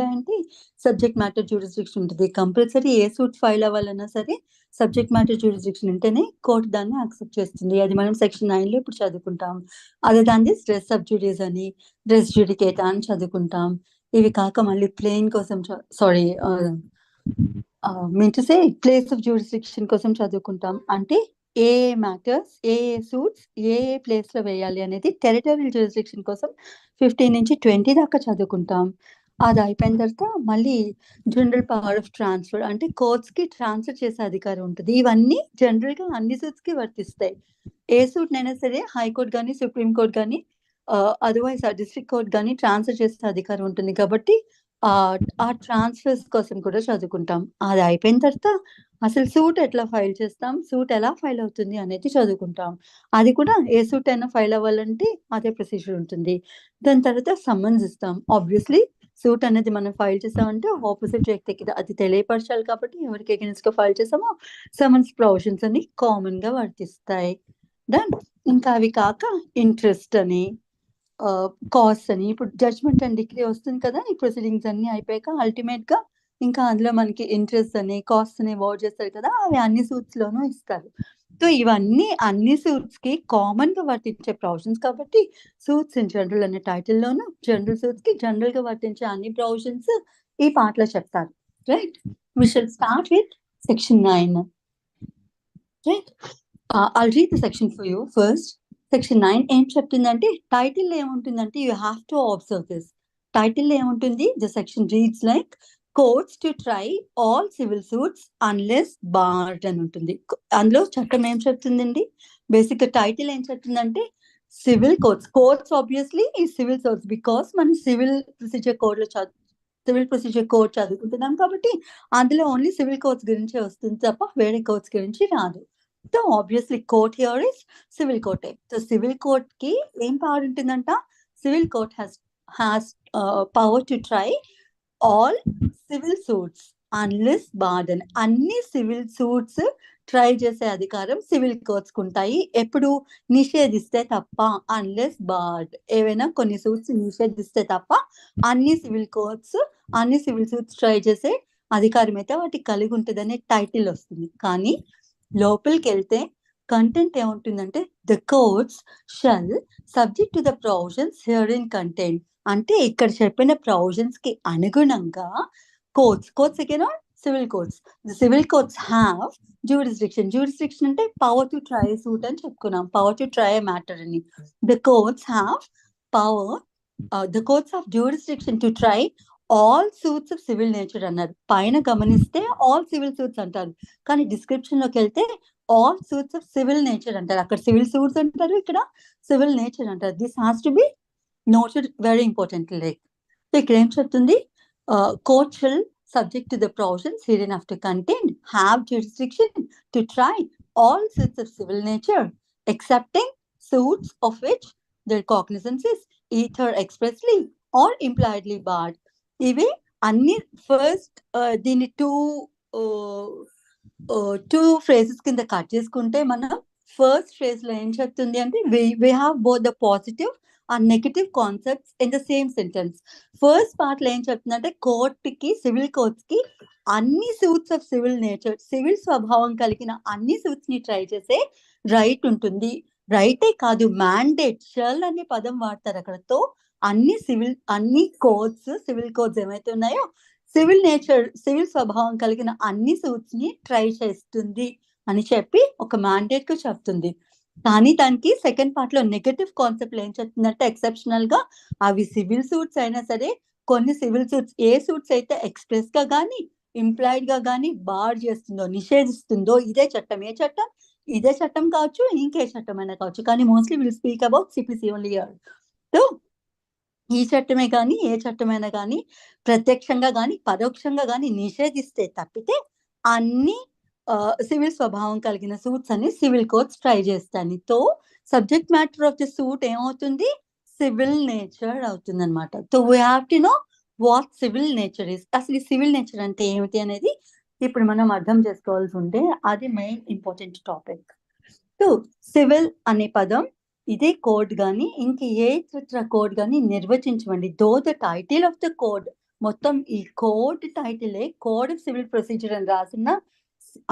అంటే subject matter jurisdiction ఉంటుంది. Compulsory ఏ suit file అవ్వాలన్నా సరే సబ్జెక్ట్ మ్యాటర్ జ్యూరిస్డిక్షన్ ఉంటేనే కోర్టు దాన్ని యాక్సెప్ట్ చేస్తుంది. అది మనం సెక్షన్ 9 లో ఇప్పుడు చదువుకుంటాం. అదే దాన్ని రెస్ సబ్ జ్యూడిస్ అని, రెస్ జ్యూడికేటా అని చదువుకుంటాం. ఇవి కాక మళ్ళీ ప్లేన్ కోసం sorry mean to say place of jurisdiction కోసం చదువుకుంటాం. అంటే ఏ మ్యాటర్స్ ఏ సూట్స్ ఏ ప్లేస్ లో వేయాలి అనేది టెరిటోరియల్ జ్యూరిస్డిక్షన్ కోసం 15 నుంచి 20 దాకా చదువుకుంటాం. అది అయిపోయిన తర్వాత మళ్ళీ జనరల్ పవర్ ఆఫ్ ట్రాన్స్ఫర్ అంటే కోర్ట్స్ కి ట్రాన్స్ఫర్ చేసే అధికారం ఉంటుంది. ఇవన్నీ జనరల్ గా అన్ని సూట్స్ కి వర్తిస్తాయి. ఏ సూట్ నైనా సరే హైకోర్టు కానీ సుప్రీం కోర్ట్ కానీ అదర్వైజ్ ఆ డిస్ట్రిక్ట్ కోర్ట్ కానీ ట్రాన్స్ఫర్ చేసే అధికారం ఉంటుంది. కాబట్టి ఆ ట్రాన్స్ఫర్స్ కోసం కూడా చదువుకుంటాం. అది అయిపోయిన తర్వాత అసలు సూట్ ఎట్లా ఫైల్ చేస్తాం, సూట్ ఎలా ఫైల్ అవుతుంది అనేది చదువుకుంటాం. అది కూడా ఏ సూట్ అయినా ఫైల్ అవ్వాలంటే అదే ప్రొసీజర్ ఉంటుంది. దాని తర్వాత సమ్మన్స్ ఇస్తాం. ఆబ్వియస్లీ సూట్ అనేది మనం ఫైల్ చేసామంటే ఆపోజిట్ వ్యక్తికి అది తెలియపరచాలి. కాబట్టి ఎవరికి అగెన్స్ట్ గా ఫైల్ చేసామో సమన్స్ ప్రొవిజన్స్ అని కామన్ గా వర్తిస్తాయి. దెన్ ఇంకా అవి కాక ఇంట్రెస్ట్ అని కాస్ట్ అని ఇప్పుడు జడ్జ్మెంట్ అండ్ డిగ్రీ వస్తుంది కదా, ఈ ప్రొసీడింగ్స్ అన్ని అయిపోయాక అల్టిమేట్ గా ఇంకా అందులో మనకి ఇంట్రెస్ట్ అని కాస్ట్ అని అవార్డ్ చేస్తారు కదా, అవి అన్ని సూట్స్ లోనూ ఇస్తారు. సో ఇవన్నీ అన్ని సూట్స్ కి కామన్ గా వర్తించే ప్రొవిజన్స్ కాబట్టి సూట్స్ ఇన్ జనరల్ అనే టైటిల్ లోను జనరల్ సూట్స్ కి జనరల్ గా వర్తించే అన్ని ప్రొవిజన్స్ ఈ పార్ట్ లో చెప్తారు. Right, we should start with section 9. Right, I'll read the section for you first. Section 9 ఏం చెప్తుందంటే టైటిల్ ఏముంటుందంటే you have to observe this. Title ఏముంటుంది, the section reads like courts to try all civil suits unless barred అని ఉంటుంది. అందులో చట్టం ఏం చెప్తుందండి, బేసిక్ టైటిల్ ఏం చెప్తుందంటే సివిల్ కోర్ట్స్ ఆబ్వియస్లీ ఈ సివిల్ సూట్స్ బికాస్ మనం సివిల్ ప్రొసీజర్ కోడ్ లో సివిల్ ప్రొసీజర్ కోడ్ చదువుకుంటున్నాం కాబట్టి అందులో ఓన్లీ సివిల్ కోర్ట్స్ గురించి వస్తుంది తప్ప వేరే కోర్ట్స్ గురించి రాదు. So obviously court here is civil కోర్టే. సో సివిల్ కోర్ట్ కి ఏం పవర్ ఉంటుందంట, civil court has power to try all civil suits unless barred అని. అన్ని సివిల్ సూట్స్ ట్రై చేసే అధికారం సివిల్ కోర్ట్స్ కు ఉంటాయి, ఎప్పుడు నిషేధిస్తే తప్ప. అన్లెస్ బార్డ్, ఏవైనా కొన్ని సూట్స్ నిషేధిస్తే తప్ప అన్ని సివిల్ కోర్ట్స్ అన్ని సివిల్ సూట్స్ ట్రై చేసే అధికారం అయితే వాటికి కలిగి ఉంటుందనే టైటిల్ వస్తుంది. కానీ లోపలికి వెళ్తే కంటెంట్ ఏముంటుందంటే the courts shall subject to the provisions here in content. అంటే ఇక్కడ చెప్పిన ప్రొవిజన్స్ కి అనుగుణంగా courts again civil courts, the civil courts have jurisdiction అంటే పవర్ టు ట్రై సూట్ అని చెప్పుకున్నాం, పవర్ టు ట్రై మ్యాటర్ అని. The courts have power the courts of jurisdiction to try all suits of civil nature అన్నారు. పైన గమనిస్తే all civil suits అంటారు, కానీ description లోకి వెళ్తే all suits of civil nature అంటారు. అక్కడ సివిల్ సూట్స్ అంటారు, ఇక్కడ సివిల్ నేచర్ అంటారు. This has to be noted very important. Like ఇక్కడ ఏం చెప్తుంది, court shall subject to the provisions hereinafter contained have jurisdiction to try all suits of civil nature excepting suits of which their cognizance is either expressly or impliedly barred. ఇవి అన్ని first దీన్ని two phrases కింద cut చేసుకుంటే మనం first phrase లో ఏం చెప్తుంది అంటే we have both the positive and negative concepts in the same sentence. First part లో ఏం చెప్తుందంటే కోర్టుకి సివిల్ కోర్ట్స్ కి అన్ని suits of civil nature civil స్వభావం కలిగిన అన్ని సూట్స్ ని ట్రై చేసే రైట్ ఉంటుంది. రైటే కాదు, మ్యాండేట్, షల్ అనే పదం వాడతారు అక్కడతో. అన్ని కోర్ట్స్ సివిల్ కోర్ట్స్ ఏమైతే ఉన్నాయో సివిల్ నేచర్ సివిల్ స్వభావం కలిగిన అన్ని సూట్స్ ని ట్రై చేస్తుంది అని చెప్పి ఒక మ్యాండేట్ కు చెప్తుంది. కానీ దానికి సెకండ్ పార్ట్ లో నెగటివ్ కాన్సెప్ట్ ఏం చెప్తుందంటే ఎక్సెప్షనల్ గా అవి సివిల్ సూట్స్ అయినా సరే కొన్ని సివిల్ సూట్స్ ఏ సూట్స్ అయితే ఎక్స్ప్రెస్ గా గానీ ఇంప్లాయిడ్ గా గానీ బార్ చేస్తుందో నిషేధిస్తుందో ఇదే చట్టం, ఏ చట్టం ఇదే చట్టం కావచ్చు, ఇంకే చట్టం అయినా కావచ్చు, కానీ mostly will speak about CPC only here. So ఈ చట్టమే కానీ ఏ చట్టమైనా కానీ ప్రత్యక్షంగా కానీ పరోక్షంగా కానీ నిషేధిస్తే తప్పితే అన్ని సివిల్ స్వభావం కలిగిన సూట్స్ అని సివిల్ కోర్ట్స్ ట్రై చేస్తాయి. తో subject matter of the suit ఏమవుతుంది, సివిల్ నేచర్ అవుతుంది అనమాట. So we have to know what civil nature is. అసలు ఈ సివిల్ నేచర్ అంటే ఏమిటి అనేది ఇప్పుడు మనం అర్థం చేసుకోవాల్సి ఉంటే అది main important topic. So civil అనే పదం ఇదే కోడ్ గాని ఇంక ఏ ఇతర కోడ్ గాని నిర్వచించమండి. Though the title of the code మొత్తం ఈ కోడ్ టైటిలే కోడ్ ఆఫ్ సివిల్ ప్రొసీజర్ అని రాసిన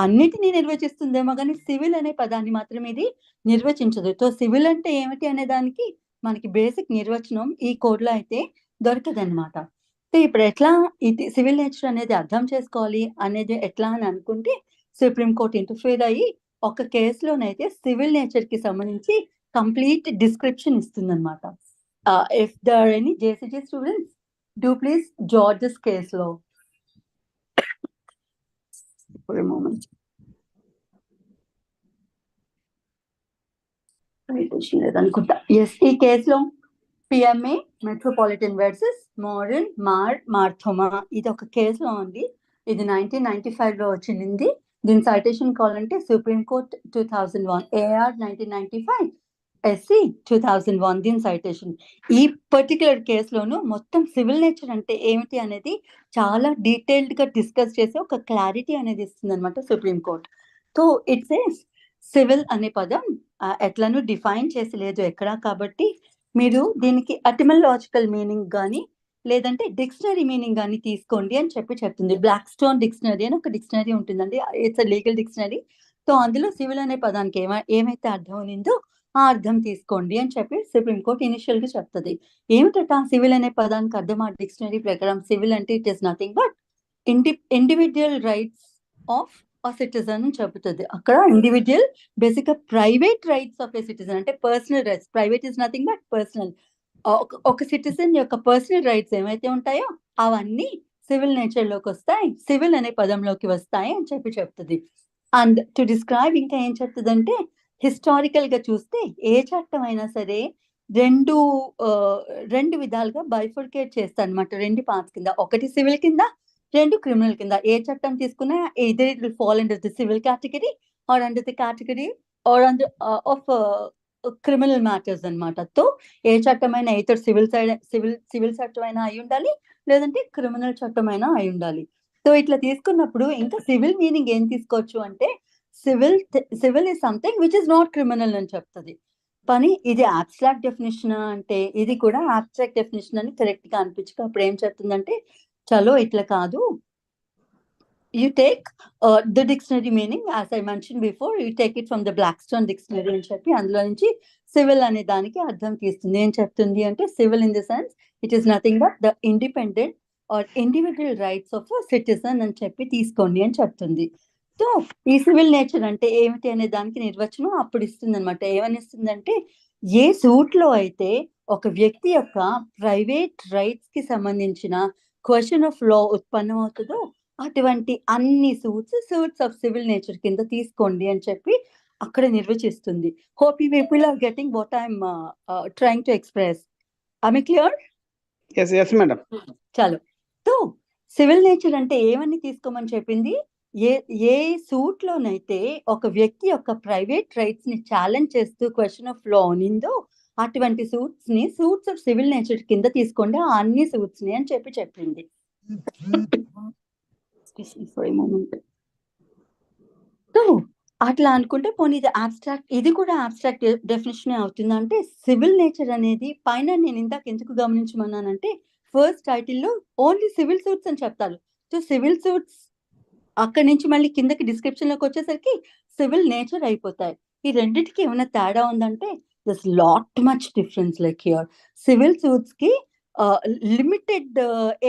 అన్నిటినీ నిర్వచిస్తుందేమో కానీ సివిల్ అనే పదాన్ని మాత్రం ఇది నిర్వచించదు. సో సివిల్ అంటే ఏమిటి అనే దానికి మనకి బేసిక్ నిర్వచనం ఈ కోడ్ లో అయితే దొరకదనమాట. సో ఇప్పుడు ఎట్లా ఇది సివిల్ నేచర్ అనేది అర్థం చేసుకోవాలి అనేది ఎట్లా అని అనుకుంటే సుప్రీంకోర్టు ఇంటర్ఫియర్ అయ్యి ఒక కేసులోనైతే సివిల్ నేచర్ కి సంబంధించి కంప్లీట్ డిస్క్రిప్షన్ ఇస్తుందన్నమాట. If there are any JCG students do please judge this case లో ఫర్ ఎ మూమెంట్. లేదనుకుంటా. ఎస్, ఈ కేసులో PMA metropolitan versus Moran Marthoma ఇది ఒక కేసులో ఉంది. ఇది 1995 లో వచ్చింది. దీని సైటేషన్ కావాలంటే సుప్రీంకోర్టు 2001 ఏఆర్ 1995 ఎస్సీ 2001 దీని సైటేషన్. ఈ పర్టికులర్ కేసులోను మొత్తం సివిల్ నేచర్ అంటే ఏమిటి అనేది చాలా డీటెయిల్డ్ గా డిస్కస్ చేసి ఒక క్లారిటీ అనేది ఇస్తుంది అనమాట supreme court. So it says civil అనే పదం ఎట్లను డిఫైన్ చేసి లేదు ఎక్కడా, కాబట్టి మీరు దీనికి ఎటిమలాజికల్ మీనింగ్ కానీ లేదంటే డిక్షనరీ మీనింగ్ కానీ తీసుకోండి అని చెప్తుంది. బ్లాక్ స్టోన్ డిక్షనరీ అని ఒక డిక్షనరీ ఉంటుందండి, ఇట్స్ లీగల్ డిక్షనరీ. సో అందులో సివిల్ అనే పదానికి ఏమైతే అర్థం ఉందో ఆ అర్థం తీసుకోండి అని చెప్పి సుప్రీంకోర్టు ఇనిషియల్ గా చెప్తుంది. ఏమిటట సివిల్ అనే పదానికి అర్థం ఆ డిక్షనరీ ప్రకారం? సివిల్ అంటే it is nothing but individual rights of citizen అని చెబుతుంది. అక్కడ ఇండివిజువల్ బేసిక్ గా private rights of a citizen అంటే personal rights. Private is nothing but personal. ఒక సిటిజన్ యొక్క పర్సనల్ రైట్స్ ఏమైతే ఉంటాయో అవన్నీ సివిల్ నేచర్ లోకి వస్తాయి, సివిల్ అనే పదంలోకి వస్తాయి అని చెప్తుంది. అండ్ టు డిస్క్రైబ్ ఇంకా ఏం చెప్తుందంటే హిస్టారికల్ గా చూస్తే ఏ చట్టం అయినా సరే రెండు విధాలుగా బైఫర్కేట్ చేస్తారు అనమాట. రెండు పార్ట్స్ కింద, ఒకటి సివిల్ కింద, రెండు క్రిమినల్ కింద. ఏ చట్టం తీసుకున్నా either it will fall under the civil category or under the category or under of criminal matters అనమాట. తో ఏ చట్టమైనా అయితే సివిల్ చట్టమైనా అయి ఉండాలి, లేదంటే క్రిమినల్ చట్టమైనా అయి ఉండాలి. సో ఇట్లా తీసుకున్నప్పుడు ఇంకా సివిల్ మీనింగ్ ఏం తీసుకోవచ్చు అంటే civil is something which is not criminal అని చెప్తుంది. కానీ ఇది అబ్స్ట్రాక్ట్ డెఫినేషన్ అంటే ఇది కూడా అబ్స్ట్రాక్ట్ డెఫినేషన్ అని కరెక్ట్ గా అనిపించక అప్పుడు ఏం చెప్తుందంటే చలో ఇట్లా కాదు, you take the dictionary meaning as I mentioned before, you take it from the Blackstone dictionary అని చెప్పి అందులో నుంచి సివిల్ అనే దానికి అర్థం తీస్తుంది. ఏం చెప్తుంది అంటే civil in the sense it is nothing but the independent or individual rights of citizen అని చెప్పి తీసుకోండి అని చెప్తుంది. సో ఈ సివిల్ నేచర్ అంటే ఏమిటి అనే దానికి నిర్వచనం అప్పుడు ఇస్తుంది అనమాట. ఏమని ఇస్తుందంటే ఏ సూట్ లో అయితే ఒక వ్యక్తి యొక్క ప్రైవేట్ రైట్స్ కి సంబంధించిన క్వశ్చన్ ఆఫ్ లా ఉత్పన్నం అవుతుందో అటువంటి అన్ని సూట్స్ ఆఫ్ సివిల్ నేచర్ కింద తీసుకోండి అని చెప్పి అక్కడ నిర్వచిస్తుంది. Hope you people are getting what I'm trying to express. I clear? yes madam. చలో. సో సివిల్ నేచర్ అంటే ఏమని తీసుకోమని చెప్పింది? ఏ సూట్ లోనైతే ఒక వ్యక్తి యొక్క ప్రైవేట్ రైట్స్ ని ఛాలెంజ్ చేస్తూ క్వశ్చన్ ఆఫ్ లా ఉన్నిందో అటువంటి సూట్స్ ఆఫ్ సివిల్ నేచర్ కింద తీసుకోండి ఆ అన్ని సూట్స్ ని అని చెప్పింది. For a moment. సో అట్లా అనుకుంటే పోనీ ఇది కూడా అబ్స్ట్రాక్ట్ డెఫినేషన్ అవుతుంది. అంటే సివిల్ నేచర్ అనేది పైన నేను ఇందాక ఎందుకు గమనించమన్నానంటే ఫస్ట్ టైటిల్లో ఓన్లీ సివిల్ సూట్స్ అని చెప్తారు. సో సివిల్ సూట్స్ అక్కడి నుంచి మళ్ళీ కిందకి డిస్క్రిప్షన్ లోకి వచ్చేసరికి సివిల్ నేచర్ అయిపోతాయి. ఈ రెండింటికి ఏమైనా తేడా ఉందంటే this lot much difference. Like here civil suits కి లిమిటెడ్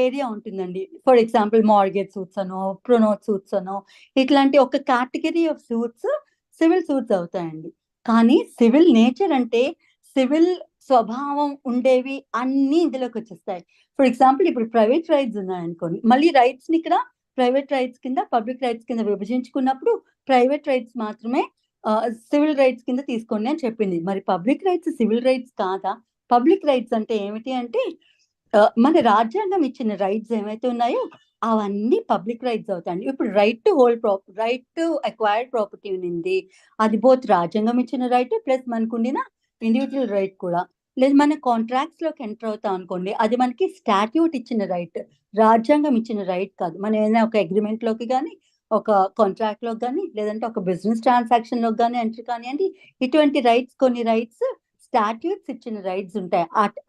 ఏరియా ఉంటుందండి. ఫర్ ఎగ్జాంపుల్ మార్గేజ్ సూట్స్ అనో ప్రొనోట్ సూట్స్ అనో ఇట్లాంటి ఒక category of suits civil suits అవుతాయండి. కానీ సివిల్ నేచర్ అంటే సివిల్ స్వభావం ఉండేవి అన్ని ఇందులోకి వచ్చేస్తాయి. ఫర్ ఎగ్జాంపుల్ ఇప్పుడు ప్రైవేట్ రైట్స్ ఉన్నాయనుకోండి, మళ్ళీ రైట్స్ ని ఇక్కడ ప్రైవేట్ రైట్స్ కింద పబ్లిక్ రైట్స్ కింద విభజించుకున్నప్పుడు ప్రైవేట్ రైట్స్ మాత్రమే సివిల్ రైట్స్ కింద తీసుకోండి అని చెప్పింది. మరి పబ్లిక్ రైట్స్ సివిల్ రైట్స్ కాదా? పబ్లిక్ రైట్స్ అంటే ఏమిటి అంటే మన రాజ్యాంగం ఇచ్చిన రైట్స్ ఏమైతే ఉన్నాయో అవన్నీ పబ్లిక్ రైట్స్ అవుతాయండి. ఇప్పుడు రైట్ టు అక్వైర్డ్ ప్రాపర్టీ ఉంది, అది బోత్ రాజ్యాంగం ఇచ్చిన రైట్ ప్లస్ మనకుండిన ఇండివిజువల్ రైట్ కూడా. లేదు మన కాంట్రాక్ట్స్ లోకి ఎంటర్ అవుతాం అనుకోండి, అది మనకి స్టాట్యూట్ ఇచ్చిన రైట్, రాజ్యాంగం ఇచ్చిన రైట్ కాదు. మనం ఏదైనా ఒక అగ్రిమెంట్ లోకి కానీ ఒక కాంట్రాక్ట్ లోకి కానీ లేదంటే ఒక బిజినెస్ ట్రాన్సాక్షన్ లోకి కానీ ఎంటర్ కానివ్వండి, ఇటువంటి రైట్స్ కొన్ని రైట్స్ స్టాట్యూట్స్ ఇచ్చిన రైట్స్ ఉంటాయి,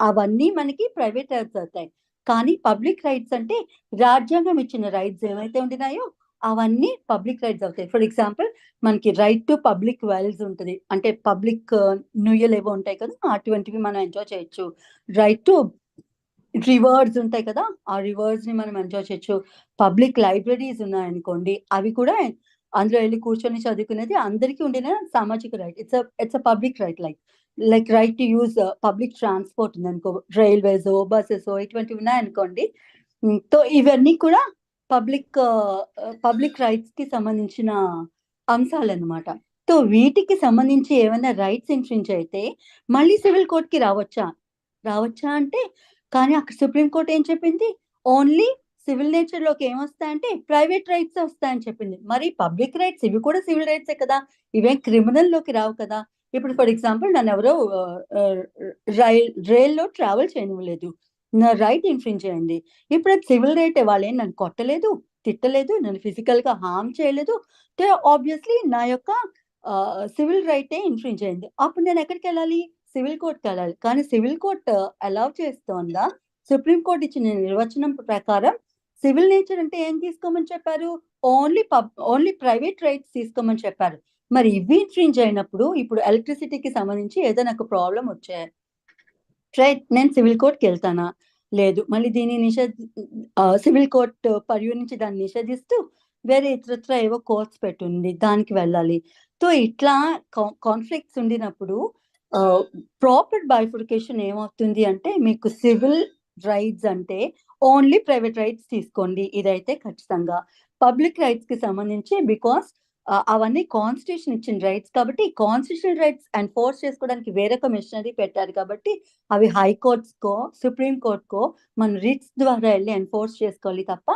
అవన్నీ మనకి ప్రైవేట్ రైట్స్ అవుతాయి. కానీ పబ్లిక్ రైట్స్ అంటే రాజ్యాంగం ఇచ్చిన రైట్స్ ఏవైతే ఉంటున్నాయో అవన్నీ పబ్లిక్ రైట్స్ అవుతాయి. ఫర్ ఎగ్జాంపుల్ మనకి రైట్ టు పబ్లిక్ వెల్స్ ఉంటుంది, అంటే పబ్లిక్ నుయ్యలు ఏవో ఉంటాయి కదా, అటువంటివి మనం ఎంజాయ్ చేయొచ్చు. రైట్ టు రివర్స్ ఉంటాయి కదా, ఆ రివర్స్ ని మనం ఎంజాయ్ చేయొచ్చు. పబ్లిక్ లైబ్రరీస్ ఉన్నాయనుకోండి, అవి కూడా అందులో వెళ్ళి కూర్చొని చదువుకునేది అందరికీ ఉండిన సామాజిక right. It's a public right. Like right to use public transport ఉందనుకో, రైల్వేస్ బస్సెస్ ఇటువంటివి ఉన్నాయనుకోండి. సో ఇవన్నీ కూడా పబ్లిక్ రైట్స్ కి సంబంధించిన అంశాలు అనమాట. సో వీటికి సంబంధించి ఏమైనా రైట్స్ ఇన్ఫ్రింజ్ అయితే మళ్ళీ సివిల్ కోర్ట్ కి రావచ్చా అంటే, కానీ అక్కడ సుప్రీం కోర్ట్ ఏం చెప్పింది, ఓన్లీ సివిల్ నేచర్ లోకి ఏమొస్తాయంటే ప్రైవేట్ రైట్స్ వస్తాయని చెప్పింది. మరి పబ్లిక్ రైట్స్ ఇవి కూడా సివిల్ రైట్సే కదా, ఇవేం క్రిమినల్ లోకి రావు కదా. ఇప్పుడు ఫర్ ఎగ్జాంపుల్ నన్ను ఎవరో రైల్లో ట్రావెల్ చేయనివ్వలేదు, నా రైట్ ఇన్ఫ్రింజ్ అయింది. ఇప్పుడు అది సివిల్ రైట్. వాళ్ళేం నన్ను కొట్టలేదు, తిట్టలేదు, నన్ను ఫిజికల్ గా హార్మ్ చేయలేదు. ఆబ్వియస్లీ నా యొక్క సివిల్ రైటే ఇన్ఫ్రింజ్ అయింది. అప్పుడు నేను ఎక్కడికి వెళ్ళాలి, సివిల్ కోర్ట్కి వెళ్ళాలి. కానీ సివిల్ కోర్ట్ అలౌ చేస్తోందా, సుప్రీం కోర్ట్ ఇచ్చిన నిర్వచనం ప్రకారం సివిల్ నేచర్ అంటే ఏం తీసుకోమని చెప్పారు, ఓన్లీ ప్రైవేట్ రైట్స్ తీసుకోమని చెప్పారు. మరి ఇవి ఇన్ఫ్రింజ్ అయినప్పుడు ఇప్పుడు ఎలక్ట్రిసిటీకి సంబంధించి ఏదైనా ఒక ప్రాబ్లం వచ్చాయి, రైట్, నేను సివిల్ కోర్ట్కి వెళ్తానా, లేదు, మళ్ళీ దీన్ని సివిల్ కోర్ట్ పరిధి నుంచి దాన్ని నిషేధిస్తూ వేరే ఇతరత్ర ఏవో కోర్ట్స్ పెట్టుంది, దానికి వెళ్ళాలి. సో ఇట్లా కాన్ఫ్లిక్ట్స్ ఉండినప్పుడు ప్రాపర్ బైఫర్కేషన్ ఏమవుతుంది అంటే, మీకు సివిల్ రైట్స్ అంటే ఓన్లీ ప్రైవేట్ రైట్స్ తీసుకోండి, ఇదైతే ఖచ్చితంగా. పబ్లిక్ రైట్స్ కి సంబంధించి బికాస్ అవన్నీ కాన్స్టిట్యూషన్ ఇచ్చిన రైట్స్ కాబట్టి, కాన్స్టిట్యూషనల్ రైట్స్ ఎన్ఫోర్స్ చేసుకోవడానికి వేరొక మిషనరీ పెట్టారు కాబట్టి అవి హైకోర్ట్స్ కో సుప్రీం కోర్ట్ కో మన రిట్స్ ద్వారా వెళ్ళి ఎన్ఫోర్స్ చేసుకోవాలి తప్ప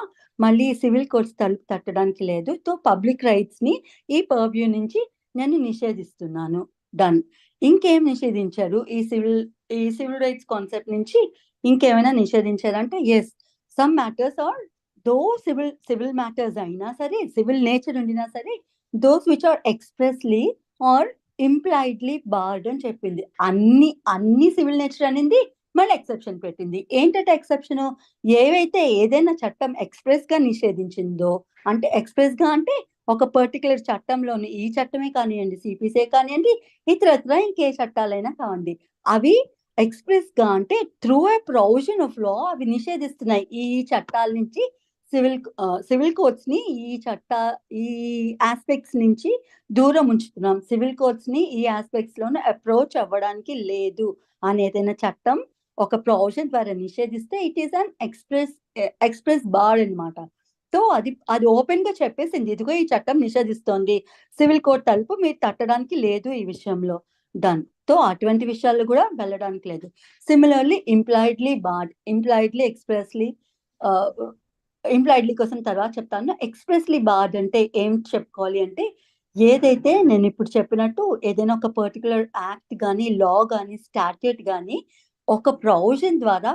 మళ్ళీ సివిల్ కోర్ట్స్ తలుపు తట్టడానికి లేదు. సో పబ్లిక్ రైట్స్ ని ఈ పర్వ్యూ నుంచి నేను నిషేధిస్తున్నాను. డన్. ఇంకేం నిషేధించారు ఈ సివిల్ రైట్స్ కాన్సెప్ట్ నుంచి, ఇంకేమైనా నిషేధించారంటే yes, some matters are though civil matters అయినా సరే, సివిల్ నేచర్ ఉండినా సరే, those which are expressly or impliedly barred అని చెప్పింది. అన్ని సివిల్ నేచర్ అనింది, మళ్ళీ ఎక్సెప్షన్ పెట్టింది. ఏంటంటే ఎక్సెప్షన్, ఏదైనా చట్టం ఎక్స్ప్రెస్ గా నిషేధించిందో, అంటే ఎక్స్ప్రెస్ గా అంటే ఒక పర్టికులర్ చట్టంలోని ఈ చట్టమే కానివ్వండి, సిపిసే కానివ్వండి, ఇతరత్ర ఇంకే చట్టాలైనా కావండి, అవి ఎక్స్ప్రెస్ గా అంటే through a provision of law అవి నిషేధిస్తున్నాయి. ఈ చట్టాల నుంచి సివిల్ కోర్ట్స్ ని ఈ ఆస్పెక్ట్స్ నుంచి దూరం ఉంచుతున్నాం, సివిల్ కోర్ట్స్ ని ఈ ఆస్పెక్ట్స్ లోనే అప్రోచ్ అవ్వడానికి లేదు అని ఏదైనా చట్టం ఒక ప్రొవిజన్ ద్వారా నిషేధిస్తే it is an express bar అన్నమాట. సో అది ఓపెన్ గా చెప్పేసింది, ఇదిగో ఈ చట్టం నిషేధిస్తోంది, సివిల్ కోర్ట్ తలుపు మీరు తట్టడానికి లేదు ఈ విషయంలో. డన్. సో అటువంటి విషయాల్లో కూడా వెళ్ళడానికి లేదు. సిమిలర్లీ ఇంప్లాయిడ్లీ ఎక్స్ప్రెస్లీ, ఇంప్లాయిడ్లీ కోసం తర్వాత చెప్తాను. ఎక్స్ప్రెస్లీ బార్డ్ అంటే ఏం చెప్పుకోవాలి అంటే, ఏదైతే నేను ఇప్పుడు చెప్పినట్టు ఏదైనా ఒక పర్టికులర్ యాక్ట్ కానీ, లా కానీ, స్టాట్యూట్ కానీ ఒక ప్రొవిజన్ ద్వారా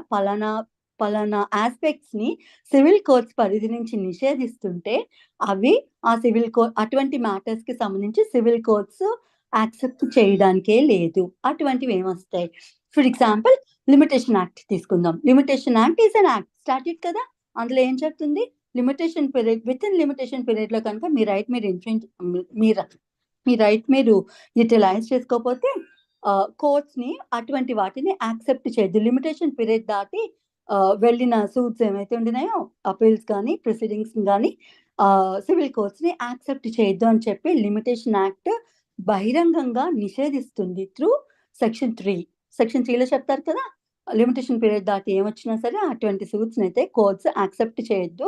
పలానా ఆస్పెక్ట్స్ ని సివిల్ కోర్ట్స్ పరిధి నుంచి నిషేధిస్తుంటే అవి అటువంటి మ్యాటర్స్ కి సంబంధించి సివిల్ కోర్ట్స్ యాక్సెప్ట్ చేయడానికే లేదు. అటువంటివి ఏమొస్తాయి, ఫర్ ఎగ్జాంపుల్ లిమిటేషన్ యాక్ట్ తీసుకుందాం. Limitation act is an act, statute కదా, అందులో ఏం చెప్తుంది, limitation period, with in limitation period లో కనుక మీ రైట్ మీరు యూటిలైజ్ చేసుకోకపోతే కోర్ట్స్ ని అటువంటి వాటిని యాక్సెప్ట్ చేయొద్దు. లిమిటేషన్ పీరియడ్ దాటి వెళ్ళిన సూట్స్ ఏమైతే ఉండినాయో, అపీల్స్ కానీ ప్రొసీడింగ్స్ కానీ సివిల్ కోర్ట్స్ ని యాక్సెప్ట్ చేయొద్దు అని చెప్పి లిమిటేషన్ యాక్ట్ బహిరంగంగా నిషేధిస్తుంది త్రూ సెక్షన్ 3లో చెప్తారు కదా, లిమిటేషన్ పీరియడ్ దాటి ఏమొచ్చినా సరే అటువంటి సూట్స్ అయితే కోర్ట్స్ యాక్సెప్ట్ చేయొద్దు.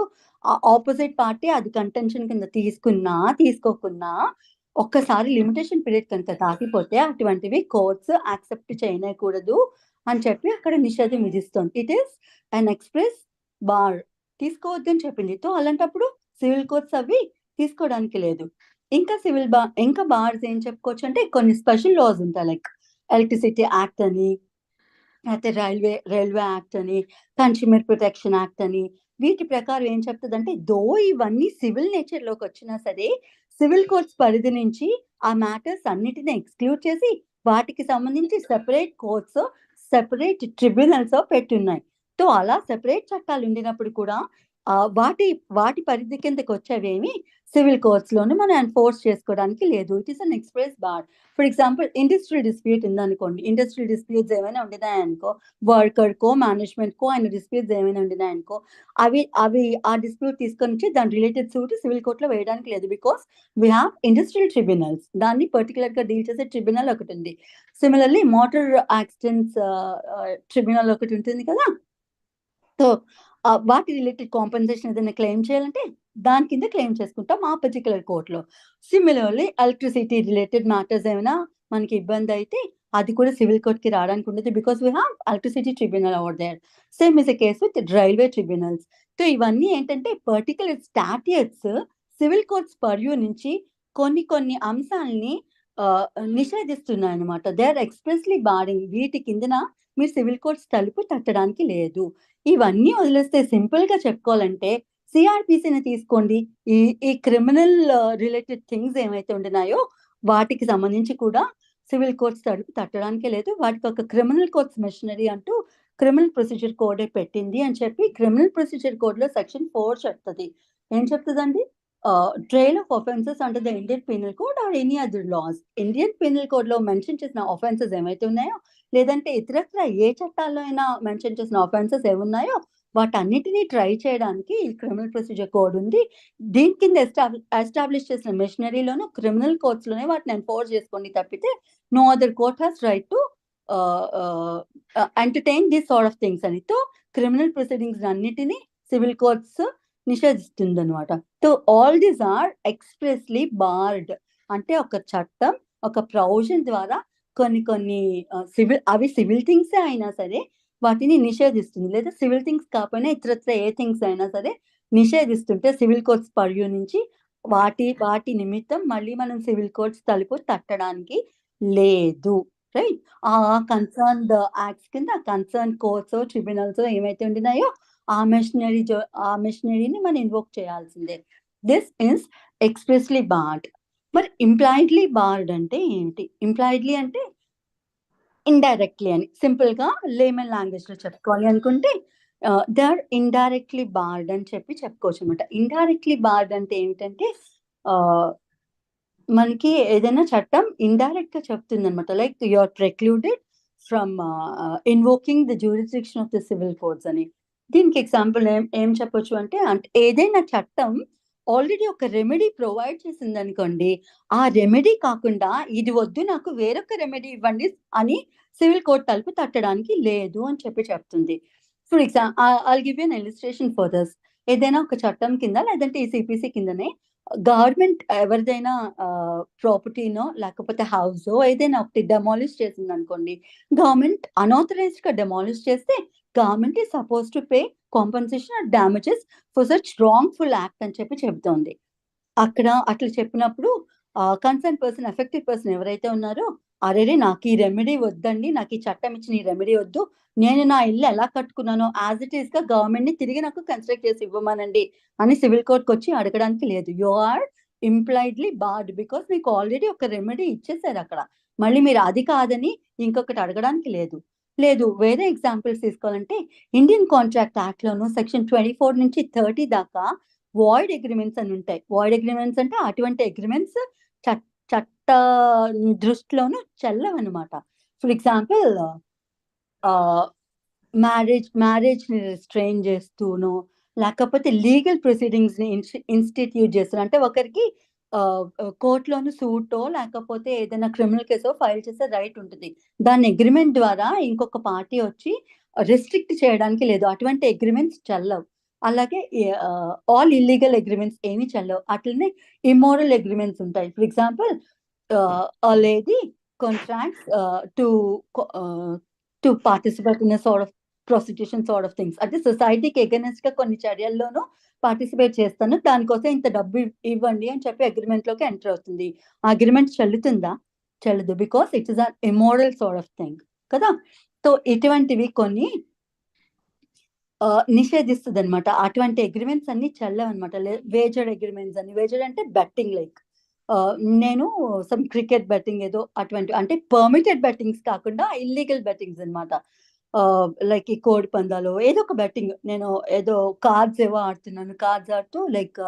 ఆపోజిట్ పార్టీ అది కంటెన్షన్ కింద తీసుకోకున్నా ఒక్కసారి లిమిటేషన్ పీరియడ్ కనుక దాటిపోతే అటువంటివి కోర్ట్స్ యాక్సెప్ట్ చేయకూడదు అని చెప్పి అక్కడ నిషేధం విధిస్తుంది. It is an express bar, తీసుకోవద్దు అని చెప్పింది. సో అలాంటప్పుడు సివిల్ కోర్ట్స్ అవి తీసుకోవడానికి లేదు. ఇంకా బార్స్ ఏం చెప్పుకోవచ్చు అంటే, కొన్ని స్పెషల్ లాస్ ఉంటాయి, లైక్ ఎలక్ట్రిసిటీ యాక్ట్ అని, అయితే రైల్వే యాక్ట్ అని, కన్స్యూమర్ ప్రొటెక్షన్ యాక్ట్ అని. వీటి ప్రకారం ఏం చెప్తుందంటే, ఇవన్నీ సివిల్ నేచర్ లోకి వచ్చినా సరే సివిల్ కోర్ట్స్ పరిధి నుంచి ఆ మ్యాటర్స్ అన్నిటిని ఎక్స్క్లూడ్ చేసి వాటికి సంబంధించి సెపరేట్ కోర్ట్స్, సెపరేట్ ట్రిబ్యునల్స్ పెట్టున్నాయి. సో అలా సెపరేట్ చట్టాలు ఉండినప్పుడు కూడా వాటి పరిధి కిందకి వచ్చేవేమి సివిల్ కోర్ట్స్ లోను మనం ఎన్ఫోర్స్ చేసుకోవడానికి లేదు. It is an express bar. For example industrial dispute ఉందనుకోండి, ఇండస్ట్రియల్ డిస్ప్యూట్స్ ఏమైనా ఉండినాయనుకో, వర్కర్ కో మేనేజ్మెంట్ కో ఆయన డిస్ప్యూట్స్ ఏమైనా ఉండినాయనుకో, అవి ఆ డిస్ప్యూట్ తీసుకొని వచ్చి దాని రిలేటెడ్ సూట్ సివిల్ కోర్ట్ లో వేయడానికి లేదు. Because we have industrial tribunals, దాన్ని పర్టికులర్ గా డీల్ చేసే ట్రిబ్యునల్ ఒకటి ఉంది. సిమిలర్లీ మోటార్ యాక్సిడెంట్స్ ట్రిబ్యునల్ ఒకటి ఉంటుంది కదా. సో వాటి రిలేటెడ్ కాంపెన్సేషన్ ఏదైనా క్లెయిమ్ చేయాలంటే దాని కింద క్లెయిమ్ చేసుకుంటాం ఆ పర్టికులర్ కోర్టులో. సిమిలర్లీ ఎలక్ట్రిసిటీ రిలేటెడ్ మ్యాటర్స్ ఏమైనా మనకి ఇబ్బంది అయితే అది కూడా సివిల్ కోర్ట్ కి రావడానికి ఉండదు. Because we have electricity tribunal over there. Same is a case with railway tribunals. So ఇవన్నీ ఏంటంటే particular statutes civil courts purview నుంచి కొన్ని అంశాలని నిషేధిస్తున్నాయి అనమాట. They are expressly barring. వీటి కిందన మీరు సివిల్ కోర్ట్స్ తలుపు తట్టడానికి లేదు. ఇవన్నీ వదిలేస్తే సింపుల్ గా చెప్పుకోవాలంటే సిఆర్పిసిని తీసుకోండి. ఈ క్రిమినల్ రిలేటెడ్ థింగ్స్ ఏమైతే ఉండినాయో వాటికి సంబంధించి కూడా సివిల్ కోర్ట్స్ తలుపు తట్టడానికే లేదు. వాటికి ఒక క్రిమినల్ కోర్ట్స్ మెషినరీ అంటూ క్రిమినల్ ప్రొసీజర్ కోడ్ పెట్టింది అని చెప్పి క్రిమినల్ ప్రొసీజర్ కోడ్ లో సెక్షన్ 4 చెప్తుంది. ఏం చెప్తుందండి? Trial of offences under the Indian penal code or any other laws. Indian penal code లో మెన్షన్ చేసిన ఆఫెన్సెస్ ఏమైతే ఉన్నాయో, లేదంటే ఇతరత్ర ఏ చట్టాల్లో అయినా మెన్షన్ చేసిన ఆఫెన్సెస్ ఏమున్నాయో వాటన్నిటినీ ట్రై చేయడానికి ఈ క్రిమినల్ ప్రొసీజర్ కోడ్ ఉంది. దీని కింద ఎస్టాబ్లిష్ చేసిన మెషినరీలోను క్రిమినల్ కోర్ట్స్ లోనే వాటిని ఎన్ఫోర్స్ చేసుకోండి తప్పితే no other court has right to entertain this sort of things అని. తో క్రిమినల్ ప్రొసీడింగ్స్ అన్నిటినీ సివిల్ కోర్ట్స్ నిషేధిస్తుంది అనమాట. So all these are expressly barred. అంటే ఒక చట్టం ఒక ప్రొవిజన్ ద్వారా కొన్ని సివిల్ థింగ్స్ అయినా సరే వాటిని నిషేధిస్తుంది. లేదా సివిల్ థింగ్స్ కాకపోయినా ఇతరత్ర ఏ థింగ్స్ అయినా సరే నిషేధిస్తుంటే సివిల్ కోర్ట్స్ పర్యూ నుంచి వాటి నిమిత్తం మళ్ళీ మనం సివిల్ కోర్ట్స్ తలుపు తట్టడానికి లేదు. రైట్? ఆ కన్సర్న్ యాక్ట్స్ కింద కన్సర్న్ కోర్ట్స్ ట్రిబ్యునల్స్ ఏమైతే ఉండినాయో ఆ మెషినరీని మనం ఇన్వోక్ చేయాల్సిందే. This is expressly board. మరి ఇంప్లాయిడ్లీ బార్డ్ అంటే ఏంటి? ఇంప్లాయిడ్లీ అంటే ఇండైరెక్ట్లీ అని సింపుల్ గా లేమన్ లాంగ్వేజ్ లో చెప్పుకోవాలి అనుకుంటే దే ఆర్ ఇండైరెక్ట్లీ బార్డ్ అని చెప్పి చెప్పుకోవచ్చు అనమాట. ఇండైరెక్ట్లీ బార్డ్ అంటే ఏంటంటే మనకి ఏదైనా చట్టం ఇండైరెక్ట్ గా చెప్తుంది అనమాట. Like you are precluded from invoking the jurisdiction of the civil courts అని. దీనికి ఎగ్జాంపుల్ ఏం చెప్పొచ్చు అంటే ఏదైనా చట్టం ఆల్రెడీ ఒక రెమెడీ ప్రొవైడ్ చేసింది అనుకోండి, ఆ రెమెడీ కాకుండా ఇది వద్దు నాకు వేరొక రెమెడీ ఇవ్వండి అని సివిల్ కోర్ట్ తలుపు తట్టడానికి లేదు అని చెప్పి చెప్తుంది. For example I'll give you an illustration for this. ఏదైనా ఒక చట్టం కింద లేదంటే ఈ సిపిసి కిందనే గవర్నమెంట్ ఎవరిదైనా ప్రాపర్టీనో లేకపోతే హౌస్ ఏదైనా ఒకటి డెమాలిష్ చేసింది అనుకోండి, గవర్నమెంట్ అనాథరైజ్డ్ గా డెమాలిష్ చేస్తే government is supposed to pay compensation or damages for such wrongful act అని చెప్పి చెప్తోంది. అక్కడ అట్లా చెప్పినప్పుడు కన్సర్న్ పర్సన్ ఎఫెక్టివ్ పర్సన్ ఎవరైతే ఉన్నారో అరే నాకు ఈ రెమెడీ వద్దండి, నాకు ఈ చట్టం ఇచ్చిన ఈ రెమెడీ వద్దు, నేను నా ఇల్లు ఎలా కట్టుకున్నానో యాజ్ ఇట్ ఈస్ గా గవర్నమెంట్ ని తిరిగి నాకు కన్స్ట్రక్ట్ చేసి ఇవ్వమనండి అని సివిల్ కోర్ట్కి వచ్చి అడగడానికి లేదు. You are impliedly board because మీకు ఆల్రెడీ ఒక రెమెడీ ఇచ్చేసారు అక్కడ. మళ్ళీ మీరు అది కాదని ఇంకొకటి అడగడానికి లేదు. వేరే ఎగ్జాంపుల్స్ తీసుకోవాలంటే ఇండియన్ కాంట్రాక్ట్ యాక్ట్ లోను సెక్షన్ 24 నుంచి 30 దాకా వాయిడ్ అగ్రిమెంట్స్ అని ఉంటాయి. వాయిడ్ అగ్రిమెంట్స్ అంటే అటువంటి అగ్రిమెంట్స్ చట్ట దృష్టిలోను చెల్లవన్నమాట. ఫర్ ఎగ్జాంపుల్ మ్యారేజ్ ని రిస్ట్రెయిన్ చేస్తూనో లేకపోతే లీగల్ ప్రొసీడింగ్స్ ని ఇన్స్టిట్యూట్ చేస్తూ, అంటే ఒకరికి కోర్టులోను సూటో లేకపోతే ఏదైనా క్రిమినల్ కేసో ఫైల్ చేసే రైట్ ఉంటుంది. దాని అగ్రిమెంట్ ద్వారా ఇంకొక పార్టీ వచ్చి రెస్ట్రిక్ట్ చేయడానికి లేదు. అటువంటి అగ్రిమెంట్స్ చెల్లవు. అలాగే ఆల్ ఇల్లీగల్ అగ్రిమెంట్స్ ఏమి చెల్లవు. అట్లనే ఇమ్మోరల్ అగ్రిమెంట్స్ ఉంటాయి. For example lady contracts to participate in sort of prostitution sort of things. అంటే సొసైటీకి ఎగనెస్ట్ గా కొన్ని చర్యల్లోనూ పార్టిసిపేట్ చేస్తాను, దానికోసం ఇంత డబ్బు ఇవ్వండి అని చెప్పి అగ్రిమెంట్ లోకి ఎంటర్ అవుతుంది. ఆ అగ్రిమెంట్ చెల్లుతుందా? చెల్లదు. Because it is an immoral sort of thing కదా. సో ఇటువంటివి కొన్ని నిషేధిస్తుంది అనమాట. అటువంటి అగ్రిమెంట్స్ అన్ని చెల్లవన్నమాట. వేజర్డ్ అగ్రిమెంట్స్ అని. వేజర్డ్ అంటే బెట్టింగ్, లైక్ నేను సమ్ క్రికెట్ బెట్టింగ్ ఏదో అటువంటి, అంటే పర్మిటెడ్ బెట్టింగ్స్ కాకుండా ఇల్లీగల్ బెట్టింగ్స్ అనమాట. లైక్ ఈ కోడి పందాలు ఏదో ఒక బెట్టింగ్, నేను ఏదో కార్డ్స్ ఏవో ఆడుతున్నాను, కార్డ్స్ ఆడుతూ లైక్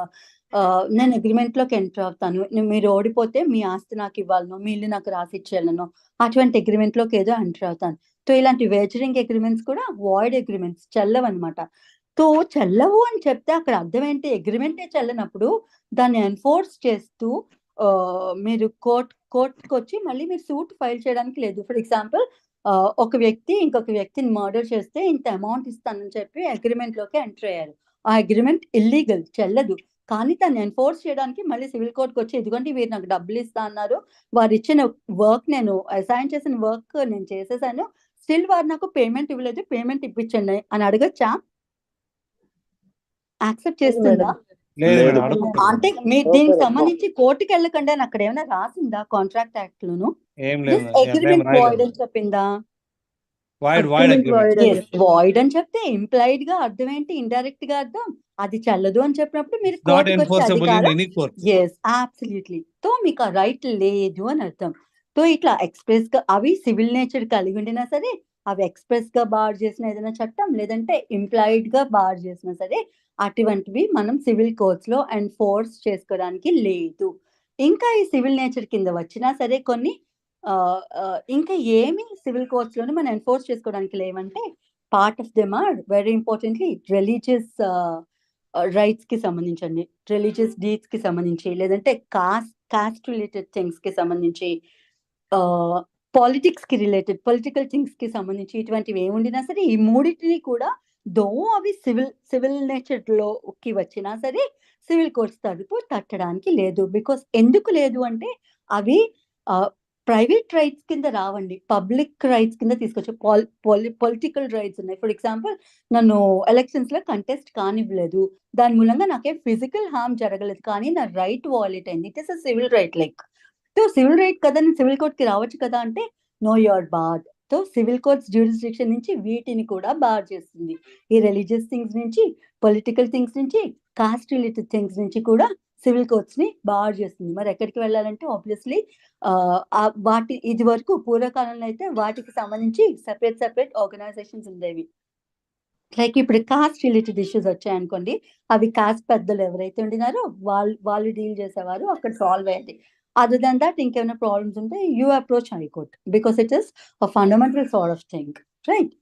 నేను అగ్రిమెంట్ లోకి ఎంటర్ అవుతాను, మీరు ఓడిపోతే మీ ఆస్తి నాకు ఇవ్వాలను, మీ ఇల్లు నాకు రాసి ఇచ్చేయాలను, అటువంటి అగ్రిమెంట్ లోకి ఏదో ఎంటర్ అవుతాను. సో ఇలాంటి వేజరింగ్ అగ్రిమెంట్స్ కూడా వాయిడ్ అగ్రిమెంట్స్, చెల్లవు అనమాట. సో చెల్లవు అని చెప్తే అక్కడ అర్థం ఏంటి? అగ్రిమెంటే చెల్లనప్పుడు దాన్ని ఎన్ఫోర్స్ చేస్తూ మీరు కోర్టుకి వచ్చి మళ్ళీ మీరు సూట్ ఫైల్ చేయడానికి లేదు. ఫర్ ఎగ్జాంపుల్, ఒక వ్యక్తి ఇంకొక వ్యక్తిని మర్డర్ చేస్తే ఇంత అమౌంట్ ఇస్తానని చెప్పి అగ్రిమెంట్ లోకి ఎంటర్ అయ్యారు. ఆ అగ్రిమెంట్ ఇల్లీగల్, చెల్లదు. కానీ దాన్ని ఎన్ఫోర్స్ చేయడానికి మళ్ళీ సివిల్ కోర్టుకి వచ్చి, ఇదిగోండి వీరు నాకు డబ్బులు ఇస్తా అన్నారు, వారు ఇచ్చిన వర్క్, నేను అసైన్ చేసిన వర్క్ నేను చేసేసాను, స్టిల్ వారు నాకు పేమెంట్ ఇవ్వలేదు, పేమెంట్ ఇప్పించండి అని అడగచ్చా? యాక్సెప్ట్ చేస్తుందా? అంటే మీరు దీనికి సంబంధించి కోర్టుకి వెళ్ళకండి అని అక్కడ ఏమైనా రాసిందా కాంట్రాక్ట్ యాక్ట్ లోను? అగ్రిమెంట్ వాయిడ్ అని చెప్పిందా? వాయిడ్ అని చెప్తే ఇంప్లైడ్ గా అర్థం ఏంటి? ఇండైరెక్ట్ గా అర్థం అది చెల్లదు అని చెప్పినప్పుడు మీరు కోర్టుకి వచ్చే అధికారం, yes absolutely, తో మీకు ఆ రైట్ లేదు అని అర్థం. సో ఇట్లా ఎక్స్ప్రెస్ గా అవి సివిల్ నేచర్ కలిగి ఉండినా సరే, అవి ఎక్స్ప్రెస్ గా బార్ చేసిన ఏదైనా చట్టం, లేదంటే ఇంప్లాయిడ్ గా బార్ చేసినా సరే, అటువంటివి మనం సివిల్ కోర్ట్స్ లో ఎన్ఫోర్స్ చేసుకోవడానికి లేదు. ఇంకా ఈ సివిల్ నేచర్ కింద వచ్చినా సరే కొన్ని ఇంకా ఏమి సివిల్ కోర్ట్స్ లోనే మనం ఎన్ఫోర్స్ చేసుకోవడానికి లేవంటే, part of them are very importantly religious rights కి సంబంధించండి, రిలీజియస్ డీడ్స్ కి సంబంధించి, లేదంటే కాస్ట్ రిలేటెడ్ థింగ్స్ కి సంబంధించి, పాలిటిక్స్ కి రిలేటెడ్ పొలిటికల్ థింగ్స్ కి సంబంధించి, ఇటువంటివి ఏముండినా సరే ఈ మూడింటిని కూడా దో అవి సివిల్ నేచర్ లోకి వచ్చినా సరే సివిల్ కోర్ట్స్ తరపు తట్టడానికి లేదు. బికాస్ ఎందుకు లేదు అంటే అవి ప్రైవేట్ రైట్స్ కింద రావండి, పబ్లిక్ రైట్స్ కింద తీసుకొచ్చి పొలిటికల్ రైట్స్ ఉన్నాయి. ఫర్ ఎగ్జాంపుల్, నన్ను ఎలక్షన్స్ లో కంటెస్ట్ కానివ్వలేదు, దాని మూలంగా నాకేం ఫిజికల్ హార్మ్ జరగలేదు, కానీ నా రైట్ వాయిలేట్ అయింది, it is a civil right. Like so civil right కదా, నేను సివిల్ కోర్ట్ కి రావచ్చు కదా అంటే, no your bar. So civil courts jurisdiction నుంచి వీటిని కూడా బార్ చేస్తుంది. ఈ రిలీజియస్ థింగ్స్ నుంచి, పొలిటికల్ థింగ్స్ నుంచి, కాస్ట్ రిలేటెడ్ థింగ్స్ నుంచి కూడా సివిల్ కోర్ట్స్ ని బార్ చేస్తుంది. మరి ఎక్కడికి వెళ్ళాలంటే ఆబ్వియస్లీ వాటి ఇది వరకు పూర్వకాలంలో అయితే వాటికి సంబంధించి సెపరేట్ ఆర్గనైజేషన్స్ ఉండేవి. లైక్ ఇప్పుడు కాస్ట్ రిలేటెడ్ ఇష్యూస్ వచ్చాయనుకోండి, అవి కాస్ట్ పెద్దలు ఎవరైతే ఉండినారో వాళ్ళు డీల్ చేసేవారు, అక్కడ సాల్వ్ అయ్యేది. అదర్ దాన్ దట్ ఇంకేమైనా ప్రాబ్లమ్స్ ఉంటే you approach high court, because it is fundamental sort of thing, right?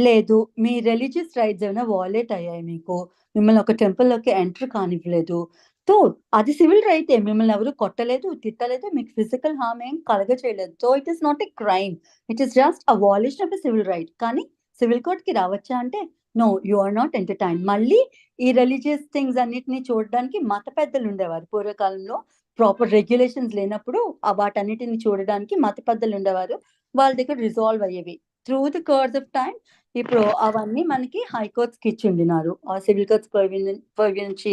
లేదు, మీ రిలీజియస్ రైట్స్ ఏమైనా వాలేట్ అయ్యాయి, మీకు మిమ్మల్ని ఒక టెంపుల్లోకి ఎంటర్ కానివ్వలేదు, సో అది సివిల్ రైటే, మిమ్మల్ని ఎవరు కొట్టలేదు, తిట్టలేదు, మీకు ఫిజికల్ హార్మ్ ఏం కలగ చేయలేదు, so it is not a crime, it is just a violation of a civil right. కానీ సివిల్ కోర్ట్ కి రావచ్చా అంటే, no, you are not entertain. మళ్ళీ ఈ రిలీజియస్ థింగ్స్ అన్నిటిని చూడడానికి మత పెద్దలు ఉండేవారు పూర్వకాలంలో, ప్రాపర్ రెగ్యులేషన్స్ లేనప్పుడు వాటన్నిటిని చూడడానికి మత పెద్దలు ఉండేవారు, వాళ్ళ దగ్గర రిజాల్వ్ అయ్యేవి. Through the course of time ఇప్పుడు అవన్నీ మనకి హైకోర్ట్స్ కి ఇచ్చి ఉండినారు, సివిల్ కోర్ట్స్ పర్వి నుంచి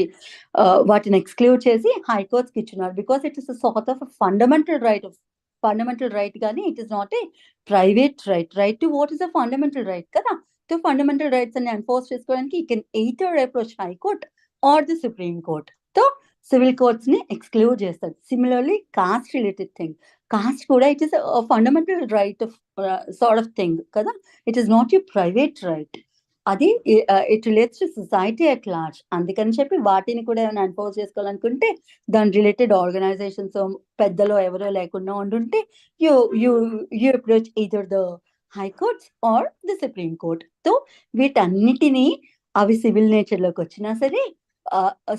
వాటిని ఎక్స్క్లూడ్ చేసి హైకోర్ట్స్ కి ఇచ్చినారు, because it is sort of fundamental right కానీ it is not a private right to vote is a fundamental right కదా. సో ఫండమెంటల్ రైట్స్ అన్ని ఎన్ఫోర్స్ చేసుకోవడానికి you can either approach high court or the supreme court. So civil courts ని exclude చేస్తారు. Similarly caste related thing, caste కూడా it is fundamental right of sort of thing కదా, it is not you private right. అది it relates to society at large. అందుకని చెప్పి వాటిని కూడా ఏమైనా ఎన్ఫోర్స్ చేసుకోవాలనుకుంటే దాని రిలేటెడ్ ఆర్గనైజేషన్స్ పెద్దలో ఎవరో లేకుండా ఉండుంటే you you you approach either the high courts or the supreme court. So వీటన్నిటినీ అవి సివిల్ నేచర్ లోకి వచ్చినా సరే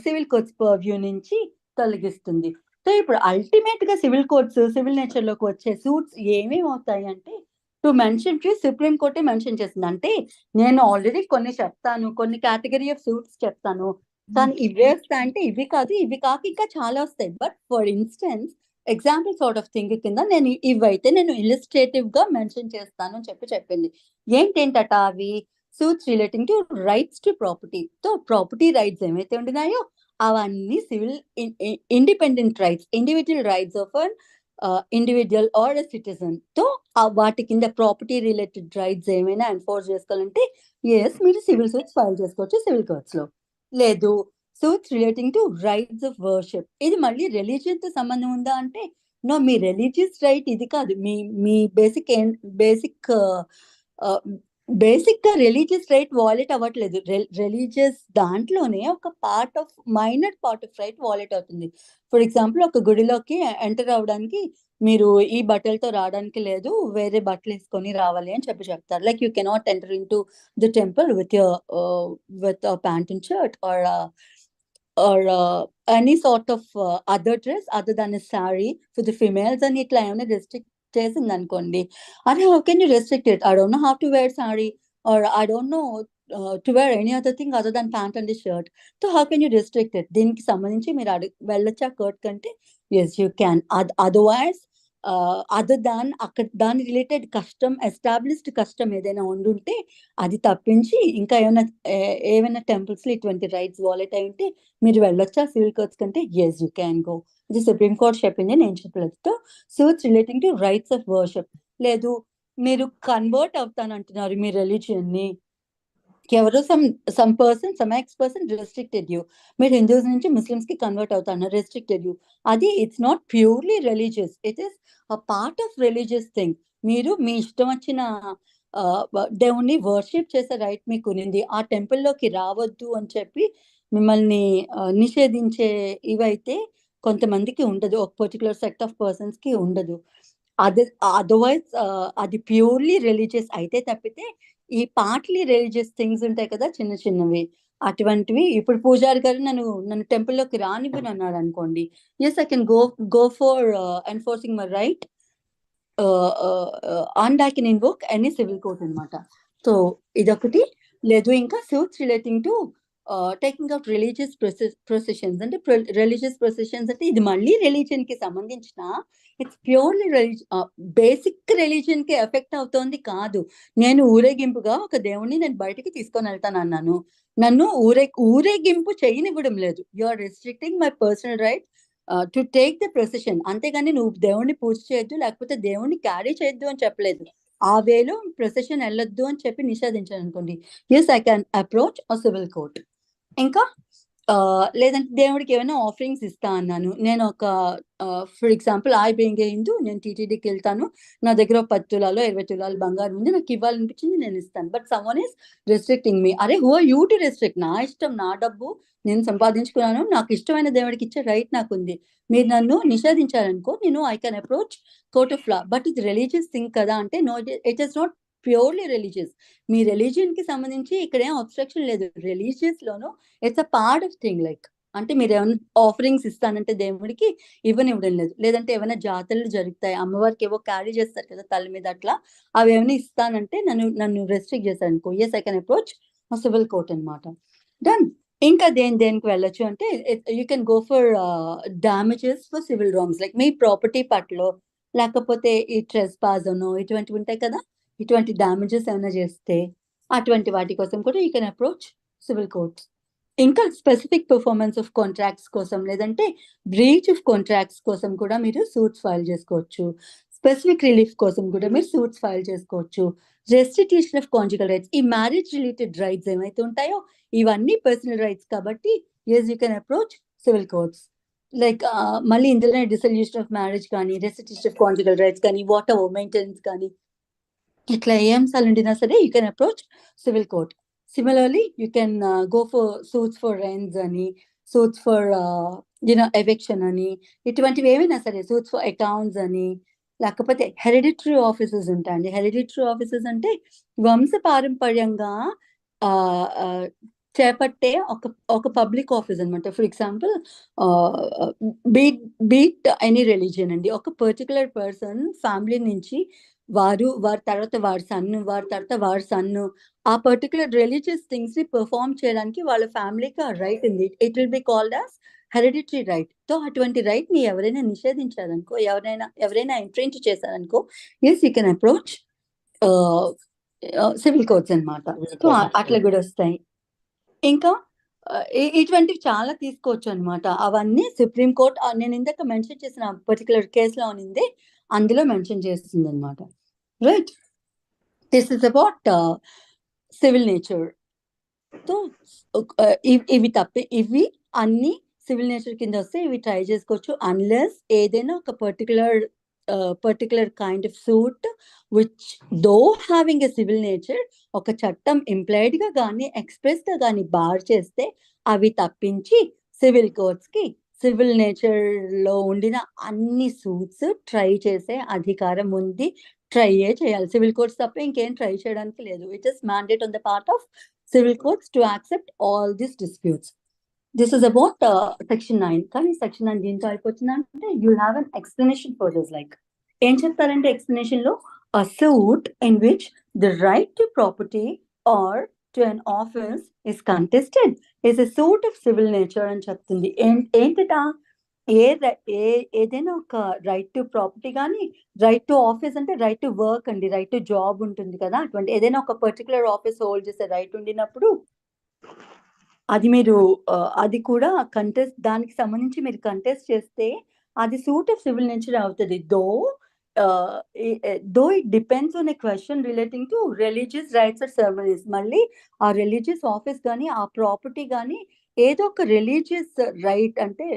సివిల్ కోర్ట్స్ పర్వ్యూ నుంచి తొలగిస్తుంది. సో ఇప్పుడు అల్టిమేట్ గా సివిల్ నేచర్ లోకి వచ్చే సూట్స్ ఏమేమి అవుతాయి అంటే, టు మెన్షన్ సుప్రీం కోర్టే మెన్షన్ చేసింది. అంటే నేను ఆల్రెడీ కొన్ని చెప్తాను, కొన్ని కేటగిరీ ఆఫ్ సూట్స్ చెప్తాను, కానీ ఇవే వస్తాయి అంటే ఇవి కాదు, ఇవి కాక ఇంకా చాలా వస్తాయి. But for instance example sort of thing కింద నేను ఇవైతే నేను ఇలిస్ట్రేటివ్ గా మెన్షన్ చేస్తాను అని చెప్పింది. ఏంటేంటట అవి? Suits relating to rights to property. So property rights ఏమైతే ఉండినాయో అవన్నీ civil independent rights, individual rights of individual or citizen. తో వాటి కింద ప్రాపర్టీ రిలేటెడ్ రైట్స్ ఏమైనా ఎన్ఫోర్స్ చేసుకోవాలంటే ఎస్, మీరు సివిల్ సూట్స్ ఫైల్ చేసుకోవచ్చు సివిల్ కోర్ట్స్ లో. లేదు, suits relating to rights of worship, ఇది మళ్ళీ రిలీజియన్ తో సంబంధం ఉందా అంటే, నో, మీ రిలీజియస్ రైట్ ఇది కాదు, మీ బేసిక్ బేసిక్ గా రిలీజియస్ రైట్ వాయిలేట్ అవ్వట్లేదు. రిలీజియస్ దాంట్లోనే ఒక minor part of right violate అవుతుంది. ఫర్ ఎగ్జాంపుల్, ఒక గుడిలోకి ఎంటర్ అవ్వడానికి మీరు ఈ బట్టలతో రావడానికి లేదు, వేరే బట్టలు వేసుకొని రావాలి అని చెప్తారు. Like you cannot enter in to the temple with pant and shirt or any sort of other dress other than a saree for the females అని ఇట్లా ఏమైనా రెస్ట్రిక్ట్ చేసింది అనుకోండి, అరే how can you restrict it? I don't know how to wear sorry or I don't know to wear any other thing other than pant and the shirt. So how can you restrict it? దీనికి సంబంధించి మీరు వెళ్ళొచ్చా court కంటే? yes you can. Otherwise other than అక్కడ దాని related established custom ఏదైనా ఉండుంటే అది తప్పించి ఇంకా ఏమైనా టెంపుల్స్ లో ఇటువంటి రైట్స్ వాలెట్ అయి ఉంటే మీరు వెళ్ళొచ్చా సివిల్ కోర్ట్స్ కంటే? Yes you can go. ఇది సుప్రీం కోర్ట్ చెప్పింది, నేను చెప్పలేదు. Suits relating to rights of worship. లేదు, మీరు కన్వర్ట్ అవుతానంటున్నారు మీ రిలీజియన్ ని, ఎవరో some ex person restricted you, మీరు హిందూస్ నుంచి ముస్లిమ్స్ కి కన్వర్ట్ అవుతాను, రెస్ట్రిక్టెడ్ యూ. అది it's not purely religious, it is a part of religious thing. మీరు మీ ఇష్టం వచ్చిన దేవుణ్ణి వర్షిప్ చేసే రైట్ మీకు ఉంది. ఆ టెంపుల్లోకి రావద్దు అని చెప్పి మిమ్మల్ని నిషేధించే ఇవైతే కొంతమందికి ఉండదు, ఒక పర్టికులర్ సెక్ట్ ఆఫ్ పర్సన్స్ కి ఉండదు. అదర్వైజ్ అది ప్యూర్లీ రిలీజియస్ అయితే తప్పితే ఈ పార్ట్లీ రిలీజియస్ థింగ్స్ ఉంటాయి కదా చిన్న చిన్నవి, అటువంటివి ఇప్పుడు పూజారి గారు నన్ను టెంపుల్లోకి రానివ్వను అన్నాడు అనుకోండి, yes I can go for enforcing my right and I can invoke any civil court అనమాట. సో ఇదొకటి. లేదు, ఇంకా suits relating to taking out religious processions. అంటే రిలీజియస్ ప్రొసెషన్స్ అంటే ఇది మళ్ళీ రిలీజియన్ కి సంబంధించిన, ఇట్స్ ప్యూర్లీ బేసిక్ రిలీజియన్ కి ఎఫెక్ట్ అవుతోంది కాదు. నేను ఊరేగింపుగా ఒక దేవుణ్ణి నేను బయటికి తీసుకొని వెళ్తాను అన్నాను, నన్ను ఊరేగింపు చేయనివ్వడం లేదు. You are restricting my personal right to take the procession. అంతేగాని నువ్వు దేవుణ్ణి పూజ చేయొద్దు లేకపోతే దేవుణ్ణి క్యారీ చేయొద్దు అని చెప్పలేదు. ఆ వేలో ప్రొసెషన్ వెళ్ళొద్దు అని చెప్పి నిషేధించాను అనుకోండి, yes I can approach a civil court. ఇంకా లేదంటే దేవుడికి ఏమైనా ఆఫరింగ్స్ ఇస్తా అన్నాను, నేను ఒక for example I being a Hindu, నేను టీటీడీకి వెళ్తాను, నా దగ్గర 10 తులాలు 20 తులాలు బంగారం ఉంది, నాకు ఇవ్వాలనిపించింది నేను ఇస్తాను. But someone is restricting me. అరే who are you to restrict? నా ఇష్టం, నా డబ్బు, నేను సంపాదించుకున్నాను, నాకు ఇష్టమైన దేవుడికి ఇచ్చే రైట్ నాకు ఉంది. మీరు నన్ను నిషేధించారనుకో, నేను I can approach court of law. But ఇది రిలీజియస్ థింగ్ కదా అంటే, no, it is not purely religious. మీ రిలీజియన్ కి సంబంధించి ఇక్కడ ఏం అబ్స్ట్రక్షన్ లేదు. రిలీజియస్ లోను it's a part of thing. Like అంటే మీరు ఏమైనా ఆఫరింగ్స్ ఇస్తానంటే దేవుడికి ఇవ్వనివ్వడం లేదు. లేదంటే ఏమైనా జాతరలు జరుగుతాయి, అమ్మవారికి ఏవో క్యారీ చేస్తారు కదా తల మీద, అట్లా అవి ఏమైనా ఇస్తానంటే నన్ను రెస్ట్రిక్ట్ చేశారు అనుకో, yes I can approach civil court అనమాట. డన్. ఇంకా దేనికి వెళ్ళొచ్చు అంటే, you can go for damages for civil wrongs. Like మీ ప్రాపర్టీ పట్ల, లేకపోతే ఈ ట్రెస్ పాజనో ఇటువంటివి ఉంటాయి కదా, ఇటువంటి డామేజెస్ ఏమైనా చేస్తే అటువంటి వాటి కోసం కూడా you can approach civil courts. ఇంకా స్పెసిఫిక్ పర్ఫార్మెన్స్ ఆఫ్ కాంట్రాక్ట్స్ కోసం, లేదంటే బ్రీచ్ ఆఫ్ కాంట్రాక్ట్స్ కోసం కూడా మీరు సూట్స్ ఫైల్ చేసుకోవచ్చు. స్పెసిఫిక్ రిలీఫ్ కోసం కూడా మీరు సూట్స్ ఫైల్ చేసుకోవచ్చు. రెస్టిట్యూషన్ ఆఫ్ కాంజుగల్ రైట్స్, ఈ మ్యారేజ్ రిలేటెడ్ రైట్స్ ఏమైతే ఉంటాయో ఇవన్నీ పర్సనల్ రైట్స్ కాబట్టి yes you can approach civil courts. Like మళ్ళీ ఇందులోనే డిసల్యూషన్ ఆఫ్ మ్యారేజ్ కానీ, రెస్టిట్యూషన్ ఆఫ్ కాంజుగల్ రైట్స్ కానీ, వాటర్ మెయింటెనెన్స్ కానీ, ఇట్లా ఏ అంశాలు ఉండినా సరే you can approach civil court. Similarly, you can go for suits for rents అని, suits for eviction అని, ఇటువంటివి ఏమైనా సరే, suits for accounts అని, లేకపోతే హెరిడిటరీ ఆఫీసెస్ ఉంటాయండి. హెరిడిటరీ ఆఫీసెస్ అంటే వంశ పారంపర్యంగా చేపట్టే ఒక పబ్లిక్ ఆఫీస్ అనమాట. For example, beat any religion అండి, ఒక పర్టికులర్ పర్సన్ ఫ్యామిలీ నుంచి వారి తర్వాత వారి సన్ను ఆ పర్టికులర్ రిలీజియస్ థింగ్స్ ని పర్ఫార్మ్ చేయడానికి వాళ్ళ ఫ్యామిలీకి ఆ రైట్ ఉంది. It will be called as hereditary right. So అటువంటి రైట్ ని ఎవరైనా నిషేధించారనుకో, ఎవరైనా ఇన్ఫ్లుయెన్స్ చేశారనుకో, yes you can approach civil courts అనమాట. సో అట్లా కూడా వస్తాయి. ఇంకా ఇటువంటివి చాలా తీసుకోవచ్చు అనమాట. అవన్నీ సుప్రీం కోర్ట్ నేను ఇందాక మెన్షన్ చేసిన పర్టికులర్ కేసులో ఉంది, అందులో మెన్షన్ చేస్తుంది అనమాట. Right, this is about civil nature. So ఇవి అన్ని సివిల్ నేచర్ కింద వస్తే ఇవి ట్రై చేసుకోవచ్చు, అన్లెస్ ఏదైనా ఒక particular particular kind of suit which though having a civil nature, ఒక చట్టం ఇంప్లైడ్ గా కానీ ఎక్స్ప్రెస్ గా కానీ బార్ చేస్తే అవి తప్పించి సివిల్ కోర్ట్స్ కి సివిల్ నేచర్ లో ఉండిన అన్ని సూట్స్ ట్రై చేసే అధికారం ఉంది. ట్రై చేయాలి. సివిల్ కోర్ట్స్ తప్ప ఇంకేం ట్రై చేయడానికి లేదు. It is mandate on the part of civil courts to accept all this disputes. This is about section 9. కానీ సెక్షన్ 9 దీంతో అయిపోతుందంటే you have an explanation for this. Like ఏం చెప్తారంటే ఎక్స్ప్లెనేషన్ లో a suit in which the right to property or to an office is contested is a suit of civil nature అని చెప్తుంది. ఏంటిటా ఏదైనా ఒక రైట్ టు ప్రాపర్టీ కానీ right to office అంటే right to work అండి, రైట్ టు జాబ్ ఉంటుంది కదా. అటువంటి ఏదైనా ఒక పర్టికులర్ ఆఫీస్ హోల్డ్ చేసే రైట్ ఉండినప్పుడు అది మీరు అది కూడా దానికి సంబంధించి మీరు కంటెస్ట్ చేస్తే అది సూట్ ఆఫ్ సివిల్ నేచర్ అవుతుంది. Though it depends on a question relating to religious rights or ceremonies. మళ్ళీ ఆ రిలీజియస్ ఆఫీస్ కానీ ఆ ప్రాపర్టీ కానీ ఏదో ఒక రిలీజియస్ రైట్ అంటే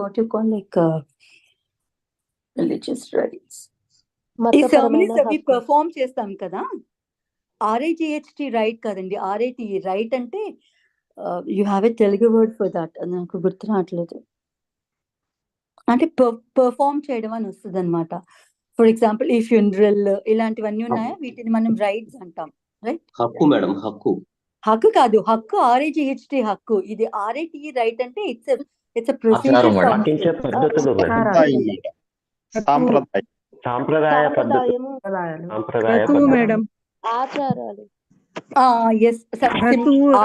what you call like religious rights. ఈ సెరమనీస్ అవి పర్ఫార్మ్ చేస్తాం కదా. RIGHT రైట్ కదండి, RITE రైట్ అంటే you have a Telugu word for that, నాకు గుర్తు రావట్లేదు. అంటే పర్ఫార్మ్ చేయడం అని వస్తుంది అనమాట. ఫర్ ఎగ్జాంపుల్ ఈ ఫ్యూనరల్ ఇలాంటివన్నీ ఉన్నాయా, వీటిని మనం రైట్స్ అంటాం. రైట్, హక్కు మేడం, హక్కు కాదు, హక్కు RIGHT హక్కు. ఇది RITE రైట్ అంటే ఇట్స్ ప్రొసీజర్, సాంప్రదాయ పద్ధతులు, ఆచారాలు.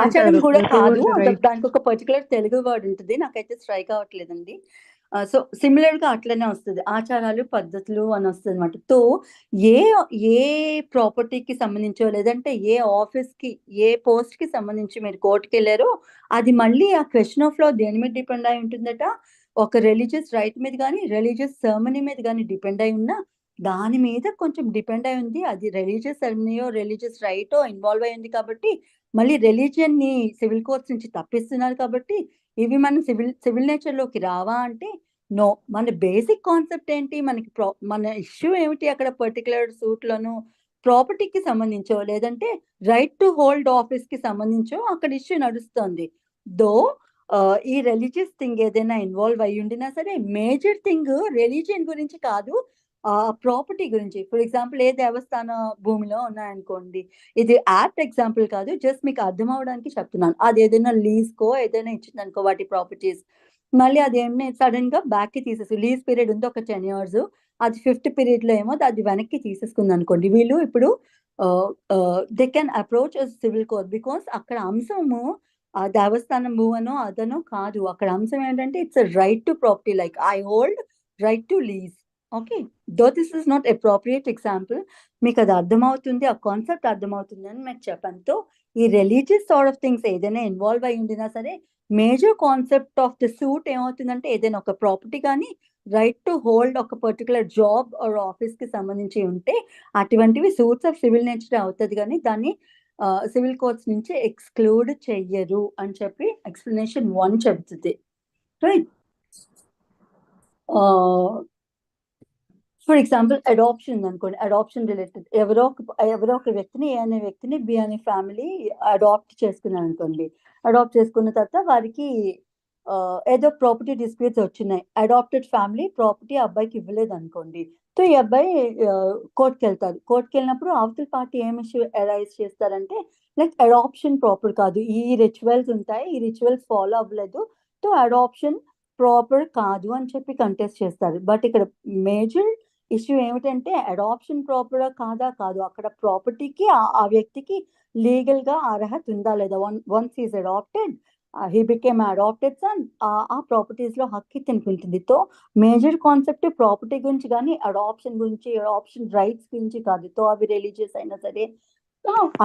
ఆచారం కూడా కాదు, దానికి ఒక పర్టికులర్ తెలుగు వర్డ్ ఉంటుంది, నాకైతే స్ట్రైక్ అవ్వట్లేదండి. సో సిమిలర్ గా అట్లనే వస్తుంది, ఆచారాలు పద్ధతులు అని వస్తుంది అనమాట. తో ఏ ప్రాపర్టీకి సంబంధించో లేదంటే ఏ ఆఫీస్ కి ఏ పోస్ట్ కి సంబంధించి మీరు కోర్టుకి వెళ్ళారో అది మళ్ళీ ఆ క్వశ్చన్ ఆఫ్ లా దేని మీద డిపెండ్ అయి ఉంటుందట, ఒక రిలీజియస్ రైట్ మీద కానీ రిలీజియస్ సెరమనీ మీద కానీ డిపెండ్ అయి ఉన్నా దాని మీద కొంచెం డిపెండ్ అయి ఉంది. అది రిలీజియస్ సెరమనీయో రిలీజియస్ రైటో ఇన్వాల్వ్ అయ్యింది కాబట్టి మళ్ళీ రిలీజియన్ ని సివిల్ కోర్ట్స్ నుంచి తప్పిస్తున్నారు కాబట్టి ఇవి మనం సివిల్ నేచర్ లోకి రావా అంటే నో. మన బేసిక్ కాన్సెప్ట్ ఏంటి, మన ఇష్యూ ఏమిటి అక్కడ పర్టికులర్ సూట్ లోను ప్రాపర్టీకి సంబంధించో లేదంటే రైట్ టు హోల్డ్ ఆఫీస్ కి సంబంధించో అక్కడ ఇష్యూ నడుస్తుంది. దో ఈ రిలీజియస్ థింగ్ ఏదైనా ఇన్వాల్వ్ అయ్యి ఉండినా సరే మేజర్ థింగ్ రిలీజియన్ గురించి కాదు, ప్రాపర్టీ గురించి. ఫర్ ఎగ్జాంపుల్ ఏ దేవస్థాన భూమిలో ఉన్నాయనుకోండి, ఇది యాప్ట్ ఎగ్జాంపుల్ కాదు, జస్ట్ మీకు అర్థం అవడానికి చెప్తున్నాను. అది ఏదైనా లీజ్కో ఏదైనా ఇచ్చిందనుకో వాటి ప్రాపర్టీస్, మళ్ళీ అదేమన్నా సడన్ గా బ్యాక్ కి తీసేసి లీజ్ పీరియడ్ ఉంది ఒక 10 years, అది 5th period లో ఏమో అది వెనక్కి తీసేసుకుంది అనుకోండి, వీళ్ళు ఇప్పుడు they can approach civil court because అక్కడ అంశము ఆ దేవస్థానం భూమనో అదనో కాదు, అక్కడ అంశం ఏంటంటే it's right to property, like I hold right to lease. Okay, though this is not appropriate example, మీకు అది అర్థమవుతుంది, ఆ కాన్సెప్ట్ అర్థమవుతుంది అని మీకు చెప్పంతో ఈ రిలీజియస్ సార్ట్ ఆఫ్ థింగ్స్ ఏదైనా ఇన్వాల్వ్ అయి ఉండినా సరే major concept of the suit ఏమవుతుందంటే ఏదైనా ఒక ప్రాపర్టీ కానీ రైట్ టు హోల్డ్ ఒక పర్టికులర్ జాబ్ ఆర్ ఆఫీస్ కి సంబంధించి ఉంటే అటువంటివి సూట్స్ ఆఫ్ సివిల్ నేచర్ అవుతుంది, కానీ దాన్ని సివిల్ కోర్ట్స్ నుంచి ఎక్స్క్లూడ్ చెయ్యరు అని చెప్పి ఎక్స్ప్లెనేషన్ 1 చెబుతుంది. రైట్, ఫర్ ఎగ్జాంపుల్ అడాప్షన్ ఉందనుకోండి, అడాప్షన్ రిలేటెడ్ ఎవరో ఒక వ్యక్తిని ఏ అనే వ్యక్తిని బి అనే ఫ్యామిలీ అడాప్ట్ చేసుకున్నారు అనుకోండి. అడాప్ట్ చేసుకున్న తర్వాత వారికి ఏదో ప్రాపర్టీ డిస్ప్యూట్స్ వచ్చినాయి, అడాప్టెడ్ ఫ్యామిలీ ప్రాపర్టీ అబ్బాయికి ఇవ్వలేదు అనుకోండి. సో ఈ అబ్బాయి కోర్టుకి వెళ్తారు. కోర్టుకి వెళ్ళినప్పుడు అవతల పార్టీ ఏం ఇష్యూ అరైజ్ చేస్తారంటే లైక్ అడాప్షన్ ప్రాపర్ కాదు, ఈ రిచువల్స్ ఉంటాయి, ఈ రిచువల్స్ ఫాలో అవ్వలేదు, సో అడాప్షన్ ప్రాపర్ కాదు అని చెప్పి కంటెస్ట్ చేస్తారు. బట్ ఇక్కడ మేజర్ ఇష్యూ ఏమిటంటే అడాప్షన్ ప్రాపర్ కాదు, అక్కడ ప్రాపర్టీకి ఆ వ్యక్తికి లీగల్ గా అర్హత ఉందా లేదా. Once is adopted, he became adopted son, ఆ ప్రాపర్టీస్ లో హక్కు ఇతనికి ఉంటుంది. తో మేజర్ కాన్సెప్ట్ ప్రాపర్టీ గురించి కానీ అడాప్షన్ గురించి, అడాప్షన్ రైట్స్ గురించి కాదు. తో అవి రిలీజియస్ అయినా సరే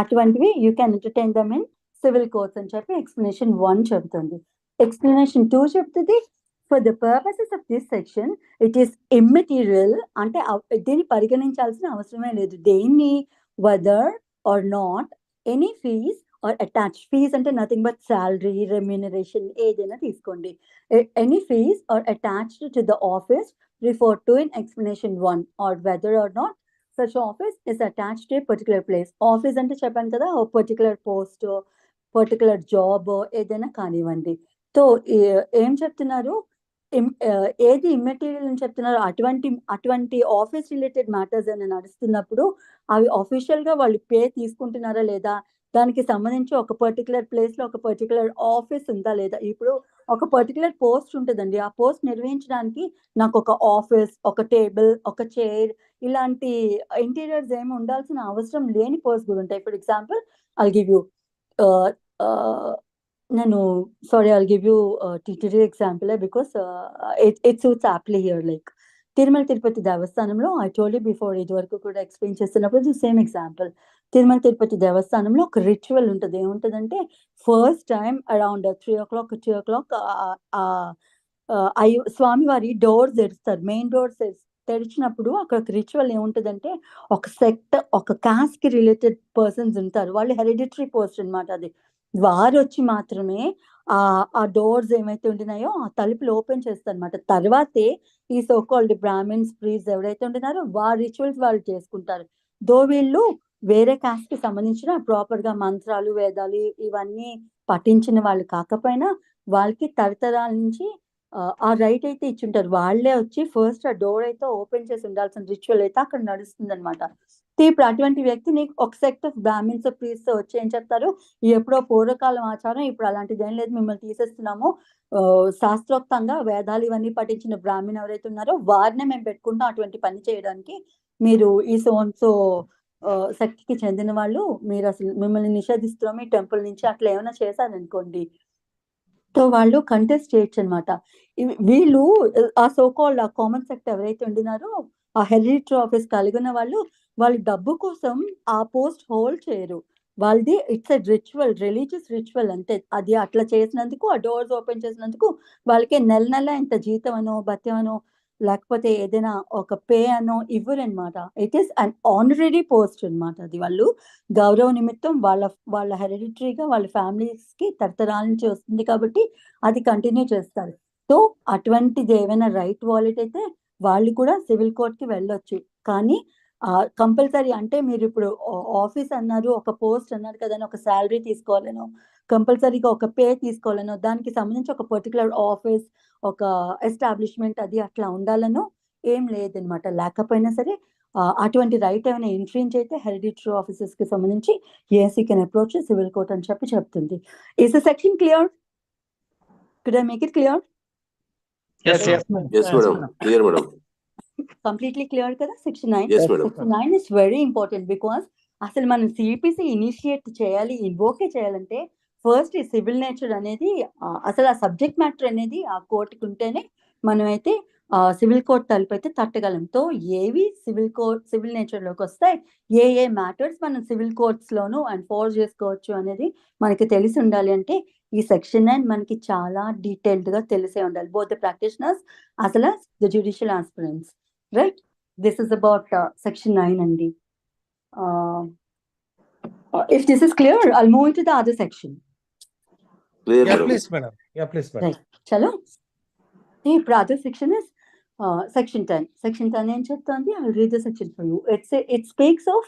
అటువంటివి you can entertain them in civil courts అని చెప్పి ఎక్స్ప్లెనేషన్ 1 చెబుతుంది. ఎక్స్ప్లెనేషన్ 2 చెప్తుంది for the purposes of this section it is immaterial అంటే దీన్ని పరిగణించాల్సిన అవసరమే లేదు. దేన్ని whether or not any fees are attached. Fees అంటే నథింగ్ బట్ సాలరీ, రెమ్యూనరేషన్ ఏదైనా తీసుకోండి. Any fees are attached to the office referred to in explanation 1 or whether or not such office is attached to a particular place. Office అంటే చెప్పాను కదా, ఒక particular post, particular job ఏదైనా కానివ్వండి. So ఏం చెప్తున్నారు, ఏది ఇమ్మెటీరియల్ అని చెప్తున్నారు, అటువంటి ఆఫీస్ రిలేటెడ్ మ్యాటర్స్ అని నడుస్తున్నప్పుడు అవి అఫీషియల్ గా వాళ్ళు పే తీసుకుంటున్నారా లేదా, దానికి సంబంధించి ఒక పర్టికులర్ ప్లేస్ లో ఒక పర్టికులర్ ఆఫీస్ ఉందా లేదా. ఇప్పుడు ఒక పర్టికులర్ పోస్ట్ ఉంటుందండి, ఆ పోస్ట్ నిర్వహించడానికి నాకు ఒక ఆఫీస్, ఒక టేబుల్, ఒక చైర్, ఇలాంటి ఇంటీరియర్స్ ఏమి ఉండాల్సిన అవసరం లేని పోస్ట్ కూడా ఉంటాయి. For example I'll give you నేను I'll give you TTD example because it suits aptly here. Like Tirumala Tirupati దేవస్థానంలో, ఐ టోల్డ్ యూ బిఫోర్, ఇది వరకు కూడా ఎక్స్ప్లెయిన్ చేస్తున్నప్పుడు సేమ్ ఎగ్జాంపుల్. తిరుమల తిరుపతి దేవస్థానంలో ఒక రిచువల్ ఉంటుంది. ఏముంటుందంటే first time around 3 o'clock 2 o'clock స్వామివారి డోర్స్ తెరుస్తారు. మెయిన్ డోర్స్ తెరిచినప్పుడు అక్కడ ఒక రిచువల్ ఏముంటుందంటే, ఒక సెక్ట్, ఒక కాస్ట్ కి రిలేటెడ్ పర్సన్స్ ఉంటారు, వాళ్ళు హెరిడిటరీ పోస్ట్ అనమాట. అది వారు వచ్చి మాత్రమే ఆ డోర్స్ ఏమైతే ఉంటున్నాయో ఆ తలుపులు ఓపెన్ చేస్తారు అనమాట. తర్వాతే ఈ సోకాల్డ్ బ్రాహ్మిన్స్, ప్రీస్ ఎవరైతే ఉంటున్నారో వారి రిచువల్స్ వాళ్ళు చేసుకుంటారు. దో వీళ్ళు వేరే కాస్ట్ కి సంబంధించిన ప్రాపర్ గా మంత్రాలు, వేదాలు ఇవన్నీ పఠించిన వాళ్ళు కాకపోయినా వాళ్ళకి తరతరాల నుంచి ఆ రైట్ అయితే ఇచ్చుంటారు. వాళ్ళే వచ్చి ఫస్ట్ ఆ డోర్ అయితే ఓపెన్ చేసి ఉండాల్సిన రిచువల్ అయితే అక్కడ నడుస్తుంది అనమాట. ఇప్పుడు అటువంటి వ్యక్తిని ఒక సెక్ట్ ఆఫ్ బ్రాహ్మిన్స్, ప్రీస్ వచ్చి ఏం చెప్తారు, ఎప్పుడో పూర్వకాలం ఆచారం, ఇప్పుడు అలాంటిది ఏం లేదు, మిమ్మల్ని తీసేస్తున్నాము, శాస్త్రోక్తంగా వేదాలు ఇవన్నీ పఠించిన బ్రాహ్మణ్ ఎవరైతే ఉన్నారో వారినే మేము పెట్టుకుంటాం అటువంటి పని చేయడానికి, మీరు ఈ సో శక్తికి చెందిన వాళ్ళు, మీరు అసలు మిమ్మల్ని నిషేధిస్తున్నాం ఈ టెంపుల్ నుంచి, అట్లా ఏమైనా చేశారనుకోండి, సో వాళ్ళు కంటెస్ట్ చేయొచ్చు అనమాట. వీళ్ళు ఆ సోకాల్డ్ ఆ కామన్ సెక్ట్ ఎవరైతే ఉండినారో ఆ హెరిడిటరీ ఆఫీస్ కలిగిన వాళ్ళు డబ్బు కోసం ఆ పోస్ట్ హోల్డ్ చేయరు. వాళ్ళది it's a ritual, religious ritual అంతే. అది అట్లా చేసినందుకు, ఆ డోర్స్ ఓపెన్ చేసినందుకు వాళ్ళకి నెల ఇంత జీతం అనో, భత్యం అనో, లేకపోతే ఏదైనా ఒక పే అనో ఇవ్వరనమాట. It is an honorary post అనమాట. అది వాళ్ళు గౌరవ నిమిత్తం వాళ్ళ హెరిడిటరీగా వాళ్ళ ఫ్యామిలీస్ కి తరతరాల నుంచి వస్తుంది కాబట్టి అది కంటిన్యూ చేస్తారు. సో అటువంటిది ఏమైనా రైట్ వాలెట్ అయితే వాళ్ళు కూడా సివిల్ కోర్ట్ కి వెళ్ళొచ్చు. కానీ కంపల్సరీ అంటే మీరు ఇప్పుడు ఆఫీస్ అన్నారు, ఒక పోస్ట్ అన్నారు కదా, ఒక శాలరీ తీసుకోవాలనో, కంపల్సరీగా ఒక పే తీసుకోవాలనో, దానికి సంబంధించి ఒక పర్టికులర్ ఆఫీస్, ఒక ఎస్టాబ్లిష్మెంట్ అది అట్లా ఉండాలనో ఏం లేదనమాట. లేకపోయినా సరే అటువంటి రైట్ ఏమైనా ఇన్ఫ్రింజ్ అయితే హెరిడిటరీ ఆఫీసెస్ కి సంబంధించి yes, you can approach civil court అని చెప్తుంది. Is the section clear? Could I make it clear? Yes, madam. Clear, madam. Completely clear కదా section 9? Yes, madam. Section 9 is very important because అసలు మనం CPC initiate చేయాలి, ఇన్వోకే చేయాలంటే first ఈ civil nature అనేది, అసలు ఆ సబ్జెక్ట్ మ్యాటర్ అనేది ఆ కోర్టుకు ఉంటేనే మనమైతే సివిల్ కోర్ట్ తలుపు అయితే తట్టగలం. తో ఏవి సివిల్ నేచర్ లోకి వస్తాయి, ఏ మ్యాటర్స్ మనం సివిల్ కోర్ట్స్ లోను ఎన్ఫోర్స్ చేసుకోవచ్చు అనేది మనకి తెలిసి ఉండాలి. అంటే ఈ సెక్షన్ 9 మనకి చాలా డీటెయిల్డ్ గా తెలిసే ఉండాలి, both the practitioners as well as the judicial aspirants, right? This is about section 9 andi. If this is clear, I'll move into the other section. Clear, Yeah, madam. please, madam. Yeah, please, madam. Right. Chalo. The other section is section 10. Section 10 ఏం చెప్తుంది? I'll read the section for you. It speaks of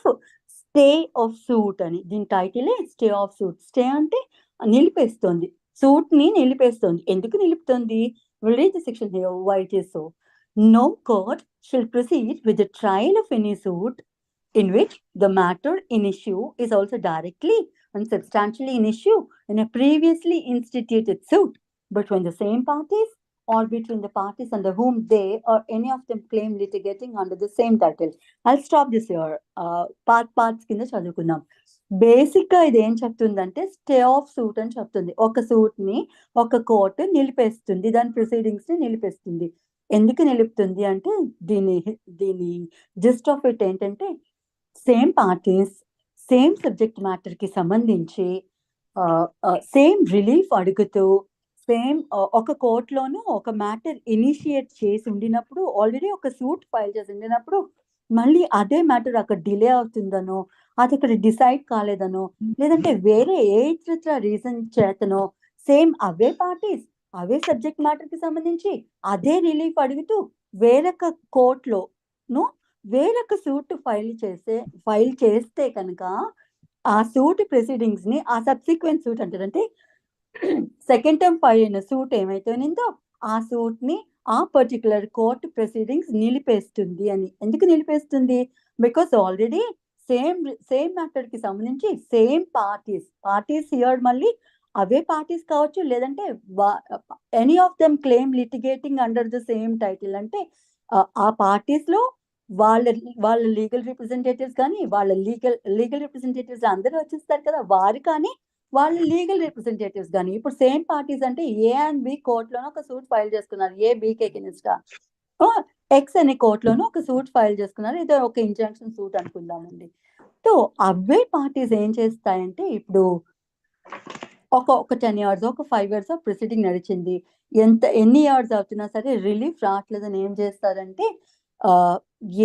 stay of suit అని. దీని title stay of suit. Stay అంటే నిలిపేస్తుంది, suit ని నిలిపేస్తుంది. ఎందుకు నిలుపుతుంది? We'll read the section here, why it is so. No court shall proceed with the trial of any suit in which the matter in issue is also directly and substantially in issue in a previously instituted suit, but when the same parties or between the parties under whom they or any of them claim litigating under the same title. I'll stop this here. Parts కింద చదువుకుందాం. Basic గా ఇది ఏం చెప్తుందంటే stay of suit అని చెప్తుంది. ఒక suit ని ఒక కోర్టు నిలిపేస్తుంది, దాని ప్రొసీడింగ్స్ ని నిలిపేస్తుంది. ఎందుకు నిలుపుతుంది అంటే దీని జిస్ట్ ఆఫ్ ఇట్ ఏంటంటే, same parties same subject matter కి సంబంధించి సేమ్ రిలీఫ్ అడుగుతూ సేమ్ ఒక కోర్టులోనూ ఒక మ్యాటర్ ఇనిషియేట్ చేసి ఉండినప్పుడు, ఆల్రెడీ ఒక సూట్ ఫైల్ చేసి ఉండినప్పుడు మళ్ళీ అదే మ్యాటర్ అక్కడ డిలే అవుతుందనో, అది ఇక్కడ డిసైడ్ కాలేదనో, లేదంటే వేరే ఏ ఇతర రీజన్ చేతనో సేమ్ అవే పార్టీస్ అవే సబ్జెక్ట్ మ్యాటర్ కి సంబంధించి అదే రిలీఫ్ అడుగుతూ వేరొక కోర్టులోను వేరొక సూట్ ఫైల్ చేస్తే కనుక ఆ సూట్ ప్రొసీడింగ్స్ ని ఆ సబ్సిక్వెంట్ సూట్ అంటారు. అంటే సెకండ్ టర్మ్ ఫైల్ అయిన సూట్ ఏమైతే ఉన్నిందో ఆ సూట్ ని ఆ పర్టికులర్ కోర్టు ప్రొసీడింగ్స్ నిలిపేస్తుంది అని. ఎందుకు నిలిపేస్తుంది? బికాస్ ఆల్రెడీ సేమ్ మ్యాటర్ కి సంబంధించి సేమ్ పార్టీస్ హియర్ మళ్ళీ అవే పార్టీస్ కావచ్చు, లేదంటే any of them claim litigating under the same title. అంటే ఆ పార్టీస్ లో వాళ్ళ లీగల్ రిప్రజెంటేటివ్స్ కానీ వాళ్ళ లీగల్ రిప్రజెంటేటివ్స్ అందరూ వచ్చేస్తారు కదా, వారు కానీ వాళ్ళ లీగల్ రిప్రజెంటేటివ్స్ కానీ ఇప్పుడు సేమ్ పార్టీస్ అంటే ఏ అండ్ బి కోర్టులోనూ ఒక సూట్ ఫైల్ చేసుకున్నారు, ఏ బికి అగెనిస్ట్ గా, ఎక్స్ అనే కోర్టులోనూ ఒక సూట్ ఫైల్ చేసుకున్నారు, ఇదో ఒక ఇంజంక్షన్ సూట్ అనుకుందామండి. సో అవే పార్టీస్ ఏం చేస్తాయంటే ఇప్పుడు ఒక 10 years ఒక 5 years ప్రొసీడింగ్ నడిచింది, ఎన్ని ఇయర్స్ అవుతున్నా సరే రిలీఫ్ రావట్లేదని ఏం చేస్తారంటే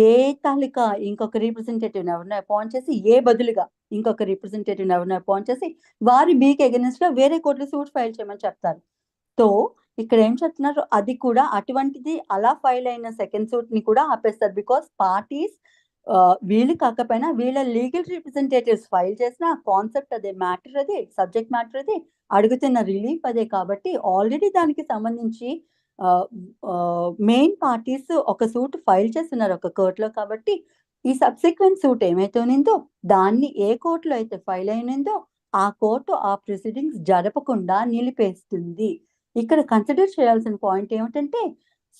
ఏ తాలూకా ఇంకొక రిప్రజెంటేటివ్ ఎవరిని అపాయింట్ చేసి ఏ బదులుగా ఇంకొక రిప్రజెంటేటివ్ ఎవరిని అపాయింట్ చేసి వారి బీకి అగెనిస్ట్ గా వేరే కోర్టులో సూట్ ఫైల్ చేయమని చెప్తారు. సో ఇక్కడ ఏం చెప్తున్నారు, అది కూడా అటువంటిది అలా ఫైల్ అయిన సెకండ్ సూట్ ని కూడా ఆపేస్తారు. బికాస్ పార్టీస్ వీళ్ళు కాకపోయినా వీళ్ళ లీగల్ రిప్రజెంటేటివ్స్ ఫైల్ చేసిన కాన్సెప్ట్ అదే, మ్యాటర్ అదే, సబ్జెక్ట్ మ్యాటర్ అదే, అడుగుతున్న రిలీఫ్ అదే. కాబట్టి ఆల్రెడీ దానికి సంబంధించి మెయిన్ పార్టీస్ ఒక సూట్ ఫైల్ చేస్తున్నారు ఒక కోర్టులో. కాబట్టి ఈ సబ్సిక్వెంట్ సూట్ ఏమైతే ఉన్నిందో దాన్ని ఏ కోర్టులో అయితే ఫైల్ అయినందో ఆ కోర్టు ఆ ప్రొసీడింగ్స్ జరపకుండా నిలిపేస్తుంది. ఇక్కడ కన్సిడర్ చేయాల్సిన పాయింట్ ఏమిటంటే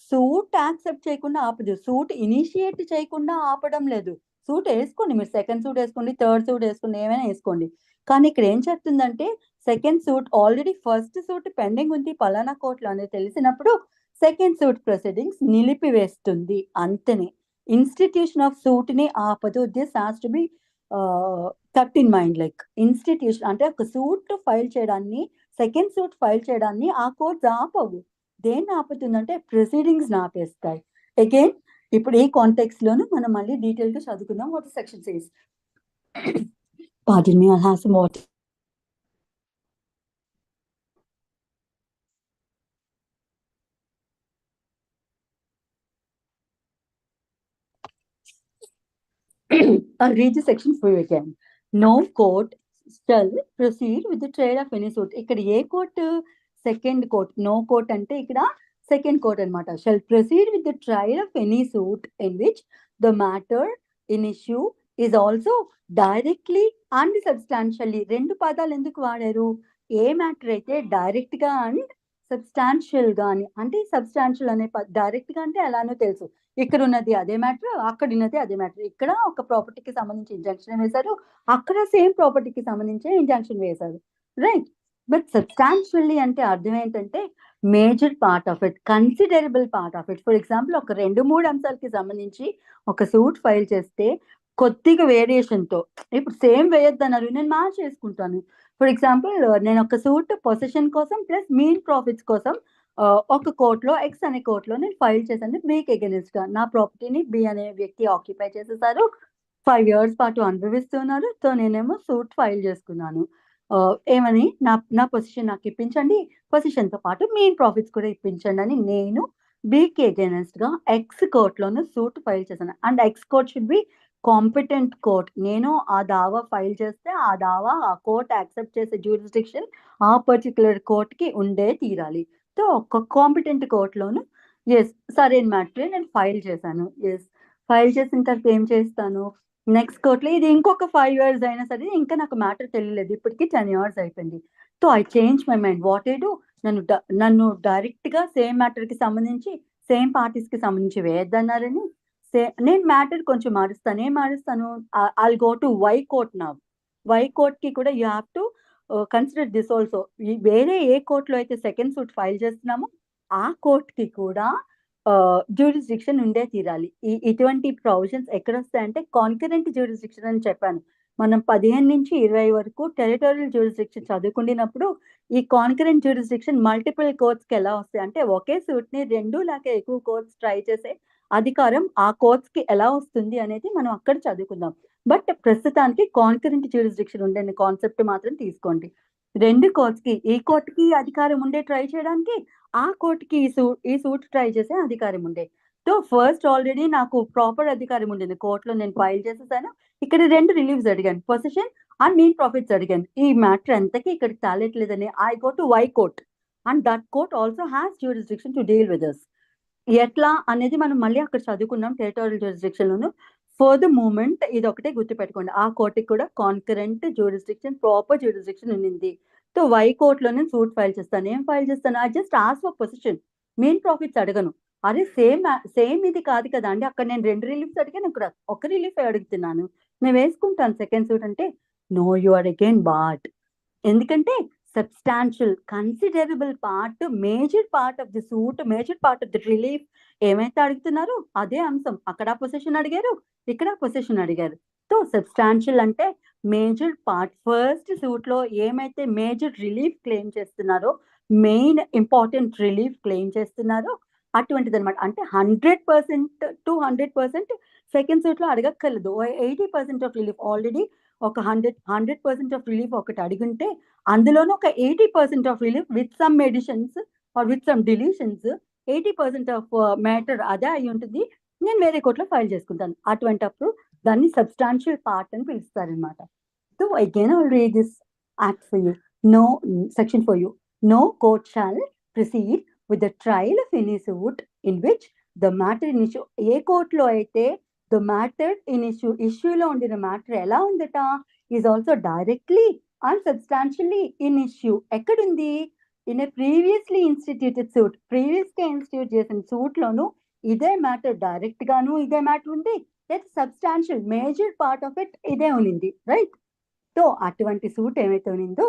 సూట్ యాక్సెప్ట్ చేయకుండా ఆపదు, సూట్ ఇనిషియేట్ చేయకుండా ఆపడం లేదు. సూట్ వేసుకోండి, మీరు సెకండ్ సూట్ వేసుకోండి, థర్డ్ సూట్ వేసుకోండి, ఏమైనా వేసుకోండి. కానీ ఇక్కడ ఏం చెప్తుందంటే second suit already first suit pending ఉంది పలానా కోర్టులో అనేది తెలిసినప్పుడు సెకండ్ సూట్ ప్రొసీడింగ్స్ నిలిపివేస్తుంది అంతనే. ఇన్స్టిట్యూషన్ ఆఫ్ సూట్ ని ఆపదు. This has to be kept in mind. Like institution అంటే ఒక సూట్ ఫైల్ చేయడాన్ని, సెకండ్ సూట్ ఫైల్ చేయడాన్ని ఆ కోర్ట్స్ ఆపవు. దేన్ని ఆపుతుందంటే ప్రొసీడింగ్స్ ఆపేస్తాయి. అగైన్ ఇప్పుడు ఈ కాంటెక్స్ట్ లోను మనం మళ్ళీ డీటెయిల్ గా చదువుకుందాం what section says. Pardon me, I'll have some water. I'll read the section for you again. No court shall proceed with the trial of any suit. ఇక్కడ ఏ court? Second court. No court అంటే ఇక్కడ second court అనమాట. Shall proceed with the trial of any suit in which the matter in issue is also directly and substantially. రెండు పదాలు ఎందుకు వాడారు? ఏ మ్యాటర్ అయితే డైరెక్ట్ గా అండ్ సబ్స్టాన్షియల్ గా అని. అంటే సబ్స్టాన్షియల్ అనే డైరెక్ట్ గా అంటే ఎలానో తెలుసు, ఇక్కడ ఉన్నది అదే మ్యాటర్, అక్కడ ఉన్నది అదే మ్యాటర్. ఇక్కడ ఒక ప్రాపర్టీకి సంబంధించి ఇంజంక్షన్ వేశారు, అక్కడ సేమ్ ప్రాపర్టీకి సంబంధించి ఇంజంక్షన్ వేశారు, రైట్? బట్ సబ్స్టాన్షియల్లీ అంటే అర్థం ఏంటంటే major part of it, considerable part of it. For example ఒక 2-3 అంశాలకి సంబంధించి ఒక సూట్ ఫైల్ చేస్తే కొద్దిగా వేరియేషన్ తో, ఇప్పుడు సేమ్ వేయొద్దన్నారు, నేను మ్యాచ్ చేసుకుంటాను. ఫర్ ఎగ్జాంపుల్ నేను ఒక సూట్ పొజిషన్ కోసం ప్లస్ మీన్ ప్రాఫిట్స్ కోసం ఒక కోర్టులో ఎక్స్ అనే కోర్టులో నేను ఫైల్ చేశాను బికి అగెనిస్ట్ గా. నా ప్రాపర్టీని బి అనే వ్యక్తి ఆక్యుపై చేసేసారు, 5 years పాటు అనుభవిస్తున్నారు. సో నేనేమో సూట్ ఫైల్ చేసుకున్నాను, ఏమని నా పొజిషన్ నాకు ఇప్పించండి, పొజిషన్ తో పాటు మెయిన్ ప్రాఫిట్స్ కూడా ఇప్పించండి అని నేను బికి అగెనిస్ట్ గా ఎక్స్ కోర్టులోను సూట్ ఫైల్ చేశాను. And X court should be competent court. నేను ఆ దావా ఫైల్ చేస్తే ఆ దావా ఆ కోర్ట్ యాక్సెప్ట్ చేసే జ్యూరిస్డిక్షన్ ఆ పర్టికులర్ కోర్ట్ కి ఉండే తీరాలి. సో ఒక కాంపిటెంట్ కోర్టులోను ఎస్ సరైన మ్యాటర్ నేను ఫైల్ చేశాను. ఎస్ ఫైల్ చేసిన తర్వాత ఏం చేస్తాను, నెక్స్ట్ కోర్టులో ఇది ఇంకొక 5 years అయినా సరే ఇంకా నాకు మ్యాటర్ తెలియలేదు, ఇప్పటికి 10 years అయిపోయింది. So I change my mind. What I do, నన్ను డైరెక్ట్ గా సేమ్ మ్యాటర్ కి సంబంధించి సేమ్ పార్టీస్ కి సంబంధించి వేయద్దన్నారని నేను మ్యాటర్ కొంచెం మారుస్తాను. ఏం మారుస్తాను, I'll go to why court now. Why court కి కూడా you have to consider this also. వేరే ఏ కోర్టులో అయితే సెకండ్ సూట్ ఫైల్ చేస్తున్నామో ఆ కోర్ట్ కి కూడా జ్యూరిస్డిక్షన్ ఉండే తీరాలి. ఇటువంటి ప్రొవిజన్స్ ఎక్కడ వస్తాయంటే కాన్కరెంట్ జ్యూరిస్డిక్షన్ అని చెప్పాను. మనం 15 నుంచి 20 వరకు టెరిటోరియల్ జ్యూరిస్డిక్షన్ చదువుకున్నప్పుడు ఈ కాన్కరెంట్ జ్యూరిస్డిక్షన్ మల్టిపుల్ కోర్ట్స్ కి ఎలా వస్తాయి అంటే ఒకే సూట్ ని 2 లేక ఎక్కువ కోర్ట్స్ ట్రై చేసే అధికారం ఆ కోర్ట్స్ కి ఎలా వస్తుంది అనేది మనం అక్కడ చదువుకుందాం. బట్ ప్రస్తుతానికి కాన్కరెంట్ జ్యూరిస్డిక్షన్ ఉండే కాన్సెప్ట్ మాత్రం తీసుకోండి. 2 కోర్ట్స్ కి, ఈ కోర్ట్ కి అధికారం ఉండే ట్రై చేయడానికి, ఆ కోర్ట్ కి ఈ సూట్ ట్రై చేసే అధికారం ఉండే. సో ఫస్ట్ ఆల్రెడీ నాకు ప్రాపర్ అధికారం ఉండింది, కోర్టులో నేను ఫైల్ చేసేసాను. ఇక్కడ 2 రిలీవ్స్ అడిగాను, పొజిషన్ అండ్ మీన్ ప్రాఫిట్స్ అడిగాను. ఈ మ్యాటర్ ఎంతకి ఇక్కడికి తాలేట్లేదని I go to why court and that court also has jurisdiction to deal with us. ఎట్లా అనేది మనం మళ్ళీ అక్కడ చదువుకున్నాం టెరిటోరియల్ జ్యూరిస్డిక్షన్ లోను. ఫర్ ద మూమెంట్ ఇది ఒకటే గుర్తుపెట్టుకోండి, ఆ కోర్టుకి కూడా కాన్కరెంట్ జ్యూరిస్డిక్షన్, ప్రాపర్ జ్యూరిస్డిక్షన్ ఉంది. సో వై కోర్ట్ లో నేను సూట్ ఫైల్ చేస్తాను. ఏం ఫైల్ చేస్తాను? I just ask for possession, మెయిన్ ప్రాఫిట్స్ అడగను. అరే సేమ్ ఇది కాదు కదా అండి, అక్కడ నేను 2 రిలీఫ్స్ అడిగాను, ఇక్కడ ఒక రిలీఫ్ అడుగుతున్నాను, నేను వేసుకుంటాను సెకండ్ సూట్ అంటే, no you are again barred. ఎందుకంటే substantial considerable part, major part of the suit, major part of the relief ఏమైతే అడుగుతున్నారో అదే అంశం. అక్కడ పొజిషన్ అడిగారు, ఇక్కడ పొజిషన్ అడిగారు. సో సబ్స్టాన్షియల్ అంటే మేజర్ పార్ట్. ఫస్ట్ సూట్ లో ఏమైతే మేజర్ రిలీఫ్ క్లెయిమ్ చేస్తున్నారో, మెయిన్ ఇంపార్టెంట్ రిలీఫ్ క్లెయిమ్ చేస్తున్నారో అటువంటిది అనమాట. అంటే 100% to 100% సెకండ్ సూట్ లో అడగక్కర్లేదు. 80% ఆఫ్ రిలీఫ్ ఆల్రెడీ ఒక 100% ఆఫ్ రిలీఫ్ ఒకటి అడిగుంటే, అందులోనూ ఒక 80% of relief with some additions or with some deletions, 80% of matter అదే అయి ఉంటుంది, నేను వేరే కోర్టులో ఫైల్ చేసుకుంటాను. అటువంటప్పుడు దాన్ని సబ్స్టాన్షియల్ పార్ట్ అని పిలుస్తారనమాట. So again I will read this act for you. No section for you. No court shall proceed with the trial of any suit in which the matter in issue, ఏ కోర్టులో అయితే the matter in ఇష్యూలో ఉండిన matter ఎలా ఉందట, is also directly and substantially in issue. ఎక్కడుంది? In a previously instituted suit, previous గా institute చేసిన సూట్ లోను ఇదే మ్యాటర్ డైరెక్ట్ గాను ఇదే మ్యాటర్ ఉంది, లేదా substantial major part of it ఇదే ఉనింది, రైట్? సో అటువంటి సూట్ ఏమైతే ఉనిందో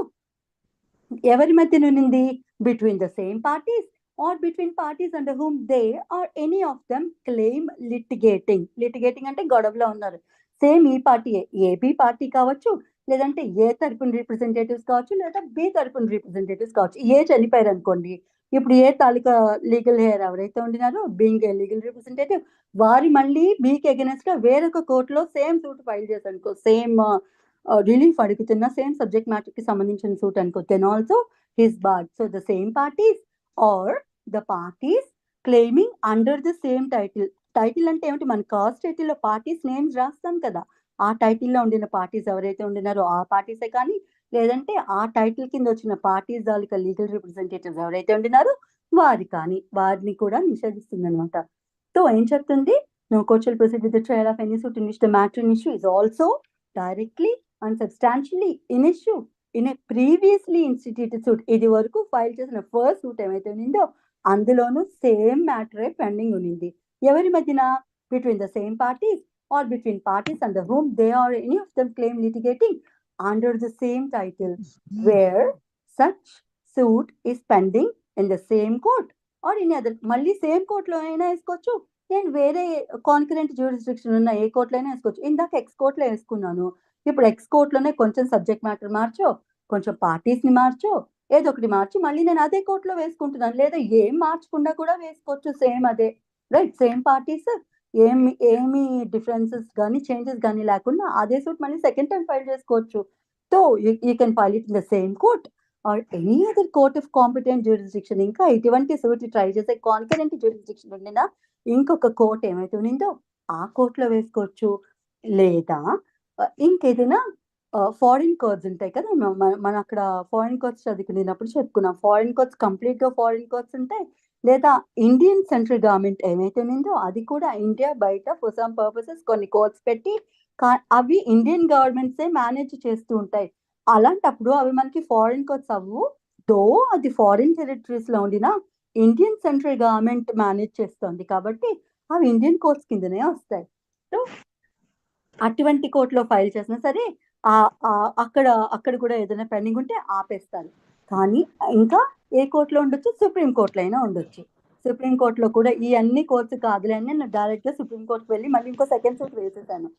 ఎవరి మధ్యన ఉనింది? Between the same parties or between parties under whom they or any of them claim litigating. లిటిగేటింగ్ అంటే గొడవలో ఉన్నారు. సేమ్ ఈ పార్టీ, ఏబి పార్టీ కావచ్చు, లేదంటే ఏ తరపున రిప్రజెంటేటివ్స్ కావచ్చు, లేదా బి తరపున రిప్రజెంటేటివ్స్ కావచ్చు. ఏ చనిపోయారు అనుకోండి, ఇప్పుడు ఏ తాలూకా లీగల్ హెయిర్ ఎవరైతే ఉండినారో, బీయింగ్ ఏ లీగల్ రిప్రజెంటేటివ్, వారి మళ్ళీ బీకి అగెనెస్ట్ గా వేరొక కోర్టులో సేమ్ సూట్ ఫైల్ చేశారు అనుకో, సేమ్ రిలీఫ్ అడుగుతున్న, సేమ్ సబ్జెక్ట్ మ్యాటర్ కి సంబంధించిన సూట్ అనుకో, then also is barred. So the same parties or the parties claiming under the same title. Title అంటే ఏమిటి? మన కాస్ట్ టైటిల్లో పార్టీస్ నేమ్స్ రాస్తాం కదా, ఆ టైటిల్లో ఉండిన పార్టీస్ ఎవరైతే ఉండినారో ఆ పార్టీసే కానీ, లేదంటే ఆ టైటిల్ కింద వచ్చిన పార్టీస్ తాలూకా లీగల్ రిప్రజెంటేటివ్స్ ఎవరైతే ఉండినారో వారి కానీ, వారిని కూడా నిషేధిస్తుంది అనమాట. సో ఏం చెప్తుంది? No court shall proceed with the trial of any suit in which the matter in issue is also directly and substantially in issue in a previously instituted suit. ఇది వరకు ఫైల్ చేసిన ఫస్ట్ సూట్ ఏమైతే ఉండిందో అందులోనూ same మ్యాటరే pending ఉనింది. ఎవరి మధ్యన? Between the same parties or between parties under whom they are any of them claim litigating under the same title where such suit is pending in the same court or in other. మళ్ళీ same కోర్టులో అయినా వేసుకోవచ్చు, నేను వేరే concurrent jurisdiction ఉన్న ఏ కోర్టులో అయినా వేసుకోవచ్చు. ఇందాక ఎక్స్ కోర్టులో వేసుకున్నాను, ఇప్పుడు ఎక్స్ కోర్టులోనే కొంచెం సబ్జెక్ట్ మ్యాటర్ మార్చో, కొంచెం పార్టీస్ ని మార్చో, ఏదో ఒకటి మార్చి మళ్ళీ నేను అదే కోర్టులో వేసుకుంటున్నాను. లేదా ఏం మార్చకుండా కూడా వేసుకోవచ్చు, సేమ్ అదే, రైట్? సేమ్ పార్టీస్, ఏమి డిఫరెన్సెస్ కానీ చేంజెస్ కానీ లేకుండా అదే సూట్ మళ్ళీ సెకండ్ టైం ఫైల్ చేసుకోవచ్చు. So you can file it in the same court or any other court of competent jurisdiction. ఇంకా ఇటువంటి సూట్ ట్రై చేసే కాన్కరెంట్ జ్యూరిస్డిక్షన్ ఉండినా ఇంకొక కోర్ట్ ఏమైతే ఉండిందో ఆ కోర్టులో వేసుకోవచ్చు. లేదా ఇంకేదైనా ఫారిన్ కోర్ట్స్ ఉంటాయి కదా, మన అక్కడ ఫారిన్ కోర్ట్స్ చదువుకునేటప్పుడు చెప్పుకున్నాం, ఫారిన్ కోర్ట్స్ కంప్లీట్ గా ఫారిన్ కోర్ట్స్ ఉంటాయి. లేదా ఇండియన్ సెంట్రల్ గవర్నమెంట్ ఏమైతే ఉందో అది కూడా ఇండియా బయట ఫర్ సమ్ పర్పసెస్ కొన్ని కోర్ట్స్ పెట్టి అవి ఇండియన్ గవర్నమెంట్సే మేనేజ్ చేస్తూ ఉంటాయి. అలాంటప్పుడు అవి మనకి ఫారిన్ కోర్ట్స్ అవ్వు, దో అది ఫారిన్ టెరిటరీస్ లో ఉండిన ఇండియన్ సెంట్రల్ గవర్నమెంట్ మేనేజ్ చేస్తుంది కాబట్టి అవి ఇండియన్ కోర్ట్స్ కిందనే వస్తాయి. సో అటువంటి కోర్టులో ఫైల్ చేసినా సరే అక్కడ కూడా ఏదైనా పెండింగ్ ఉంటే ఆపేస్తారు. కానీ ఇంకా ఏ కోర్టులో ఉండొచ్చు? సుప్రీం కోర్టులో అయినా ఉండొచ్చు. సుప్రీం కోర్టులో కూడా ఈ అన్ని కోర్ట్స్ కాదులే అని నేను డైరెక్ట్ గా సుప్రీం కోర్టుకు వెళ్ళి మళ్ళీ ఇంకో సెకండ్ సూట్ వేసేసాను.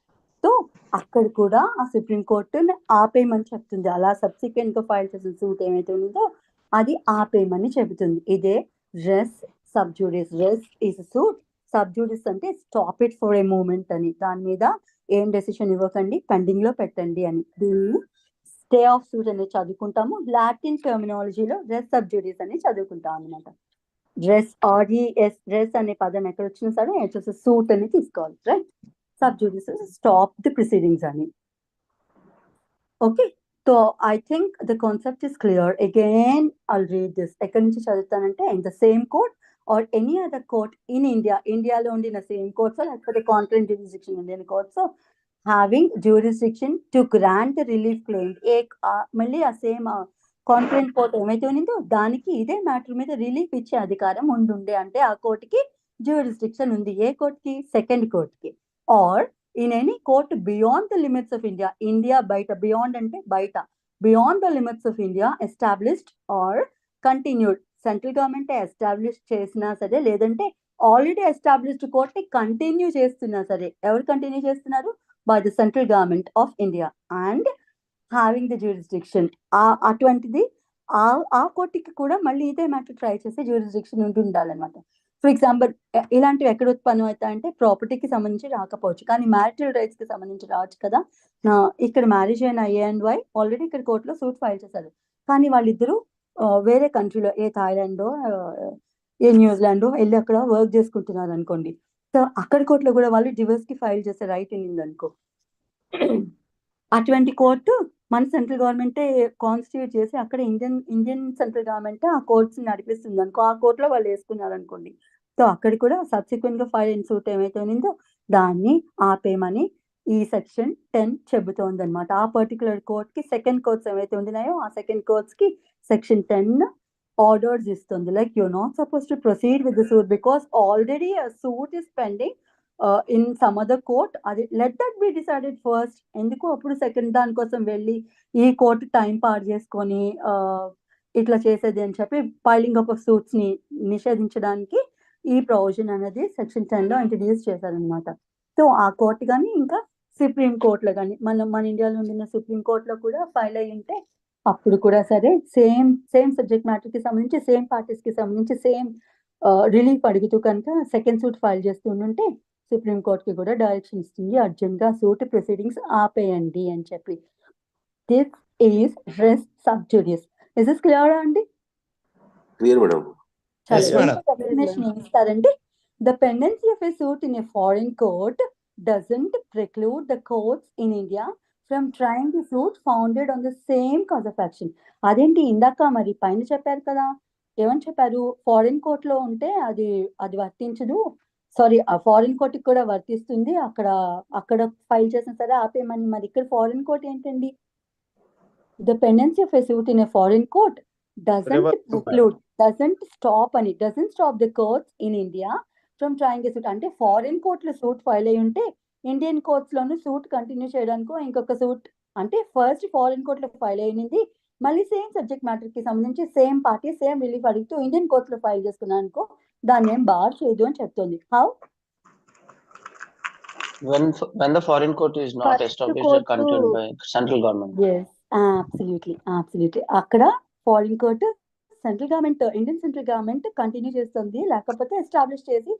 సో అక్కడ కూడా ఆ సుప్రీం కోర్టు ఆపేయమని చెప్తుంది. అలా సబ్సిక్వెంట్ గా ఫైల్ చేసిన సూట్ ఏమైతే ఉందో అది ఆపేయమని చెబుతుంది. ఇదే రెస్ సబ్జూడిస్. రెస్ ఈస్ సూట్, సబ్జూడిస్ అంటే stop it for a moment అని. దాని మీద ఏం డెసిషన్ ఇవ్వకండి, పెండింగ్ లో పెట్టండి అని. దీన్ని స్టే ఆఫ్ సూట్ అనేది చదువుకుంటాము. లాటిన్ టెర్మినాలజీలో రెస్ సబ్ జ్యూడిస్ అని చదువుకుంటాం అనమాట. రెస్ రెస్ అనే పదం ఎక్కడ వచ్చినా సరే వచ్చేసి సూట్ అని తీసుకోవాలి, right. Sub judice stop the proceedings అని. Okay, so I think the concept is clear. Again I'll read this. ఎక్కడి నుంచి చదువుతానంటే, in the same court or any other court in India, ఇండియాలో ఉండిన సేమ్ కోర్ట్స్ లేకపోతే concurrent jurisdiction ఉండిన courts having jurisdiction to grant the relief claim. మళ్ళీ ఆ same concurrent court ఏమైతే ఉన్నదో దానికి ఇదే మ్యాటర్ మీద రిలీఫ్ ఇచ్చే అధికారం ఉండుండే అంటే ఆ కోర్టుకి జ్యూరిస్డిక్షన్ ఉంది. ఏ కోర్టుకి? సెకండ్ కోర్టుకి. Or in any court beyond the limits of India, India బయట, బియాండ్ అంటే బయట, beyond the limits of India established or continued. Central government establish చేసినా సరే, లేదంటే ఆల్రెడీ ఎస్టాబ్లిష్డ్ కోర్ట్ కంటిన్యూ చేస్తున్నా సరే, ఎవరు కంటిన్యూ చేస్తున్నారు? By the central government of India and having the jurisdiction. అటువంటిది ఆ కోర్టుకి కూడా మళ్ళీ ఇదే మ్యాటర్ ట్రై చేసే జ్యూరిస్డిక్షన్ ఉండాలన్నమాట. ఫర్ ఎగ్జాంపుల్, ఇలాంటివి ఎక్కడ ఉత్పన్నం అవుతాయంటే ప్రాపర్టీకి సంబంధించి రాకపోవచ్చు, కానీ మ్యారిటల్ రైట్స్ కి సంబంధించి రావచ్చు కదా. ఇక్కడ మ్యారేజ్ అయిన A&Y ఆల్రెడీ ఇక్కడ కోర్టులో సూట్ ఫైల్ చేశారు, కానీ వాళ్ళిద్దరూ వేరే కంట్రీలో, ఏ థాయిలాండో ఏ న్యూజిలాండో వెళ్ళి అక్కడ వర్క్ చేసుకుంటున్నారు అనుకోండి. సో అక్కడ కోర్టులో కూడా వాళ్ళు డివోర్స్ కి ఫైల్ చేసే రైట్ ఉంది అనుకో. అటువంటి కోర్టు మన సెంట్రల్ గవర్నమెంటే కాన్స్టిట్యూట్ చేసి అక్కడ ఇండియన్ సెంట్రల్ గవర్నమెంట్ ఆ కోర్ట్స్ నడిపిస్తుంది అనుకో, ఆ కోర్టులో వాళ్ళు వేసుకున్నారు అనుకోండి. సో అక్కడ కూడా సబ్సిక్వెంట్ గా ఫైల్ అయిన సూట్ ఏమైతే ఉందో దాన్ని ఆపేయమని ఈ సెక్షన్ 10 చెబుతోంది అనమాట. ఆ పర్టికులర్ కోర్ట్ కి సెకండ్ కోర్ట్స్ ఏవైతే ఉంటున్నాయో ఆ సెకండ్ కోర్ట్స్ కి సెక్షన్ 10 ఆర్డర్స్ ఇస్తుంది. Like you not suppose to proceed with the suit because already a suit is pending in some other court. అది let that be decided first. ఎందుకు అప్పుడు second దానికోసం వెళ్ళి ఈ కోర్టు టైం పాడు చేసుకొని ఇట్లా చేసేది అని చెప్పి ఫైలింగ్ ఆఫ్ సూట్స్ ని నిషేధించడానికి ఈ ప్రొవిజన్ అనేది సెక్షన్ 10 లో ఇంట్రడ్యూస్ చేశారనమాట. సో ఆ కోర్టు కానీ ఇంకా సుప్రీం కోర్టులో కానీ మన ఇండియాలో ఉండిన సుప్రీం కోర్టులో కూడా ఫైల్ అయ్యి ఉంటే అప్పుడు కూడా సరే సేమ్ సబ్జెక్ట్ మ్యాటర్ కి సంబంధించి సేమ్ పార్టీస్ కి సంబంధించి సేమ్ రిలీఫ్ అడుగుతూ కనుక సెకండ్ సూట్ ఫైల్ చేస్తుంటే సుప్రీం కోర్ట్ కి కూడా డైరెక్షన్ ఇస్తుంది, అర్జెంట్ గా సూట్ ప్రొసీడింగ్స్ ఆపేయండి అని చెప్పి. This is res sub judice. Is this clear అండి? Clear madam. డెఫినేషన్ ఏమిస్తారంటే, the pendency of a suit in a foreign court doesn't preclude the courts in India from trying the suit founded on the same cause of action. అదేంటి ఇందాక మరి పైన చెప్పారు కదా, ఏమని చెప్పారు? ఫారిన్ కోర్ట్ లో ఉంటే అది వర్తించదు, సారీ ఆ ఫారిన్ కోర్ట్ కి కూడా వర్తిస్తుంది, అక్కడ ఫైల్ చేసిన సరే ఆపేయమని. మరి ఇక్కడ ఫారిన్ కోర్ట్ ఏంటండి? The pendency of a suit in a foreign court doesn't stop the courts in India from trying a suit. అంటే ఫారిన్ కోర్ట్ లో సూట్ ఫైల్ అయి ఉంటే ఇండియన్ కోర్ట్స్ లోను సూట్ కంటిన్యూ చేయడానికి ఇంకొక సూట్, అంటే ఫస్ట్ ఫారిన్ కోర్ట్ లో file అయింది, మళ్ళీ సేమ్ సబ్జెక్ట్ మ్యాటర్ కి సంబంధించి సేమ్ పార్టీ సేమ్ రిలీఫ్ అడుగుతూ ఇండియన్ కోర్ట్స్ లో ఫైల్ చేసుకున్నాను అనుకో, దాన్ని ఏం బార్ చేయదు అని చెప్తుంది. How? When the foreign court is not established or continued by central government. Yes, absolutely. అక్కడ foreign court central government, Indian central government continue చేస్తుంది, లేకపోతే ఎస్టాబ్లిష్ చేసి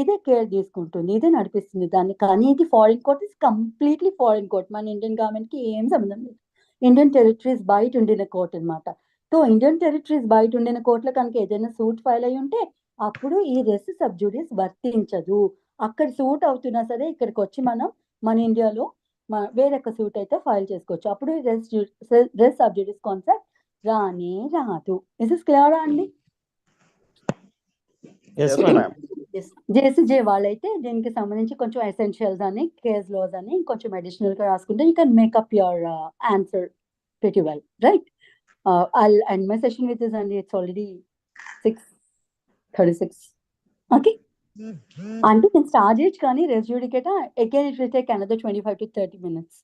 ఇదే కేర్ తీసుకుంటుంది, ఇదే నడిపిస్తుంది దాన్ని. కానీ ఇది foreign court is completely foreign court, మన ఇండియన్ గవర్నమెంట్ కి ఏం సంబంధం లేదు. ఇండియన్ టెరిటరీస్ బయట ఉండిన కోర్ట్ అనమాట. సో ఇండియన్ టెరిటరీస్ బయట ఉండిన కోర్టులో కనుక ఏదైనా సూట్ ఫైల్ అయి ఉంటే అప్పుడు ఈ రెస్ సబ్ జ్యూడిస్ వర్తించదు. అక్కడ సూట్ అవుతున్నా సరే ఇక్కడికి వచ్చి మన ఇండియాలో వేరొక సూట్ అయితే ఫైల్ చేసుకోవచ్చు. అప్పుడు రెస్ సబ్ జ్యూడిస్ కాన్సెప్ట్ రానే రాదు. ఇస్ దిస్ క్లియర్ అండి? జేసీజే వాళ్ళైతే దీనికి సంబంధించి కొంచెం ఎసెన్షియల్స్ అని, కేస్ లాస్ అని కొంచెం అడిషనల్ గా రాసుకుంటే you can makeup your answer pretty well, right? I'll end my session with this and it's already 6:36. Okay? And you can start it, కానీ resjudicata, again it will take another 25 to 30 minutes.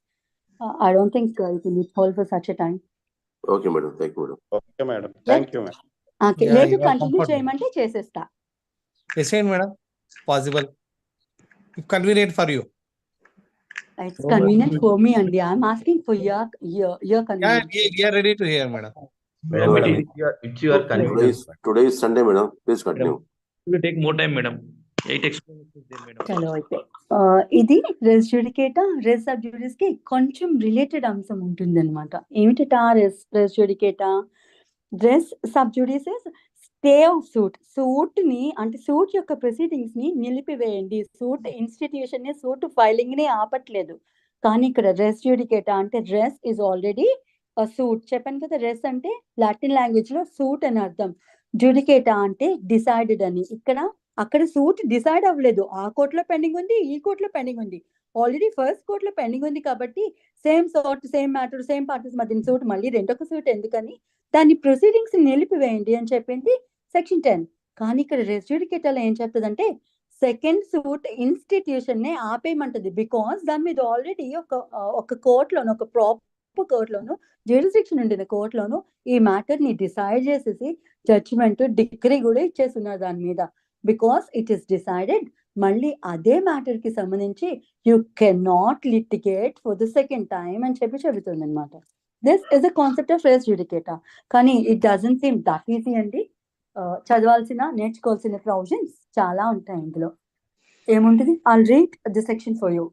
I don't think it will be hold for such a time. Okay, madam. Thank you, madam. Okay, madam. Thank you, madam. Okay, Yeah, లేదు you are continue comfortable. చేయమంటే చేసేస్తా. Yes, madam. Possible. Convenient for you. It's convenient for me only. I'm asking for your convenience. Yeah, we are ready to hear, madam. Madam, Okay. it's your convenience. Today is Sunday, madam. Please continue. It will take more time, madam. 8 explanations is there, madam. చలో అయితే ఇది రెస్ judicata res sub జ్యుడిస్ కి కొంచెం related అంశం ఉంటుంది అనమాట. ఏమిటట res judicata? Res sub judice stay of suit ని అంటే సూట్ యొక్క ప్రొసీడింగ్స్ ని నిలిపివేయండి. సూట్ ఇన్స్టిట్యూషన్ ని సూట్ ఫైలింగ్ ని ఆపట్లేదు. కానీ ఇక్కడ రెస్ జ్యుడికేటా అంటే రెస్ ఇస్ ఆల్రెడీ సూట్. చెప్పాను కదా, రెస్ అంటే లాటిన్ లాంగ్వేజ్ లో సూట్ అని అర్థం. జ్యుడికేటా అంటే డిసైడెడ్ అని. అక్కడ సూట్ డిసైడ్ అవ్వలేదు. ఆ కోర్టులో పెండింగ్ ఉంది, ఈ కోర్టులో పెండింగ్ ఉంది. ఆల్రెడీ ఫస్ట్ కోర్టులో పెండింగ్ ఉంది కాబట్టి same suit same matter same parties మధ్య సూట్ మళ్ళీ రెండొక సూట్ ఎందుకని దాని ప్రొసీడింగ్స్ నిలిపివేయండి అని చెప్పింది సెక్షన్ 10. కానీ ఇక్కడ రెస్ జ్యుడికేటాలో ఏం చెప్తుందంటే సెకండ్ సూట్ ఇన్స్టిట్యూషన్ నే ఆపేయమంటది. బికాస్ దాని మీద ఆల్రెడీ ఒక కోర్టులోను ఒక ప్రాపర్ కోర్టులోను జ్యూరిస్డిక్షన్ ఉండిన కోర్టులోను ఈ మ్యాటర్ ని డిసైడ్ చేసేసి జడ్జిమెంట్ డిగ్రీ కూడా ఇచ్చేస్తున్నారు దాని మీద. బికాస్ ఇట్ ఈస్ డిసైడెడ్, మళ్ళీ అదే మ్యాటర్ కి సంబంధించి you can not litigate for the second time అని చెబుతుంది అనమాట. This is the concept of res judicata. కానీ it doesn't seem that easy అండి. నేర్చుకోవాల్సిన ప్రొవిజన్స్ చాలా ఉంటాయి ఇందులో. ఏముంటుంది? I'll read the section for you.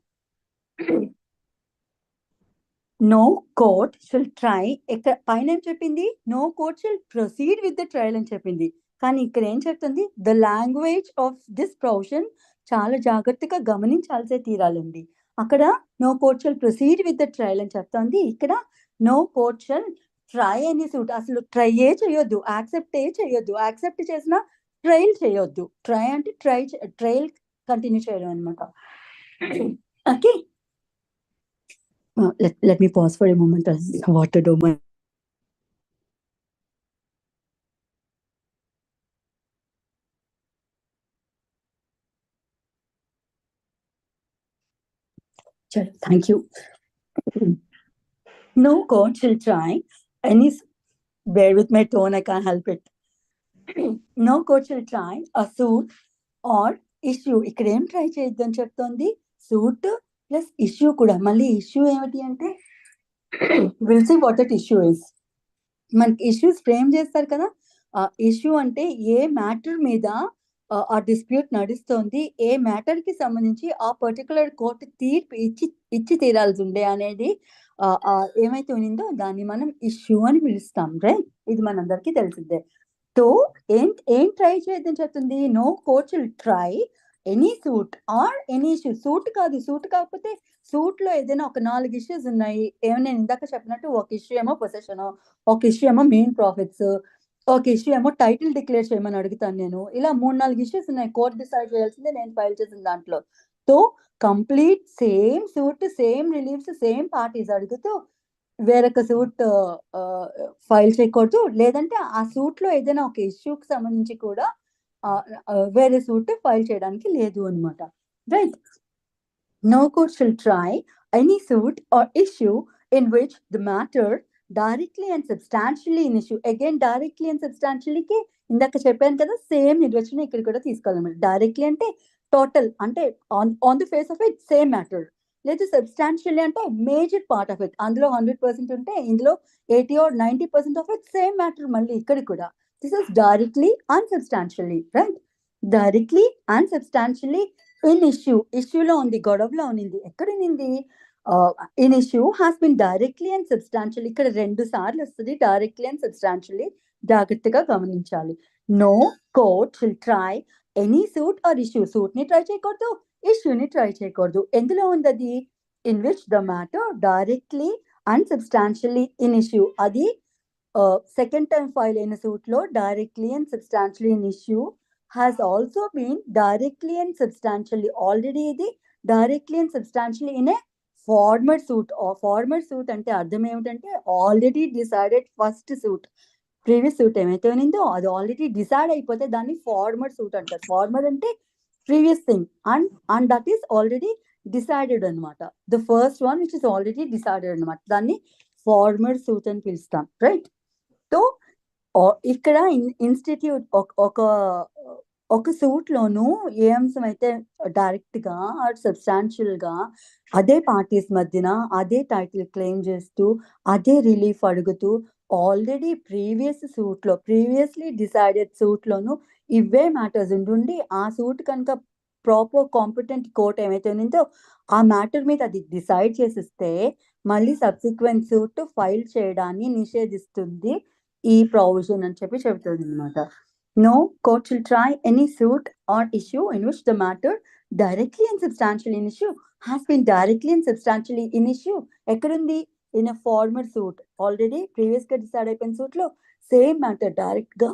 No court shall try. ఇక్కడ పైన ఏం చెప్పింది? No court shall proceed with the trial అని చెప్పింది. కానీ ఇక్కడ ఏం చెప్తుంది? The language of this provision చాలా జాగ్రత్తగా గమనించాల్సే తీరాలండి. అక్కడ no court shall proceed with the trial అని చెప్తుంది. ఇక్కడ నో కోర్ట్ షిల్ ట్రై అని సూట్. అసలు ట్రైయే చేయొద్దు, యాక్సెప్టే చేయొద్దు. యాక్సెప్ట్ చేసినా ట్రయల్ చేయొద్దు. ట్రై అంటే ట్రయల్ కంటిన్యూ చేయడం అనమాట. Okay, let me pause for a moment and water do my thank you. No court shall try any, bear with my tone, I can't help it. No court shall try a suit or issue. ఇక్కడ ఏం try చేయొద్దని చెప్తోంది? Suit plus issue కూడా. మళ్ళీ issue ఏమిటి అంటే will see what that issue is. మనకి issues frame చేస్తారు కదా. ఇష్యూ అంటే ఏ మ్యాటర్ మీద ఆ డిస్ప్యూట్ నడుస్తోంది, ఏ మ్యాటర్ కి సంబంధించి ఆ పర్టికులర్ కోర్టు తీర్పు ఇచ్చి తీరాల్సి ఉండే అనేది ఏమైతే ఉన్నిందో దాన్ని మనం ఇష్యూ అని పిలుస్తాం. రైట్, ఇది మనందరికీ తెలిసిందే. సో ఏం ట్రై చేయొద్దని చెప్తుంది? No court will try any suit or any issue. Suit కాకపోతే సూట్ లో ఏదైనా ఒక 4 ఇష్యూస్ ఉన్నాయి. నేను ఇందాక చెప్పినట్టు ఒక ఇష్యూ ఏమో పొసెషన్, ఒక ఇష్యూ ఏమో మెయిన్ ప్రాఫిట్స్, ఒక ఇష్యూ ఏమో టైటిల్ డిక్లేర్ చేయమని అడుగుతాను నేను. ఇలా 3-4 ఇష్యూస్ ఉన్నాయి. కోర్ట్ డిసైడ్ చేయాల్సిందే నేను ఫైల్ చేసిన దాంట్లో. So complete same suit same reliefs same parties అడుగుతూ వేరొక సూట్ ఫైల్ చేయకూడదు. లేదంటే ఆ సూట్ లో ఏదైనా ఒక ఇష్యూకి సంబంధించి కూడా వేరే సూట్ ఫైల్ చేయడానికి లేదు అనమాట. Right, no court shall try any suit or issue in which the matter directly and substantially in issue. Again directly and సబ్స్టాన్షియల్లీకి ఇందాక చెప్పాను కదా, సేమ్ నిర్వచనం ఇక్కడ కూడా తీసుకోవాలన్నమాట. డైరెక్ట్లీ అంటే టోటల్ అంటే on the face of it same matter. లేదు సబ్స్టాన్షియల్లీ అంటే మేజర్ పార్ట్ ఆఫ్ ఇట్. అందులో 100% ఉంటే ఇందులో 80 or 90% of it same matter. మళ్ళీ ఇక్కడ కూడా this is directly and substantially. Right, directly and substantially in issue. ఇష్యూలో ఉంది, గొడవలో ఉన్నింది. ఎక్కడ ఉన్నింది? In issue has been directly and substantially. ఇక్కడ 2 సార్లు వస్తుంది డైరెక్ట్లీ అండ్ సబ్స్టాన్షియల్లీ. జాగ్రత్తగా గమనించాలి. No court will try any suit or issue. Suit ని ట్రై చేయకూడదు, ఇష్యూని ట్రై చేయకూడదు. ఎందులో ఉంది అది? In which the matter directly and substantially in issue. అది సెకండ్ టైం ఫైల్ అయిన సూట్ లో directly and substantially in issue has also been directly and substantially. Already ఇది directly and substantially in a former suit. Former suit అంటే అర్థం ఏమిటంటే already decided first suit. Previous suit ఏమైతే ఉన్నిందో అది already decide అయిపోతే దాన్ని ఫార్మర్ సూట్ అంటారు. ఫార్మర్ అంటే previous thing and that is already decided అనమాట. The first one which is already decided అనమాట. దాన్ని ఫార్మర్ సూట్ అని పిలుస్తాం. రైట్, సో ఇక్కడ ఇన్స్టిట్యూట్ ఒక సూట్ లోను ఏ అంశం అయితే డైరెక్ట్ గా సబ్స్టాన్షియల్ గా అదే పార్టీస్ మధ్యన అదే టైటిల్ క్లెయిమ్ చేస్తూ అదే రిలీఫ్ అడుగుతూ ఆల్రెడీ ప్రీవియస్లీ డిసైడెడ్ సూట్ లోను ఇవే మ్యాటర్స్ ఉండి ఆ సూట్ కనుక ప్రాపర్ కాంపిటెంట్ కోర్ట్ ఏమైతే ఉన్నిందో ఆ మ్యాటర్ మీద అది డిసైడ్ చేసిస్తే మళ్ళీ సబ్సిక్వెంట్ సూట్ ఫైల్ చేయడాన్ని నిషేధిస్తుంది ఈ ప్రొవిజన్ అని చెప్పి చెబుతుంది అనమాట. No court shall try any suit or issue in which the matter directly and substantially in issue has been directly and substantially in issue. ఎక్కడుంది? In a former suit. Already previous గా decide అయిపోయిన suit లో same matter direct గా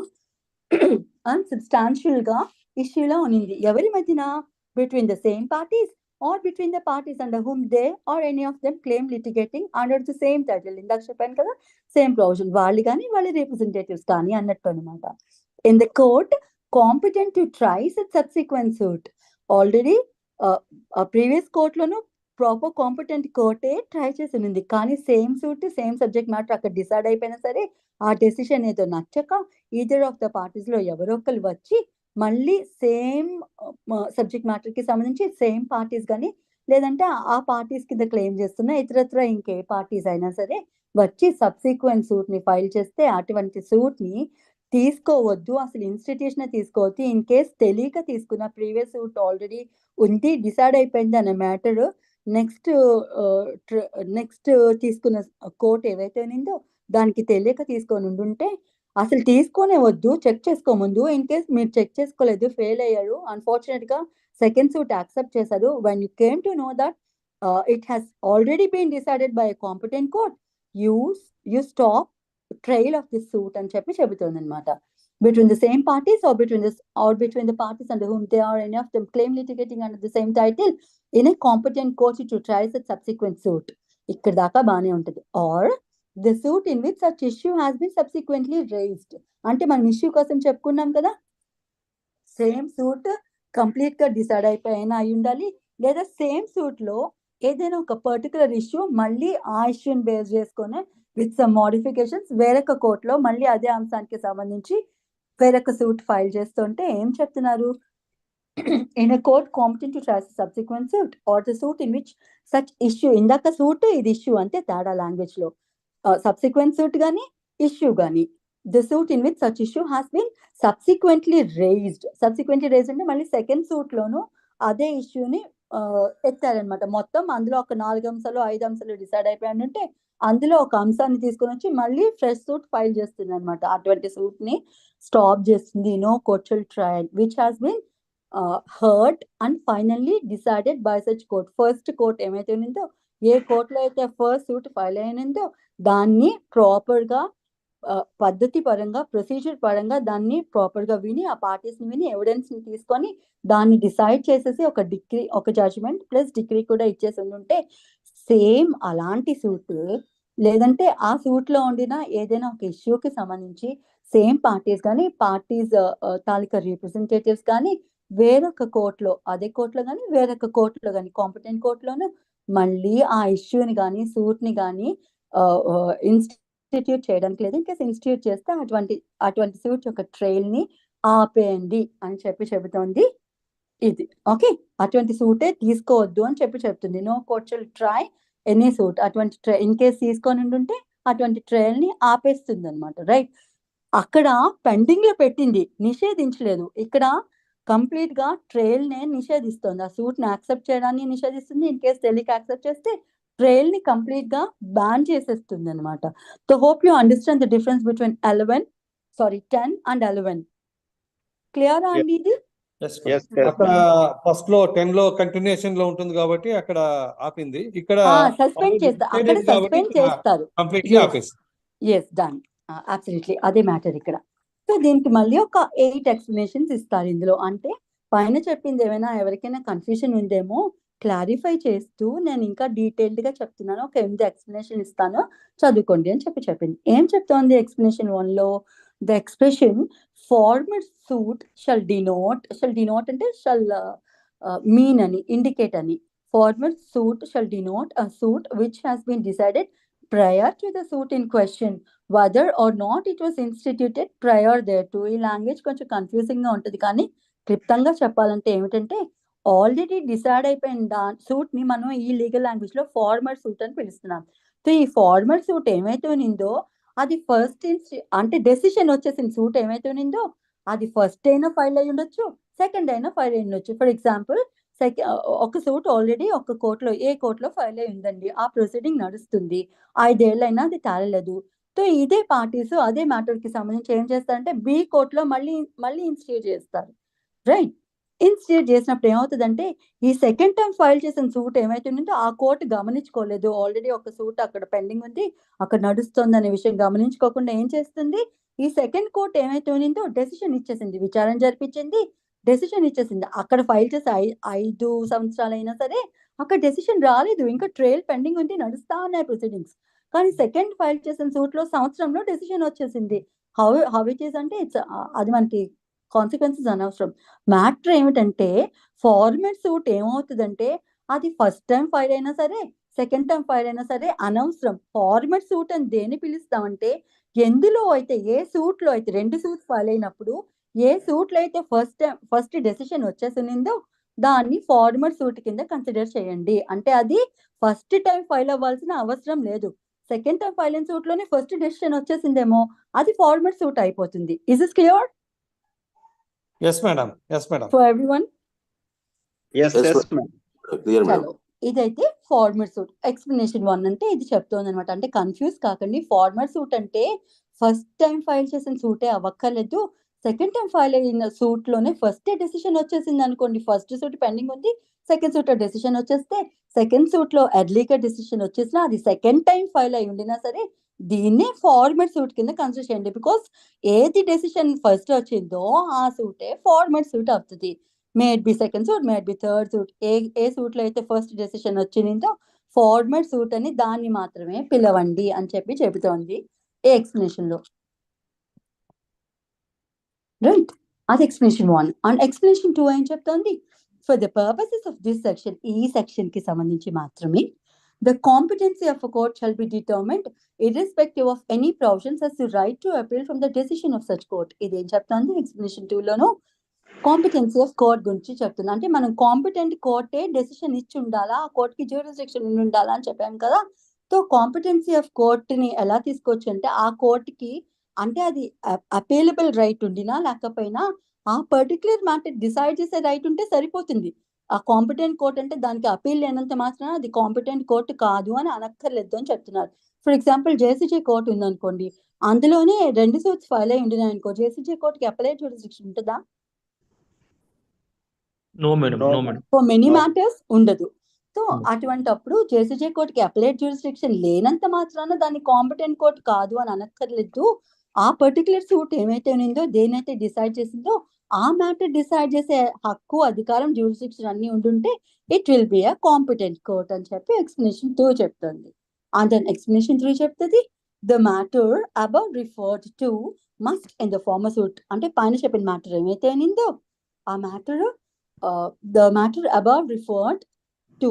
and substantial గా ఇష్యూలో ఉన్నింది. ఎవరి మధ్యన? Between the same parties or between the parties under whom they are any of them claim litigating under the same title. ఇందాక చెప్పాను కదా, సేమ్ ప్రొవిజన్, వాళ్ళు కానీ వాళ్ళ రిప్రజెంటేటివ్స్ కానీ అన్నట్టు అనమాట. In the court competent to try such subsequent suit. Already previous court loan proper competent కోర్టే try చేసి ఉంది, కానీ same suit same subject matter అక్కడ డిసైడ్ అయిపోయినా సరే ఆ డెసిషన్ ఏదో నచ్చక ఈదర్ ఆఫ్ ద పార్టీస్ లో ఎవరో ఒకరు వచ్చి మళ్ళీ సేమ్ సబ్జెక్ట్ మ్యాటర్ కి సంబంధించి సేమ్ పార్టీస్ కానీ లేదంటే ఆ పార్టీస్ కింద క్లెయిమ్ చేస్తున్న ఇతరత్ర ఇంకే పార్టీస్ అయినా సరే వచ్చి సబ్సిక్వెంట్ సూట్ ని ఫైల్ చేస్తే అటువంటి సూట్ ని తీసుకోవద్దు, అసలు ఇన్స్టిట్యూషన్ తీసుకోవద్దు. ఇన్ కేస్ తెలియక తీసుకున్న ప్రీవియస్ సూట్ ఆల్రెడీ ఉంది, డిసైడ్ అయిపోయింది అనే మ్యాటర్ నెక్స్ట్ తీసుకున్న కోర్ట్ ఏవైతే ఉందో దానికి తెలియక తీసుకొని ఉండుంటే అసలు తీసుకొనే వద్దు, చెక్ చేసుకో ముందు. ఇన్ కేస్ మీరు చెక్ చేసుకోలేదు, ఫెయిల్ అయ్యారు, అన్ఫార్చునేట్ గా సెకండ్ సూట్ యాక్సెప్ట్ చేశారు. When you came to know that it has already been decided by competent court, you stop trial of this suit అని చెప్పి చెబుతుంది అనమాట. Between the same parties or between the parties under whom they are any of them claim litigating under the same title in a competent court to try such subsequent suit. ఇక్కడ దాకా బాగానే ఉంటుంది. Or the suit in which such issue has been subsequently raised. అంటే మనం ఇష్యూ కోసం చెప్పుకున్నాం కదా, సేమ్ సూట్ కంప్లీట్ గా డిసైడ్ అయిపోయినా అయి ఉండాలి, లేదా సేమ్ సూట్ లో ఏదైనా ఒక పర్టికులర్ ఇష్యూ మళ్ళీ ఆ ఇష్యూని బేస్ చేసుకొని విత్ సమ్ మోడిఫికేషన్స్ వేరొక కోర్టులో మళ్ళీ అదే అంశానికి సంబంధించి వేరొక సూట్ ఫైల్ చేస్తుంటే ఏం చెప్తున్నారు? In a court competent to try subsequent suit or the suit in which such issue. ఇందాక సూట్, ఇది ఇష్యూ అంతే తేడా లాంగ్వేజ్ లో. సబ్సిక్వెంట్ సూట్ గానీ ఇష్యూ గానీ, the suit in which such issue has been subsequently raised. Subsequently raised అంటే మళ్ళీ second suit లోను అదే ఇష్యూని ఎత్తారనమాట. మొత్తం అందులో ఒక 4 అంశాలు 5 అంశాలు డిసైడ్ అయిపోయాయంటే అందులో ఒక అంశాన్ని తీసుకొని వచ్చి మళ్ళీ ఫ్రెష్ సూట్ ఫైల్ చేస్తుంది అనమాట. అటువంటి సూట్ ని స్టాప్ చేస్తుంది. No court shall trial which has been heard and finally decided by such court. First court ఏమైతే ఉన్నిందో, ఏ కోర్టులో అయితే ఫస్ట్ సూట్ ఫైల్ అయినందో దాన్ని ప్రాపర్ గా పద్ధతి పరంగా ప్రొసీజర్ పరంగా దాన్ని ప్రాపర్ గా విని ఆ పార్టీస్ ని విని ఎవిడెన్స్ ని తీసుకొని దాన్ని డిసైడ్ చేసేసి ఒక డిగ్రీ, ఒక జడ్జ్మెంట్ ప్లస్ డిగ్రీ కూడా ఇచ్చేసి ఉంటే సేమ్ అలాంటి సూట్ లేదంటే ఆ సూట్ లో ఉండిన ఏదైనా ఒక ఇష్యూకి సంబంధించి సేమ్ పార్టీస్ కానీ పార్టీస్ తాలూకా రిప్రజెంటేటివ్స్ కానీ వేరొక కోర్టులో, అదే కోర్టులో కానీ వేరొక కోర్టులో కానీ కాంపిటెంట్ కోర్టులోనూ మళ్ళీ ఆ ఇష్యూని కానీ సూట్ ని కానీ ఇన్స్టిట్యూట్ చేయడానికి లేదు. ఇంకా ఇన్స్టిట్యూట్ చేస్తే అటువంటి సూట్ యొక్క ట్రయల్ ని ఆపేయండి అని చెప్పి చెబుతోంది ఇది. ఓకే, అటువంటి సూటే తీసుకోవద్దు అని చెప్పి చెప్తుంది. No court shall try any suit. అటువంటి ఇన్ కేస్ తీసుకొని ఉంటే అటువంటి ట్రయల్ ని ఆపేస్తుంది అనమాట. రైట్, అక్కడ పెండింగ్ లో పెట్టింది, నిషేధించలేదు. ఇక్కడ కంప్లీట్ గా ట్రయల్ నే నిషేధిస్తుంది. ఆ సూట్ ని యాక్సెప్ట్ చేయడాన్ని నిషేధిస్తుంది. ఇన్ కేస్ తెలియక యాక్సెప్ట్ చేస్తే ట్రయల్ ని కంప్లీట్ గా బ్యాన్ చేసేస్తుంది అనమాట. So hope you understand the difference between 10 and 11. Clear అండి ఇది? అక్కడ ఫస్ట్ లో 10 లో కంటిన్యూషన్ లో ఉంటుంది కాబట్టి అక్కడ ఆపింది. ఇక్కడ సస్పెండ్ చేస్తారు, అక్కడ సస్పెండ్ చేస్తారు. కంప్లీట్లీ ఆపేసి. ఎస్, డన్, అబ్సల్యూట్లీ అదే మ్యాటర్ ఇక్కడ. సో దీనికి మళ్ళీ ఒక 8 ఎక్స్ప్లెనేషన్స్ ఇస్తారు ఇందులో. అంటే పైన చెప్పింది ఏమైనా ఎవరికైనా కన్ఫ్యూజన్ ఉందేమో క్లారిఫై చేస్తూ నేను ఇంకా డీటెయిల్డ్ గా చెప్తున్నాను. ఒక 8 ఎక్స్ప్లెనేషన్ ఇస్తాను, చదువుకోండి అని చెప్పింది. ఏం చెప్తోంది ఎక్స్ప్లెనేషన్ 1 లో? The expression former suit shall denote అంటే shall mean అని, indicate అని. Former suit shall denote a suit which has been decided prior to the suit in question, whether or not it was instituted prior thereto. ఈ language కొంచెం confusing గా ఉంటుంది, కానీ క్లుప్తంగా చెప్పాలంటే ఏమిటంటే ఆల్రెడీ డిసైడ్ అయిపోయిన సూట్ ని మనం ఈ లీగల్ లాంగ్వేజ్ లో ఫార్మర్ సూట్ అని పిలుస్తున్నాం. సో ఈ ఫార్మర్ సూట్ ఏమైతే ఉన్నిందో అది ఫస్ట్ అంటే డెసిషన్ వచ్చేసిన సూట్ ఏమైతే ఉన్నిందో అది ఫస్ట్ అయినా ఫైల్ అయి ఉండొచ్చు, సెకండ్ అయినా ఫైల్ అయి ఉండొచ్చు. ఫర్ ఎగ్జాంపుల్ ఒక సూట్ ఆల్రెడీ ఒక కోర్టులో ఏ కోర్టులో ఫైల్ అయి ఉందండి, ఆ ప్రొసీడింగ్ నడుస్తుంది, 5 ఏళ్ళైనా అది తేలలేదు. సో ఇదే పార్టీస్ అదే మ్యాటర్ కి సంబంధించి ఏం చేస్తారంటే బి కోర్టులో మళ్ళీ ఇన్స్టిట్యూట్ చేస్తారు, రైట్? ఇన్స్టిట్యూట్ చేసినప్పుడు ఏమవుతుందంటే ఈ సెకండ్ టైం ఫైల్ చేసిన సూట్ ఏమైతే ఉందో ఆ కోర్టు గమనించుకోలేదు, ఆల్రెడీ ఒక సూట్ అక్కడ పెండింగ్ ఉంది, అక్కడ నడుస్తుంది అనే విషయం గమనించుకోకుండా ఏం చేస్తుంది, ఈ సెకండ్ కోర్టు ఏమైతే ఉందో డెసిషన్ ఇచ్చేసింది, విచారణ జరిపించింది, డెసిషన్ ఇచ్చేసింది. అక్కడ ఫైల్ చేసి 5 సంవత్సరాలు అయినా సరే అక్కడ డెసిషన్ రాలేదు, ఇంకా ట్రయల్ పెండింగ్ ఉంది, నడుస్తా ఉన్నాయి ప్రొసీడింగ్స్. కానీ సెకండ్ ఫైల్ చేసిన సూట్ లో సంవత్సరంలో డెసిషన్ వచ్చేసింది. హౌ ఇట్ ఈస్ అంటే అది మనకి కాన్సిక్వెన్సెస్ అనవసరం. మ్యాటర్ ఏమిటంటే ఫార్మేట్ సూట్ ఏమవుతుందంటే అది ఫస్ట్ టైం ఫైల్ అయినా సరే సెకండ్ టైం ఫైల్ అయినా సరే అనవసరం. ఫార్మేట్ సూట్ అని దేన్ని పిలుస్తామంటే ఎందులో అయితే ఏ సూట్ లో అయితే 2 సూట్స్ ఫైల్ అయినప్పుడు ఏ సూట్ లో అయితే ఫస్ట్ డెసిషన్ వచ్చేసిందో దాన్ని ఫార్మేట్ సూట్ కింద కన్సిడర్ చేయండి. అంటే అది ఫస్ట్ టైం ఫైల్ అవ్వాల్సిన అవసరం లేదు. సెకండ్ టైం ఫైల్ అయిన సూట్ లోనే ఫస్ట్ డెసిషన్ వచ్చేసిందేమో, అది ఫార్మేట్ సూట్ అయిపోతుంది. Is is clear Yes, madam. Yes, madam. For everyone? Yes, Yes, yes, ma'am. ma'am. Clear, madam. చలో, ఇదైతే ఫార్మర్ సూట్. ఎక్స్ప్లెనేషన్ 1 అంటే ఇది చెప్తోంది అనమాట. అంటే కన్ఫ్యూజ్ కాకండి, ఫార్మర్ సూట్ అంటే ఫస్ట్ టైం ఫైల్ చేసిన సూటే అవ్వక్కర్లేదు. సెకండ్ టైం ఫైల్ అయిన సూట్ లోనే ఫస్ట్ డెసిషన్ వచ్చేసింది అనుకోండి, ఫస్ట్ సూట్ పెండింగ్ ఉంది, సెకండ్ సూట్ లో డెసిషన్ వచ్చేస్తే సెకండ్ సూట్ లో ఎర్లీగా డెసిషన్ వచ్చేసినా అది సెకండ్ టైం ఫైల్ అయి ఉండినా సరే దీన్నే ఫార్మర్ సూట్ కింద కన్సిడర్ చేయండి. బికాస్ ఏది డెసిషన్ ఫస్ట్ వచ్చిందో ఆ సూటే ఫార్మర్ సూట్ అవుతుంది. May it be second suit, may it be third suit, A suit లో అయితే ఫస్ట్ డెసిషన్ వచ్చిందో ఫార్మర్ సూట్ అని దాన్ని మాత్రమే పిలవండి అని చెబుతోంది ఏ ఎక్స్ప్లెనేషన్ లో, రైట్? అది ఎక్స్ప్లెనేషన్ 1. అండ్ ఎక్స్ప్లెనేషన్ 2 ఏం చెప్తోంది, for the purposes of this section, ఈ సెక్షన్ కి సంబంధించి మాత్రమే the competency of a court shall be determined irrespective of any provisions as the right to appeal from the decision of such court. ఇదేం చెప్తోంది explanation 2 loan competency of court గురించి చెప్తుంది. అంటే మనం కాంపిటెంట్ కోర్టే డెసిషన్ ఇచ్చి ఉండాలా, ఆ కోర్ట్ కి జ్యూరిస్డిక్షన్ ఉండి ఉండాలా అని చెప్పాం కదా. సో కాంపిటెన్సీ ఆఫ్ కోర్ట్ ని ఎలా తీసుకోవచ్చు అంటే ఆ కోర్ట్ కి అంటే అది అపీలబుల్ రైట్ ఉండినా లేకపోయినా ఆ పర్టికులర్ మ్యాటర్ డిసైడ్ చేసే రైట్ ఉంటే సరిపోతుంది. ఆ కాంపిటెంట్ కోర్ట్ అంటే దానికి అపీల్ లేనంత మాత్రాన అది కాంపిటెంట్ కోర్టు కాదు అని అనక్కర్లేదు అని చెప్తున్నారు. ఫర్ ఎగ్జాంపుల్ జేసీజే కోర్ట్ ఉందనుకోండి, అందులోనే 2 సూట్స్ ఫైల్ అయి ఉండినాయి అనుకో, జేసీజే కోర్టుకి అపీలేట్ జ్యూరిస్డిక్షన్ ఉంటుందా? No, madam. No, No, ma'am. madam. For many No. Matters ఉండదు. So Hmm. అటువంటప్పుడు జేసీజే కోర్టుకి అపీలేట్ జ్యూరిస్డిక్షన్ లేనంత మాత్రాన దాన్ని కాంపిటెంట్ కోర్టు కాదు అని అనక్కర్లేదు. ఆ పర్టికులర్ సూట్ ఏమైతే ఉందో దేనైతే డిసైడ్ చేసిందో ఆ మ్యాటర్ డిసైడ్ చేసే హక్కు, అధికారం, జ్యూరిస్డిక్షన్ అన్ని ఉండుంటే it will be a competent court అని చెప్పి ఎక్స్ప్లెనేషన్ 2 చెప్తుంది. అండ్ దెన్ ఎక్స్ప్లెనేషన్ 3 చెప్తుంది the matter above referred to must in the former suit. అంటే పైన చెప్పిన మ్యాటర్ ఏమైతే అనిందో ఆ matter the matter above referred to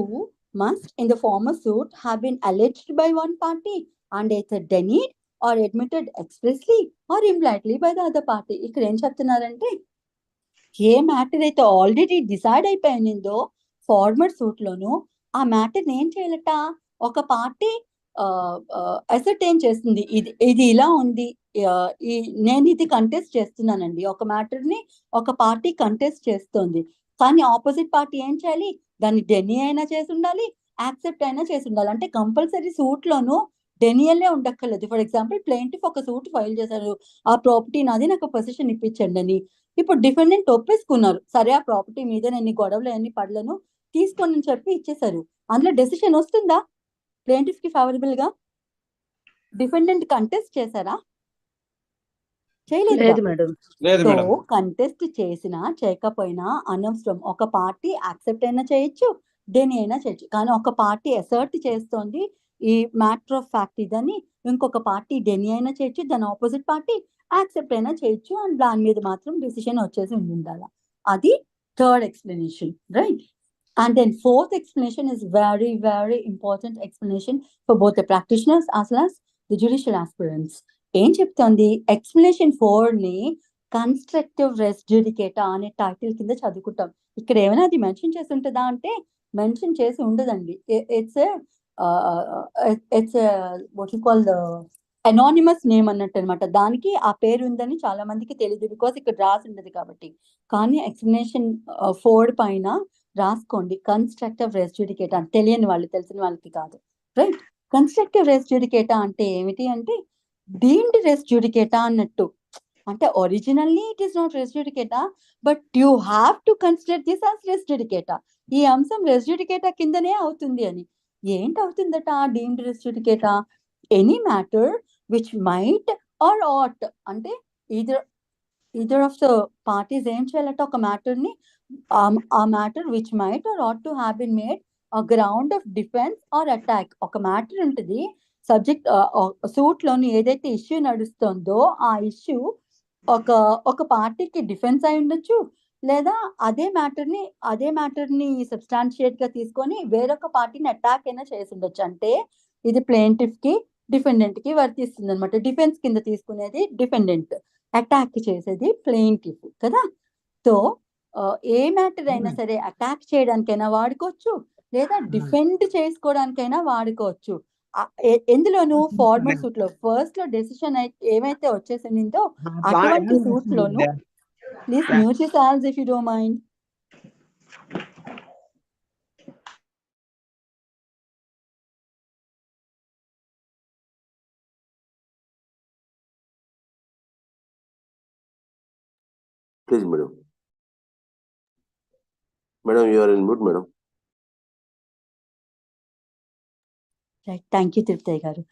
must in the former suit have been alleged by one party and either denied or admitted expressly or impliedly by the other party. ఇక్కడ ఏం చెప్తున్నారంటే ఏ matter అయితే already decide అయిపోయిందో farmer suit లోను ఆ matter ఏం చేయాలట, ఒక party ascertain చేస్తుంది, ఇది ఇలా ఉంది, నేను ఇది కంటెస్ట్ చేస్తున్నానండి, ఒక మ్యాటర్ ని ఒక పార్టీ కంటెస్ట్ చేస్తుంది, కానీ ఆపోజిట్ పార్టీ ఏం చేయాలి, దాన్ని డెనీ అయినా చేసి ఉండాలి, యాక్సెప్ట్ అయినా చేసి ఉండాలి. అంటే కంపల్సరీ సూట్ లోను డెనియల్లే ఉండక్కర్లేదు. ఫర్ ఎగ్జాంపుల్ ప్లెయింటిఫ్ ఒక సూట్ ఫైల్ చేశారు, ఆ ప్రాపర్టీ నాది, నాకు పొజిషన్ ఇప్పించండి అని. ఇప్పుడు డిఫెండెంట్ ఒప్పేసుకున్నారు, సరే ఆ ప్రాపర్టీ మీద నేను గొడవలు అన్ని పడలను తీసుకోండి అని చెప్పి ఇచ్చేసారు. అందులో డెసిషన్ వస్తుందా ప్లెయింటిఫ్ కి ఫేవరబుల్ గా? డిఫెండెంట్ కంటెస్ట్ చేశారా? చేయలేదు. లేదు మేడం. లేదు సో మేడం. కంటెస్ట్ చేసినా చేయకపోయినా అనవసరం. ఒక పార్టీ యాక్సెప్ట్ అయినా చేయొచ్చు, డెనీ అయినా చేయొచ్చు. కానీ ఒక పార్టీ అసర్ట్ చేస్తోంది ఈ మ్యాటర్ ఆఫ్ ఫ్యాక్ట్ ఇదని, ఇంకొక పార్టీ డెనీ అయినా చేయొచ్చు, దాని ఆపోజిట్ పార్టీ యాక్సెప్ట్ అయినా చేయొచ్చు, అండ్ దాని మీద మాత్రం డిసిషన్ వచ్చేసి ఉండాలి. అది third explanation, right? And then fourth explanation is very very important explanation for both the practitioners as well as the judicial aspirants. ఏం చెప్తోంది ఎక్స్ప్లెనేషన్ 4 ని కన్స్ట్రక్టివ్ రెస్ జుడికేటా అనే టైటిల్ కింద చదువుకుంటాం. ఇక్కడ ఏమైనా అది మెన్షన్ చేసి ఉంటుందా అంటే మెన్షన్ చేసి ఉండదండి. It's what you call the anonymous name అన్నట్టు అనమాట. దానికి ఆ పేరు ఉందని చాలా మందికి తెలియదు, బికాస్ ఇక్కడ రాసి ఉండదు కాబట్టి. కానీ ఎక్స్ప్లెనేషన్ 4 పైన రాసుకోండి, కన్స్ట్రక్టివ్ రెస్ జుడికేటా అని. తెలియని వాళ్ళు, తెలిసిన వాళ్ళకి కాదు, రైట్? కన్స్ట్రక్టివ్ రెస్ జుడికేటా అంటే ఏమిటి అంటే డీమ్డ్ రెస్ జుడికేటా అన్నట్టు. అంటే originally it is not res judicata, but you have to consider this as res judicata. ఈ అంశం రెస్ జుడికేటా కిందనే అవుతుంది అని. ఏంటి అవుతుందట deemed res judicata? Any matter which might or ought, అంటే either of the parties ఏం చేయాలట, ఒక మ్యాటర్ ని ఆ matter which might or ought to have been made a ground of defense or attack. ఒక మ్యాటర్ ఉంటుంది సబ్జెక్ట్ సూట్ లోని ఏదైతే ఇష్యూ నడుస్తుందో ఆ ఇష్యూ ఒక పార్టీకి డిఫెన్స్ అయి ఉండొచ్చు, లేదా అదే మ్యాటర్ ని సబ్స్టాన్షియేట్ గా తీసుకొని వేరొక పార్టీని అటాక్ అయినా చేసి ఉండొచ్చు. అంటే ఇది ప్లేంటిఫ్ కి డిఫెండెంట్ కి వర్తిస్తుంది అనమాట. డిఫెన్స్ కింద తీసుకునేది డిఫెండెంట్, అటాక్ చేసేది ప్లేంటిఫ్ కదా. సో ఏ మ్యాటర్ అయినా సరే అటాక్ చేయడానికైనా వాడుకోవచ్చు, లేదా డిఫెండ్ చేసుకోవడానికైనా వాడుకోవచ్చు. ఎందులోను ఫార్మల్ సూట్ లో ఫస్ట్ లో డెసిషన్ ఏమైతే వచ్చేసిందో అటువంటి సూట్ లోను. Please mute yourselves if you don't mind. Please, madam. Madam, you are in mute, madam. Right. Thank you, Triptay garu.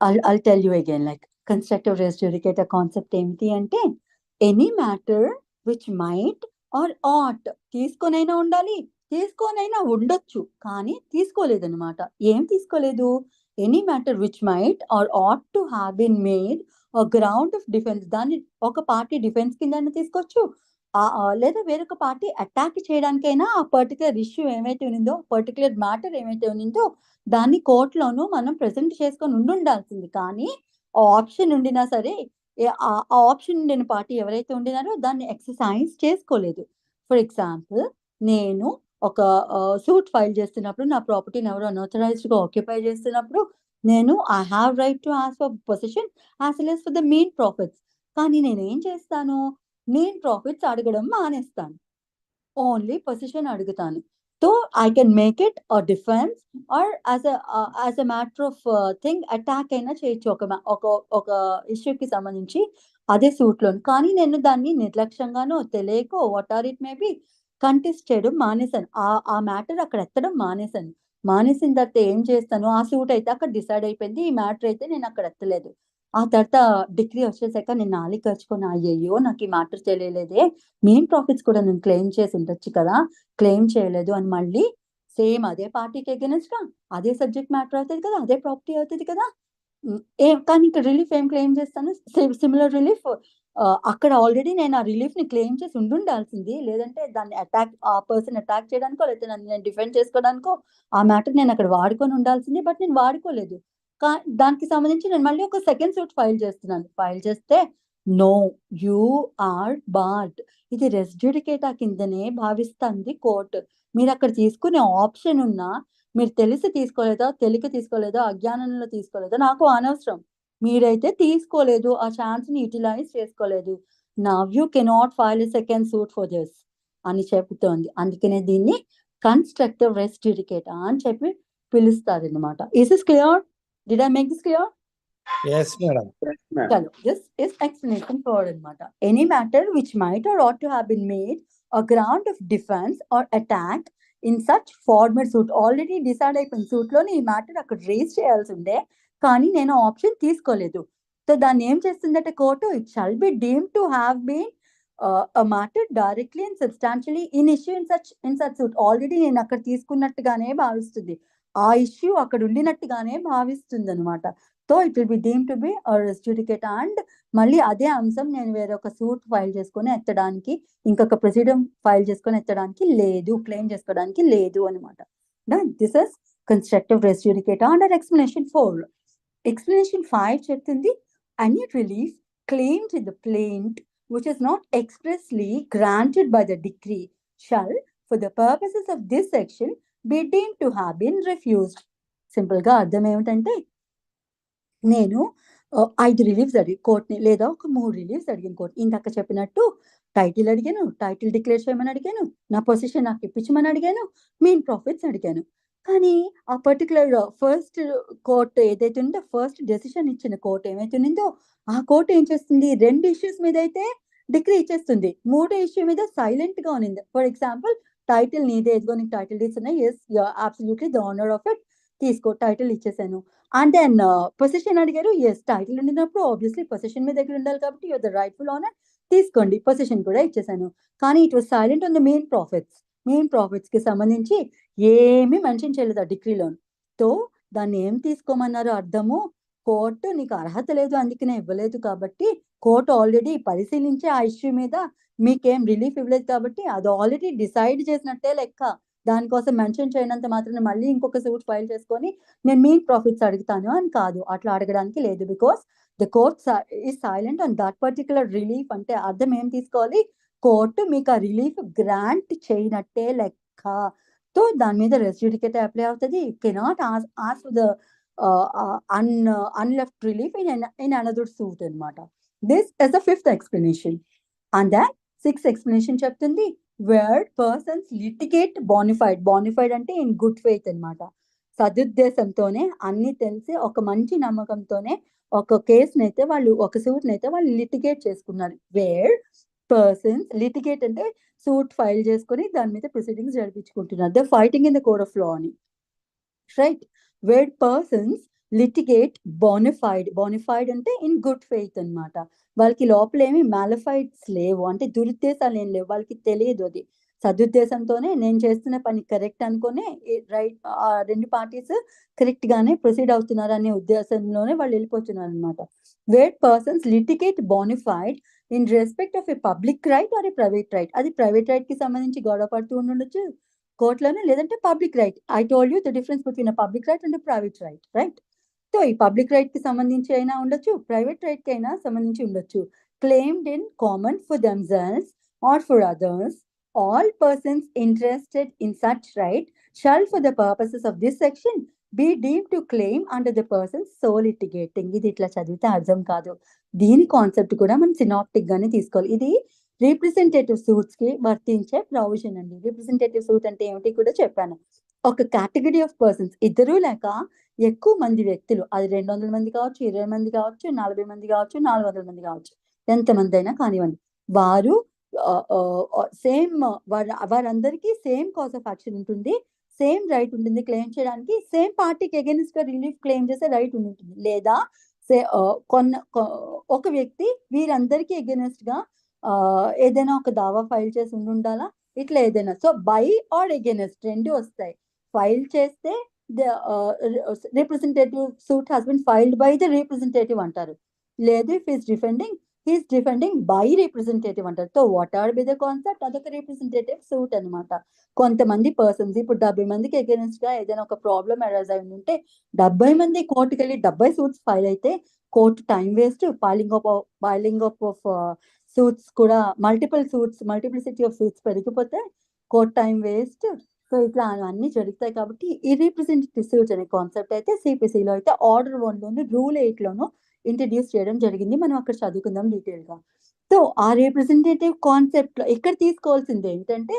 I'll tell you again, like constructive res judicata concept ఏమిటి అంటే any matter which might or ought, తీసుకొనైనా ఉండాలి, తీసుకోనైనా ఉండొచ్చు, కానీ తీసుకోలేదన్నమాట. ఏం తీసుకోలేదు? Any matter which might or ought to have been made a ground of defence. దాన్ని ఒక పార్టీ డిఫెన్స్ కింద తీసుకోవచ్చు, లేదా వేరొక పార్టీ అటాక్ చేయడానికైనా ఆ పర్టికులర్ ఇష్యూ ఏమైతే ఉన్నిందో, పర్టికులర్ మ్యాటర్ ఏమైతే ఉన్నిందో దాన్ని కోర్టులోనూ మనం ప్రెజెంట్ చేసుకొని ఉండాల్సింది. కానీ ఆ ఆప్షన్ ఉండినా సరే ఆ ఆప్షన్ ఉండిన పార్టీ ఎవరైతే ఉండినారో దాన్ని ఎక్సర్సైజ్ చేసుకోలేదు. ఫర్ ఎగ్జాంపుల్, నేను ఒక సూట్ ఫైల్ చేస్తున్నప్పుడు నా ప్రాపర్టీని ఎవరు అన్ఆథరైజ్డ్ గా ఆక్యుపై చేస్తున్నప్పుడు నేను I have right to ask for position as well as for the main profits. కానీ నేను ఏం చేస్తాను, మెయిన్ ప్రాఫిట్స్ అడగడం మానేస్తాను, ఓన్లీ పొజిషన్ అడుగుతాను. So I can make it a defence or as a matter of thing attack అయినా చేయొచ్చు ఒక ఇష్యూకి సంబంధించి అదే సూట్ లో. కానీ నేను దాన్ని నిర్లక్ష్యంగానో తెలియకో what are it may be contest చేయడం మానేశాను, ఆ మ్యాటర్ అక్కడ ఎత్తడం మానేసిన తర్వాత ఏం చేస్తాను, ఆ సూట్ అయితే అక్కడ డిసైడ్ అయిపోయింది, ఈ మ్యాటర్ అయితే నేను అక్కడ ఎత్తలేదు. ఆ తర్వాత డిగ్రీ వచ్చేసాక నేను నాలుగు ఖర్చుకొని అయ్యయ్యో నాకు ఈ మ్యాటర్ తెలియలేదే, మెయిన్ ప్రాఫిట్స్ కూడా నేను క్లెయిమ్ చేసి ఉండొచ్చు కదా, క్లెయిమ్ చేయలేదు అని మళ్ళీ సేమ్ అదే పార్టీకి అగెనెస్ట్ గా అదే సబ్జెక్ట్ మ్యాటర్ అవుతుంది కదా, అదే ప్రాపర్టీ అవుతుంది కదా. కానీ ఇక్కడ రిలీఫ్ ఏం క్లెయిమ్ చేస్తాను, సిమిలర్ రిలీఫ్. అక్కడ ఆల్రెడీ నేను ఆ రిలీఫ్ ని క్లెయిమ్ చేసి ఉండాల్సింది, లేదంటే దాన్ని ఆ పర్సన్ అటాక్ చేయడానికో లేకపోతే నన్ను నేను డిఫెండ్ చేసుకోవడానికో ఆ మ్యాటర్ నేను అక్కడ వాడుకొని ఉండాల్సింది, బట్ నేను వాడుకోలేదు. దానికి సంబంధించి నేను మళ్ళీ ఒక సెకండ్ సూట్ ఫైల్ చేస్తే నో, యూ ఆర్ బార్డ్. ఇది రెస్ జుడికేటా కిందనే భావిస్తుంది కోర్టు. మీరు అక్కడ తీసుకునే ఆప్షన్ ఉన్నా మీరు తెలిసి తీసుకోలేదో, తెలియక తీసుకోలేదో, అజ్ఞానంలో తీసుకోలేదో నాకు అనవసరం, మీరైతే తీసుకోలేదు, ఆ ఛాన్స్ ని యూటిలైజ్ చేసుకోలేదు. Now you cannot file a second suit for this అని చెబుతోంది. అందుకనే దీన్ని కన్స్ట్రక్టివ్ రెస్ జుడికేటా అని చెప్పి పిలుస్తారు అనమాట. Is this clear? Did I make this clear? Yes, madam. Chalo, this is explanation for anamata. Any matter which might or ought to have been made a ground of defense or attack in such former suit. Already decide అయిపోయిన suit లోని ఈ matter అక్కడ raise చేయాల్సి ఉండే, కానీ నేను option తీసుకోలేదు. So దాన్ని ఏం చేస్తుందంటే court, it shall be deemed to have been a matter directly and substantially in issue in such suit. Already నేను అక్కడ తీసుకున్నట్టుగానే భావిస్తుంది, ఆ ఇష్యూ అక్కడ ఉండినట్టుగానే భావిస్తుంది అనమాట. So it will be deemed to be res judicata. And మళ్ళీ అదే అంశం నేను వేరొక సూట్ ఫైల్ చేసుకొని ఎత్తడానికి, ఇంకొక ప్రొసీడింగ్ ఫైల్ చేసుకొని ఎత్తడానికి లేదు, క్లెయిమ్ చేసుకోవడానికి లేదు అనమాట. This is constructive res judicata under explanation 4. Explanation 5 చెప్తుంది, any relief claimed in the plaint which is not expressly granted by the decree shall for the purposes of this section be deemed to have been refused. Simple గా అర్థం ఏమిటంటే నేను 5 reliefs కోర్ట్‌ని లేదా ఒక 3 reliefs అడిగాను court. ఇందాక చెప్పినట్టు title అడిగాను, టైటిల్ డిక్లేర్ చేయమని అడిగాను, నా పొజిషన్ నాకు ఇప్పించమని అడిగాను, మెయిన్ ప్రాఫిట్స్ అడిగాను. కానీ ఆ పర్టిక్యులర్ ఫస్ట్ కోర్ట్ ఏదైతే ఉందో ఫస్ట్ డెసిషన్ ఇచ్చిన కోర్ట్ ఏమైతే ఉన్నిందో ఆ కోర్ట్ ఏం చేస్తుంది 2 ఇష్యూస్ మీద అయితే డిక్రీ ఇచ్చేస్తుంది. 3 ఇష్యూ మీద సైలెంట్‌గా ఉన్నింది. ఫర్ ఎగ్జాంపుల్ టైటిల్ నీదే, ఇదిగో నీకు టైటిల్ డీడ్స్ ఉన్నాయి. Yes you are absolutely the owner of it. తీసుకో టైటిల్ ఇచ్చేసాను. అండ్ దెన్ పొజిషన్ అడిగారు. యెస్ టైటిల్ ఉండినప్పుడు ఆబ్వియస్లీ పొజిషన్ మీ దగ్గర ఉండాలి కాబట్టి you are the rightful owner. తీసుకోండి. పొజిషన్ కూడా ఇచ్చేసాను. కానీ it was silent on the main profits. Main ప్రాఫిట్స్‌కి సంబంధించి ఏమీ మెన్షన్ చేయలేదు ఆ డిక్రీలోను. తో దాన్ని ఏం తీసుకోమన్నారో అర్థము, కోర్టు నీకు అర్హత లేదు అందుకనే ఇవ్వలేదు కాబట్టి కోర్ట్ ఆల్రెడీ పరిశీలించి ఆ ఇష్యూ మీద మీకేం రిలీఫ్ ఇవ్వలేదు కాబట్టి అది ఆల్రెడీ డిసైడ్ చేసినట్టే లెక్క. దానికోసం మెన్షన్ చేయనంత మాత్రాన మళ్ళీ ఇంకొక సూట్ ఫైల్ చేసుకొని నేను మెయిన్ ప్రాఫిట్స్ అడుగుతాను అని కాదు. అట్లా అడగడానికి లేదు. Because the court is silent on that particular relief అంటే అర్థం ఏం తీసుకోవాలి, కోర్టు మీకు ఆ రిలీఫ్ గ్రాంట్ చేయనట్టే లెక్క. తో దాని మీద రెస్ జ్యుడికేటా అప్లై అవుతది. You cannot ask for the అన్లెఫ్ట్ రిలీఫ్ ఇన్ అనదర్ సూట్ అన్నమాట. This is the 5th explanation. And then 6th explanation చెప్తుంది where persons litigate bona fide. Bona fide అంటే ఇన్ గుడ్ ఫెయిత్ అన్నమాట. సదుద్దేశంతోనే అన్ని తెలిసి ఒక మంచి నమ్మకంతోనే ఒక కేసునైతే వాళ్ళు ఒక సూట్‌నైతే వాళ్ళు లిటిగేట్ చేసుకున్నారు. వేర్ పర్సన్స్ లిటిగేట్ అంటే సూట్ ఫైల్ చేసుకొని దాని మీద ప్రొసీడింగ్స్ జరిపించుకుంటున్నారు. They fighting in the court of law అని. Right. Where persons litigate bona fide. Bona fide అంటే ఇన్ గుడ్ ఫెయిత్ అన్నమాట. వాళ్ళకి లోపల ఏమి మాలిఫైడ్స్ లేవు. అంటే దురుద్దేశాలు ఏం లేవు. వాళ్ళకి తెలియదు అది. సదుద్దేశంతోనే నేను చేస్తున్న పని కరెక్ట్ అనుకునే రైట్ 2 పార్టీస్ కరెక్ట్ గానే ప్రొసీడ్ అవుతున్నారు అనే ఉద్దేశంలోనే వాళ్ళు వెళ్ళిపోతున్నారు అనమాట. Where persons litigate bona fide in respect of a public right or a private right. అది ప్రైవేట్ రైట్ కి సంబంధించి గొడవ పడుతూ ఉండొచ్చు కోర్టులోనే, లేదంటే public right. I told you the difference between a public right and private right. Right. So ఈ public right కి సంబంధించి అయినా ఉండొచ్చు, ప్రైవేట్ రైట్ కి అయినా సంబంధించి ఉండొచ్చు. Claimed in common for themselves or for others. All persons interested in such right shall for the purposes of this section be deemed to claim under the persons so litigating. ఇది ఇట్లా చదివితే అర్థం కాదు. దీని కాన్సెప్ట్ కూడా మనం synaptic గానే తీసుకోవాలి. ఇది రిప్రజెంటేటివ్ సూట్స్ కి వర్తించే ప్రొవిజన్ అండి. రిప్రజెంటేటివ్ సూట్ అంటే ఏమిటి కూడా చెప్పాను. ఒక కేటగిరీ ఆఫ్ పర్సన్స్, ఇద్దరు లేక ఎక్కువ మంది వ్యక్తులు, అది 200 మంది కావచ్చు, 20 మంది కావచ్చు, 40 మంది కావచ్చు, 400 మంది కావచ్చు, ఎంతమంది అయినా కానివ్వండి, వారు సేమ్ వారందరికీ సేమ్ కాజ్ ఆఫ్ యాక్షన్ ఉంటుంది, సేమ్ రైట్ ఉంటుంది క్లెయిమ్ చేయడానికి, సేమ్ పార్టీకి అగైన్స్ట్ గా రిలీఫ్ క్లెయిమ్ చేసే రైట్ ఉంటుంది. లేదా ఒక వ్యక్తి వీరందరికీ అగైన్స్ట్ గా ఏదైనా ఒక దావా ఫైల్ చేసి ఉండాలా, ఇట్లా ఏదైనా. సో బై ఆర్ అగైన్స్ట్ రెండు వస్తాయి. ఫైల్ చేస్తే representative suit has been filed by the representative అంటారు. లేదు if is defending by representative అంటారు. So what are be the concept, అదొక రిప్రజెంటేటివ్ సూట్ అనమాట. కొంతమంది పర్సన్స్ ఇప్పుడు 70 మందికి అగైన్స్ట్ గా ఏదైనా ఒక ప్రాబ్లం అరైజ్ అయి ఉంటే 70 మంది కోర్టుకి వెళ్ళి 70 సూట్స్ ఫైల్ అయితే court time waste, filing of suits కూడా మల్టిప్లిసిటీ ఆఫ్ సూట్స్ పెరిగిపోతే కోర్ట్ టైం వేస్ట్. సో ఇట్లా అన్ని జరుగుతాయి. కాబట్టి ఈ రిప్రజెంటేటివ్ సూట్స్ అనే కాన్సెప్ట్ అయితే సిపిసిలో అయితే ఆర్డర్ 1లోను రూల్ 8లోను ఇంట్రడ్యూస్ చేయడం జరిగింది. మనం అక్కడ చదువుకుందాం డీటెయిల్ గా. సో ఆ రిప్రజెంటేటివ్ కాన్సెప్ట్ లో ఇక్కడ తీసుకోవాల్సింది ఏంటంటే,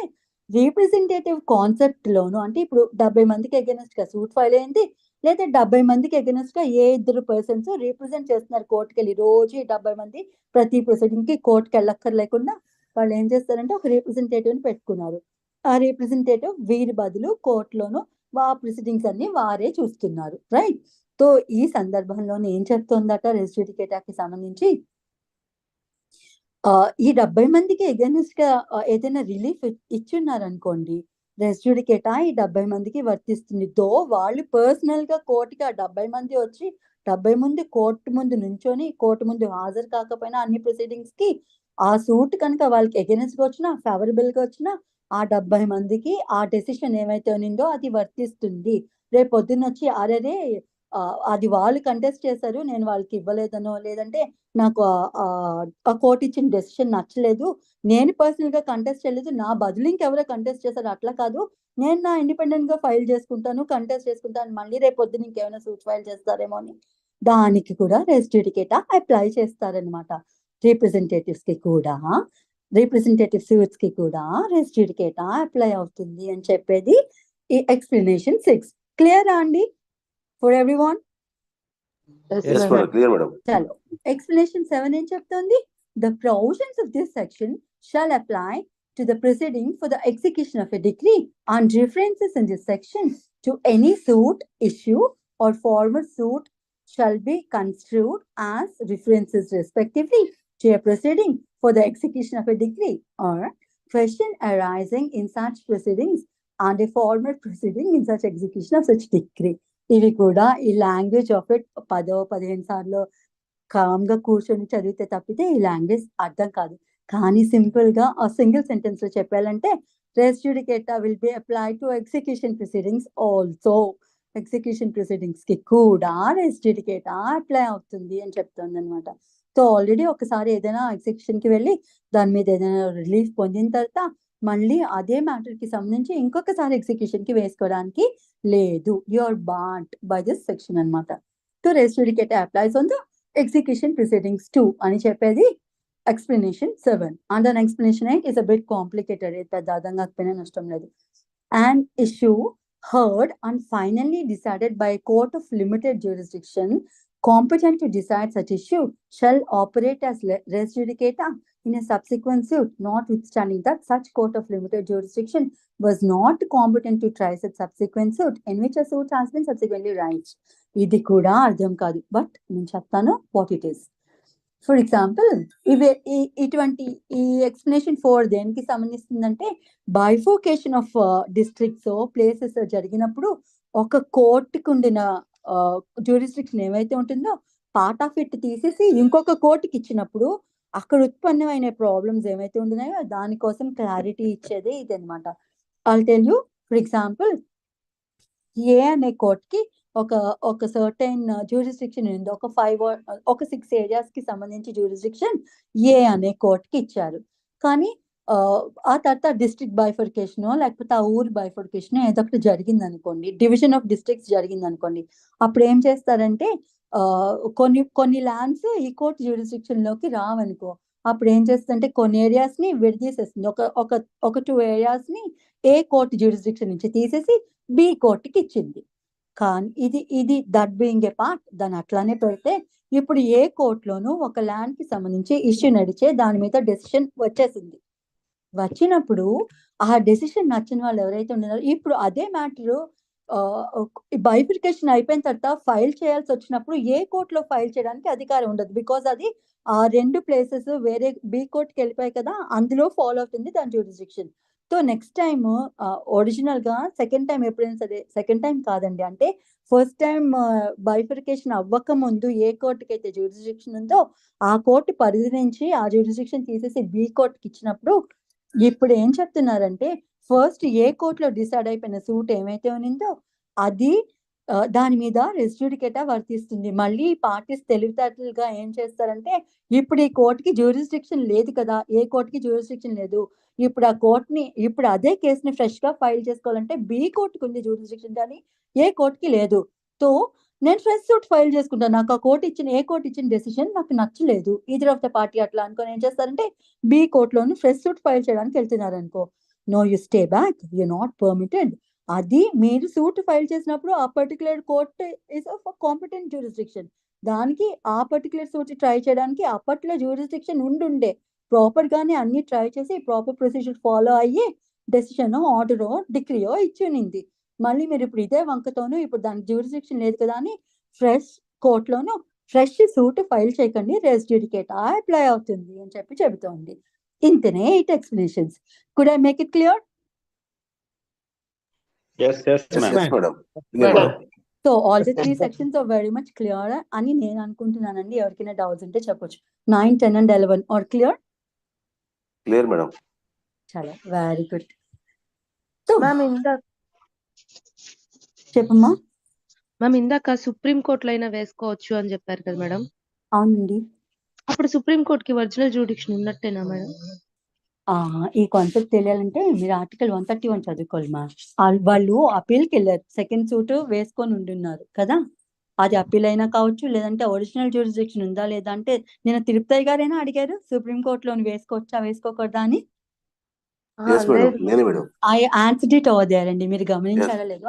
రిప్రజెంటేటివ్ కాన్సెప్ట్ లోను అంటే ఇప్పుడు 70 మందికి అగైనెస్ట్ గా సూట్ ఫైల్ అయింది, లేదా 70 మందికి అగైనెస్ట్ గా ఏ ఇద్దరు పర్సన్స్ రిప్రజెంట్ చేస్తున్నారు కోర్టుకి వెళ్ళి. రోజు 70 మంది ప్రతి ప్రొసీడింగ్ కి కోర్టుకి వెళ్ళక్కర్లేకుండా వాళ్ళు ఏం చేస్తారంటే ఒక రిప్రజెంటేటివ్ ని పెట్టుకున్నారు. ఆ రిప్రజెంటేటివ్ వీరి బదులు కోర్టులోను ప్రొసీడింగ్స్ అన్ని వారే చూస్తున్నారు. రైట్. సో ఈ సందర్భంలో ఏం చెప్తోందట రెస్ జ్యుడికేటాకి సంబంధించి, ఈ 70 మందికి అగైనెస్ట్ గా ఏదైనా రిలీఫ్ ఇచ్చున్నారనుకోండి, రెస్ జ్యుడికేటా ఈ 70 మందికి వర్తిస్తుంది. దో వాళ్ళు పర్సనల్ గా కోర్టుకి ఆ 70 మంది వచ్చి 70 మంది కోర్టు ముందు నుంచొని కోర్టు ముందు హాజరు కాకపోయినా అన్ని ప్రొసీడింగ్స్ కి ఆ సూట్ కనుక వాళ్ళకి అగైనెస్ట్ గా వచ్చినా ఫేవరబుల్ గా వచ్చినా ఆ 70 మందికి ఆ డెసిషన్ ఏమైతే ఉన్నిందో అది వర్తిస్తుంది. రేపు పొద్దున్న వచ్చి అరే అది వాళ్ళు కంటెస్ట్ చేశారు, నేను వాళ్ళకి ఇవ్వలేదనో, లేదంటే నాకు ఆ కోర్టు ఇచ్చిన డెసిషన్ నచ్చలేదు, నేను పర్సనల్ గా కంటెస్ట్ చేయలేదు, నా బదులు ఇంకెవరో కంటెస్ట్ చేశారు, అట్లా కాదు, నేను నా ఇండిపెండెంట్ గా ఫైల్ చేసుకుంటాను, కంటెస్ట్ చేసుకుంటాను, మళ్ళీ రేపు పొద్దున ఇంకేమైనా సూట్ ఫైల్ చేస్తారేమో అని దానికి కూడా రెస్ జ్యుడికేటా అప్లై చేస్తారనమాట. రిప్రజెంటేటివ్స్ కి కూడా, రిప్రజెంటేటివ్ సూట్స్ కి కూడా రెస్ జ్యుడికేటా అప్లై అవుతుంది అని చెప్పేది ఈ ఎక్స్ప్లెనేషన్ 6. క్లియర్ అండి for everyone? Yes, madam. Clear, madam. చలో ఎక్స్ప్లెనేషన్ 7 ఏం చెప్తోంది? The provisions of this section shall apply to the proceeding for the execution of a decree and references in this section to any suit issue or former suit shall be construed as references respectively to a proceeding for the execution of a decree or question arising in such proceedings and a former proceeding in such execution of such decree. ఇవి కూడా ఈ language of it 10-15 సార్లు com గా కూర్చొని చదివితే తప్పితే ఈ language అర్థం కాదు. కానీ సింపుల్ గా ఆ సింగిల్ సెంటెన్స్ లో చెప్పాలంటే res judicata will be apply to execution proceedings also. Execution proceedings కి కూడా రెస్ జ్యుడికేటా అప్లై అవుతుంది అని చెప్తుంది అనమాట. సో ఆల్రెడీ ఒకసారి ఏదైనా ఎగ్జిక్యూషన్ కి వెళ్ళి దాని మీద ఏదైనా రిలీఫ్ పొందిన తర్వాత మళ్ళీ అదే మ్యాటర్ కి సంబంధించి ఇంకొకసారి ఎగ్జిక్యూషన్ కి వేసుకోవడానికి లేదు. You are bound by this section అనమాట. To res judicata applies on the execution proceedings 2 అని చెప్పేది explanation 7. And then explanation 8 is a bit complicated. పెద్ద అర్థం కాకపోయినా నష్టం లేదు. An issue heard and finally decided by a court of limited jurisdiction competent to decide such issue shall operate as res judicata in a subsequent suit, notwithstanding that such court of limited jurisdiction was not competent to try such subsequent suit in which a suit has been subsequently raised. ఇది కూడా అర్థం కాదు, but నేను చెప్తాను what it is. For example ఇటువంటి ఈ explanation 4 దేనికి సంబంధిస్తుందంటే బైఫోకేషన్ of districts places జరిగినప్పుడు ఒక కోర్టుకు ఉండిన జ్యూరిస్డిక్షన్ ఏమైతే ఉంటుందో పార్ట్ ఆఫ్ ఇట్ తీసేసి ఇంకొక కోర్టుకి ఇచ్చినప్పుడు అక్కడ ఉత్పన్నమైన ప్రాబ్లమ్స్ ఏమైతే ఉంటున్నాయో దానికోసం క్లారిటీ ఇచ్చేదే ఇది అనమాట. I'll tell you for example A అనే కోర్టుకి ఒక సర్టైన్ జ్యూరిస్డిక్షన్ ఉంది. ఒక 6 ఏరియాస్ కి సంబంధించి జ్యూరిస్డిక్షన్ ఏ అనే కోర్టుకి ఇచ్చారు. కానీ ఆ తర్వాత డిస్ట్రిక్ట్ బైఫర్కేషన్ లేకపోతే ఆ ఊరు బైఫర్కేషన్ ఏదో ఒకటి జరిగింది అనుకోండి, డివిజన్ ఆఫ్ డిస్ట్రిక్ట్స్ జరిగింది అనుకోండి, అప్పుడు ఏం చేస్తారంటే కొన్ని ల్యాండ్స్ ఈ కోర్టు జ్యూరిస్డిక్షన్ లోకి రావనుకో, అప్పుడు ఏం చేస్తుందంటే కొన్ని ఏరియాస్ ని విడదీసేస్తుంది. ఒక 2 ఏరియాస్ ని ఏ కోర్టు జ్యూరిస్డిక్షన్ నుంచి తీసేసి బి కోర్టుకి ఇచ్చింది. కానీ ఇది దట్ బీయింగ్ ఏ పార్ట్ దాన్ని అట్లానే పెడితే ఇప్పుడు ఏ కోర్టులోనూ ఒక ల్యాండ్ కి సంబంధించి ఇష్యూ నడిచే దాని మీద డెసిషన్ వచ్చేసింది. వచ్చినప్పుడు ఆ డెసిషన్ నచ్చిన వాళ్ళు ఎవరైతే ఉన్నారో ఇప్పుడు అదే మ్యాటర్ బైఫికేషన్ అయిపోయిన తర్వాత ఫైల్ చేయాల్సి వచ్చినప్పుడు ఏ కోర్టులో ఫైల్ చేయడానికి అధికారం ఉండదు. బికాజ్ అది ఆ 2 ప్లేసెస్ వేరే బి కోర్టుకి వెళ్ళిపోయాయి కదా, అందులో ఫాలో అవుతుంది దాని jurisdiction. So next time original గా సెకండ్ టైం ఎప్పుడైనా సరే, సెకండ్ టైం కాదండి, అంటే ఫస్ట్ టైం బైఫికేషన్ అవ్వక ముందు ఏ కోర్టుకి అయితే జ్యూరిస్డిక్షన్ ఉందో ఆ కోర్టు పరిధి నుంచి ఆ జ్యూరిస్డిక్షన్ తీసేసి బి కోర్టుకి ఇచ్చినప్పుడు ఇప్పుడు ఏం చెప్తున్నారంటే ఫస్ట్ ఏ కోర్టులో డిసైడ్ అయిపోయిన సూట్ ఏమైతే ఉన్నిందో అది దాని మీద రెస్ జ్యుడికేటా వర్తిస్తుంది. మళ్ళీ పార్టీస్ తెలివితేటలుగా ఏం చేస్తారంటే ఇప్పుడు ఈ కోర్టుకి జ్యూరిస్డిక్షన్ లేదు కదా, ఏ కోర్టుకి జ్యూరిస్డిక్షన్ లేదు, ఇప్పుడు అదే కేసుని ఫ్రెష్ గా ఫైల్ చేసుకోవాలంటే బి కోర్టుకి ఉంది జ్యూరిస్డిక్షన్ కానీ ఏ కోర్టుకి లేదు. సో నేను ఫ్రెష్ సూట్ ఫైల్ చేసుకుంటాను, నాకు ఆ ఏ కోర్టు ఇచ్చిన డెసిషన్ నాకు నచ్చలేదు, ఈదర్ ఆఫ్ ద పార్టీ అట్లా అనుకొని ఏం చేస్తారంటే బి కోర్టులోను ఫ్రెష్ సూట్ ఫైల్ చేయడానికి వెళ్తున్నారు అనుకో, no you stay back, you not permitted. అది మీరు సూట్ ఫైల్ చేసినప్పుడు ఆ particular court is of competent jurisdiction, దానికి ఆ పర్టికులర్ సూట్ ట్రై చేయడానికి అప్పట్లో జ్యూరిస్డిక్షన్ ఉండుండే ప్రాపర్ గానే అన్ని ట్రై చేసి ప్రాపర్ ప్రొసీజర్ ఫాలో అయ్యి డెసిషన్ ఆర్డరో డిగ్రీయో ఇచ్చునింది. మళ్ళీ మీరు ఇప్పుడు ఇదే వంకతోనూ ఇప్పుడు దానికి జ్యూరిస్డిక్షన్ లేదు కదా అని ఫ్రెష్ కోర్టులోను ఫ్రెష్ సూట్ ఫైల్ చేయకండి, రెస్ జ్యుడికేటా అప్లై అవుతుంది అని చెబుతోంది. ఇంతనే 8 explanations. Could I make it clear? Yes, madam. Madam. So all the 3 sections are very much clear అని నేను అనుకుంటున్నానండి. ఎవరికైనా డౌట్స్ ఉంటే చెప్పొచ్చు. 9, 10 and 11 are clear? Clear, madam. చాలా వెరీ గుడ్. సో మ్యామ్ ఇందాక సుప్రీం కోర్టులో అయినా వేసుకోవచ్చు అని చెప్పారు కదా మేడం. అవునండి. అప్పుడు సుప్రీం కోర్టుకి ఒరిజినల్ జ్యూరిడిక్షన్ ఉన్నట్టేనా మేడం? ఈ కాన్సెప్ట్ తెలియాలంటే మీరు ఆర్టికల్ 131 చదువుకోవాలి మా. వాళ్ళు అపీల్కి వెళ్ళారు, సెకండ్ సూట్ వేసుకొని ఉంటున్నారు కదా, అది అప్పీల్ అయినా కావచ్చు, లేదంటే ఒరిజినల్ జ్యూరిస్డిక్షన్ ఉందా లేదా అంటే నేను తిరుపతి గారైనా అడిగారు సుప్రీంకోర్టులోని వేసుకోవచ్చా వేసుకోకూడదా అని. ఎస్ మేడం, నేనే madam. I answered it over there అండి, మీరు గమనించారా లేదో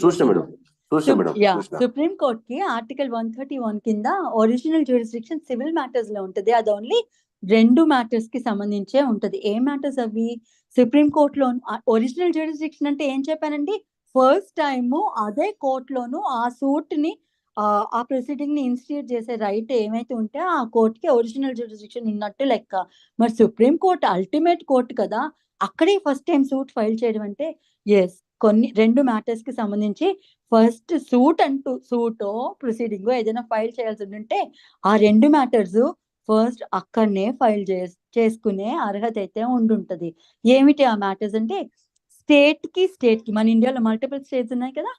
చూసిన మేడం, చూసిన మేడం, చూసిన. సుప్రీం కోర్ట్ కి ఆర్టికల్ 131 కింద ఒరిజినల్ జ్యూరిస్డిక్షన్ సివిల్ మ్యాటర్స్ లో ఉంటది. అది ఓన్లీ 2 మ్యాటర్స్ కి సంబంధించే ఉంటది. ఏ మ్యాటర్స్ అవి? సుప్రీం కోర్ట్ లో ఒరిజినల్ జ్యూరిస్డిక్షన్ అంటే ఏం చెప్పానండి, ఫస్ట్ టైము అదే కోర్టులోను ఆ సూట్ ని ఆ ప్రొసీడింగ్ ని ఇన్స్టిట్యూట్ చేసే రైట్ ఏమైతే ఉంటే ఆ కోర్టుకి ఒరిజినల్ జ్యూరిస్డిక్షన్ ఉన్నట్టు లెక్క. మరి సుప్రీం కోర్ట్ అల్టిమేట్ కోర్టు కదా, అక్కడే ఫస్ట్ టైం సూట్ ఫైల్ చేయడం అంటే ఎస్, కొన్ని 2 మ్యాటర్స్ కి సంబంధించి ఫస్ట్ సూటో ప్రొసీడింగ్ ఏదైనా ఫైల్ చేయాల్సి ఉంటే ఆ 2 మ్యాటర్స్ ఫస్ట్ అక్కడనే ఫైల్ చేసుకునే అర్హత అయితే ఉండుంటది. ఏమిటి ఆ మ్యాటర్స్ అంటే, స్టేట్ కి మన ఇండియాలో మల్టిపుల్ స్టేట్స్ ఉన్నాయి కదా,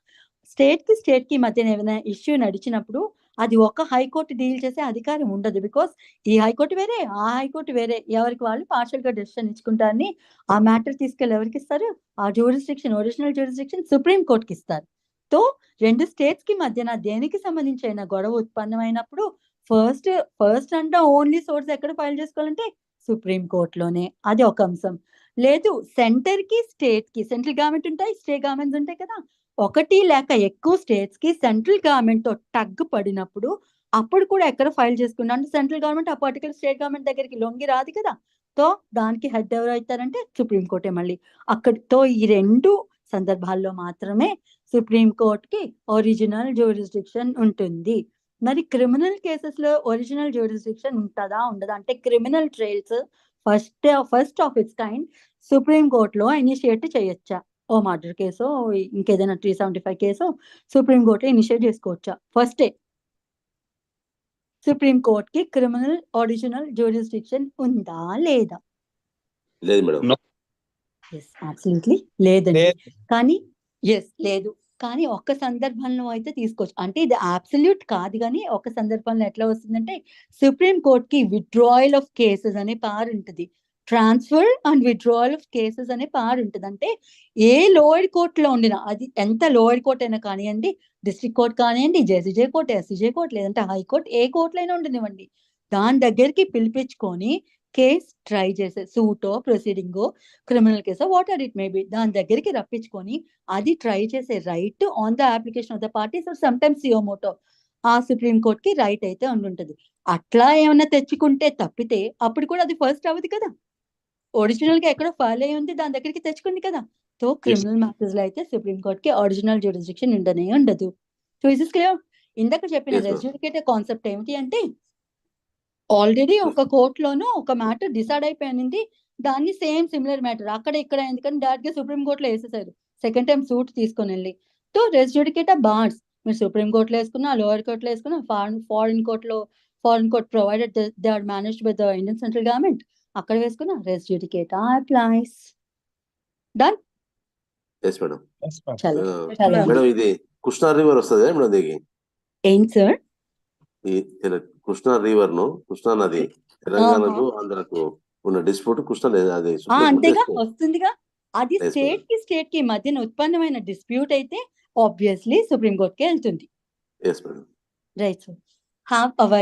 స్టేట్ కి మధ్యన ఏమైనా ఇష్యూ నడిచినప్పుడు అది ఒక హైకోర్టు డీల్ చేసే అధికారం ఉండదు. బికాస్ ఈ హైకోర్టు వేరే ఆ హైకోర్టు వేరే, ఎవరికి వాళ్ళు పార్షియల్ గా డెసిషన్ ఇచ్చుకుంటారని ఆ మ్యాటర్ తీసుకెళ్ళి ఎవరికి ఇస్తారు, ఆ జ్యూరిస్డిక్షన్ ఒరిజినల్ జ్యూరిస్డిక్షన్ సుప్రీం కోర్టుకి ఇస్తారు. తో 2 స్టేట్స్ కి మధ్యన దేనికి సంబంధించి అయినా గొడవ ఉత్పన్నమైనప్పుడు ఫస్ట్ అంటే ఓన్లీ సోర్స్ ఎక్కడ ఫైల్ చేసుకోవాలంటే సుప్రీం కోర్టులోనే. అది ఒక అంశం. లేదు, సెంటర్ కి స్టేట్ కి, సెంట్రల్ గవర్నమెంట్ ఉంటాయి, స్టేట్ గవర్నమెంట్స్ ఉంటాయి కదా, ఒకటి లేక ఎక్కువ స్టేట్స్ కి సెంట్రల్ గవర్నమెంట్ తో టగ్ పడినప్పుడు అప్పుడు కూడా ఎక్కడ ఫైల్ చేసుకున్నా అంటే సెంట్రల్ గవర్నమెంట్ ఆ పర్టికులర్ స్టేట్ గవర్నమెంట్ దగ్గరికి లొంగి రాదు కదా, తో దానికి హెడ్ ఎవరు అవుతారంటే సుప్రీం కోర్టే. మళ్ళీ అక్కడితో ఈ 2 సందర్భాల్లో మాత్రమే సుప్రీం కోర్ట్ కి ఒరిజినల్ జ్యూరిస్డిక్షన్ ఉంటుంది. మరి క్రిమినల్ కేసెస్ లో ఒరిజినల్ జ్యూరిస్డిక్షన్ ఉంటుందా ఉండదా అంటే, criminal trials first of it's kind supreme court లో ఇనిషియేట్ చేయొచ్చా? ఓ మర్డర్ కేసో ఇంకేదైనా 375 కేసో సుప్రీం కోర్ట్ ఇనిషియేట్ చేసుకోవచ్చా? ఫస్టే సుప్రీం కోర్ట్ కి క్రిమినల్ ఒరిజినల్ జ్యూరిస్డిక్షన్ ఉందా లేదా? లేదు మేడం. ఎస్, అబ్సల్యూట్లీ లేదండి. లేదు. కానీ లేదు, కానీ ఒక్క సందర్భంలో అయితే తీసుకోవచ్చు. అంటే ఇది అబ్సల్యూట్ కాదు, కానీ ఒక సందర్భంలో ఎట్లా వస్తుందంటే, సుప్రీం కోర్ట్ కి విత్డ్రాయల్ ఆఫ్ కేసెస్ అనే పవర్ ఉంటుంది, transfer and withdrawal of cases అనే పవర్ ఉంటుంది. అంటే ఏ లోయర్ కోర్టులో ఉండినా, అది ఎంత లోయర్ కోర్ట్ అయినా కానివ్వండి, డిస్ట్రిక్ట్ కోర్ట్ కానివ్వండి, జెసిజే కోర్ట్, ఎస్సీజే కోర్ట్, లేదంటే హైకోర్ట్, ఏ కోర్టులో అయినా ఉండనివ్వండి, దాని దగ్గరికి పిలిపించుకొని కేసు ట్రై చేసే సూటో ప్రొసీడింగో క్రిమినల్ కేసో what are it may be, దాని దగ్గరికి రప్పించుకొని అది ట్రై చేసే right on the application of the parties are sometimes suo motu ఆ సుప్రీం కోర్ట్ కి రైట్ అయితే ఉండుంటది. అట్లా ఏమైనా తెచ్చుకుంటే తప్పితే అప్పుడు కూడా అది ఫస్ట్ అవ్వదు కదా, ఒరిజినల్ గా ఎక్కడో ఫైల్ అయ్యి ఉంది దాని దగ్గరికి తెచ్చుకుంది కదా. సో క్రిమినల్ మ్యాటర్స్ లో అయితే సుప్రీం కోర్ట్ కి ఒరిజినల్ జ్యూరిస్డిక్షన్ ఉండనే ఉండదు. So is is clear. ఇందాక చెప్పిన Yes, ma'am. రెస్యూడికేటెడ్ కాన్సెప్ట్ ఏమిటి అంటే, ఆల్రెడీ ఒక కోర్టులోనూ ఒక మ్యాటర్ డిసైడ్ అయిపోయింది, దాన్ని సేమ్ సిమిలర్ మ్యాటర్ అక్కడ ఇక్కడ ఎందుకని డైరెక్ట్ గా సుప్రీం కోర్టులో వేసేసారు, సెకండ్ టైం సూట్ తీసుకొని వెళ్ళి. తో రెస్యూడికేట్ బార్స్ మీరు సుప్రీం కోర్టులో వేసుకున్నా, లోయర్ కోర్టులో వేసుకున్నా, foreign court provided they are managed by the Indian central government, అక్కడ వేసుకున్నా res judicata applies. Done. Yes madam. Yes, ma'am. చలో చలో మేడం ఇది కృష్ణా రివర్ వస్తుంది మేడం, దీనికి ఏంటి సార్? ఈ కృష్ణా రివర్ ను, కృష్ణా నది తెలంగాణకు ఆంధ్రకు ఉన్న డిస్ప్యూట్ కృష్ణా నది, అది సుప్రీం కోర్టు అంతేగా చేసుకో- వస్తుందిగా. అది Yes, స్టేట్ కి మధ్యన ఉత్పన్నమైన డిస్ప్యూట్ అయితే ఆబ్వియస్లీ సుప్రీం కోర్ట్ కి వెళ్తుంది. Yes madam. Right sir. Have hour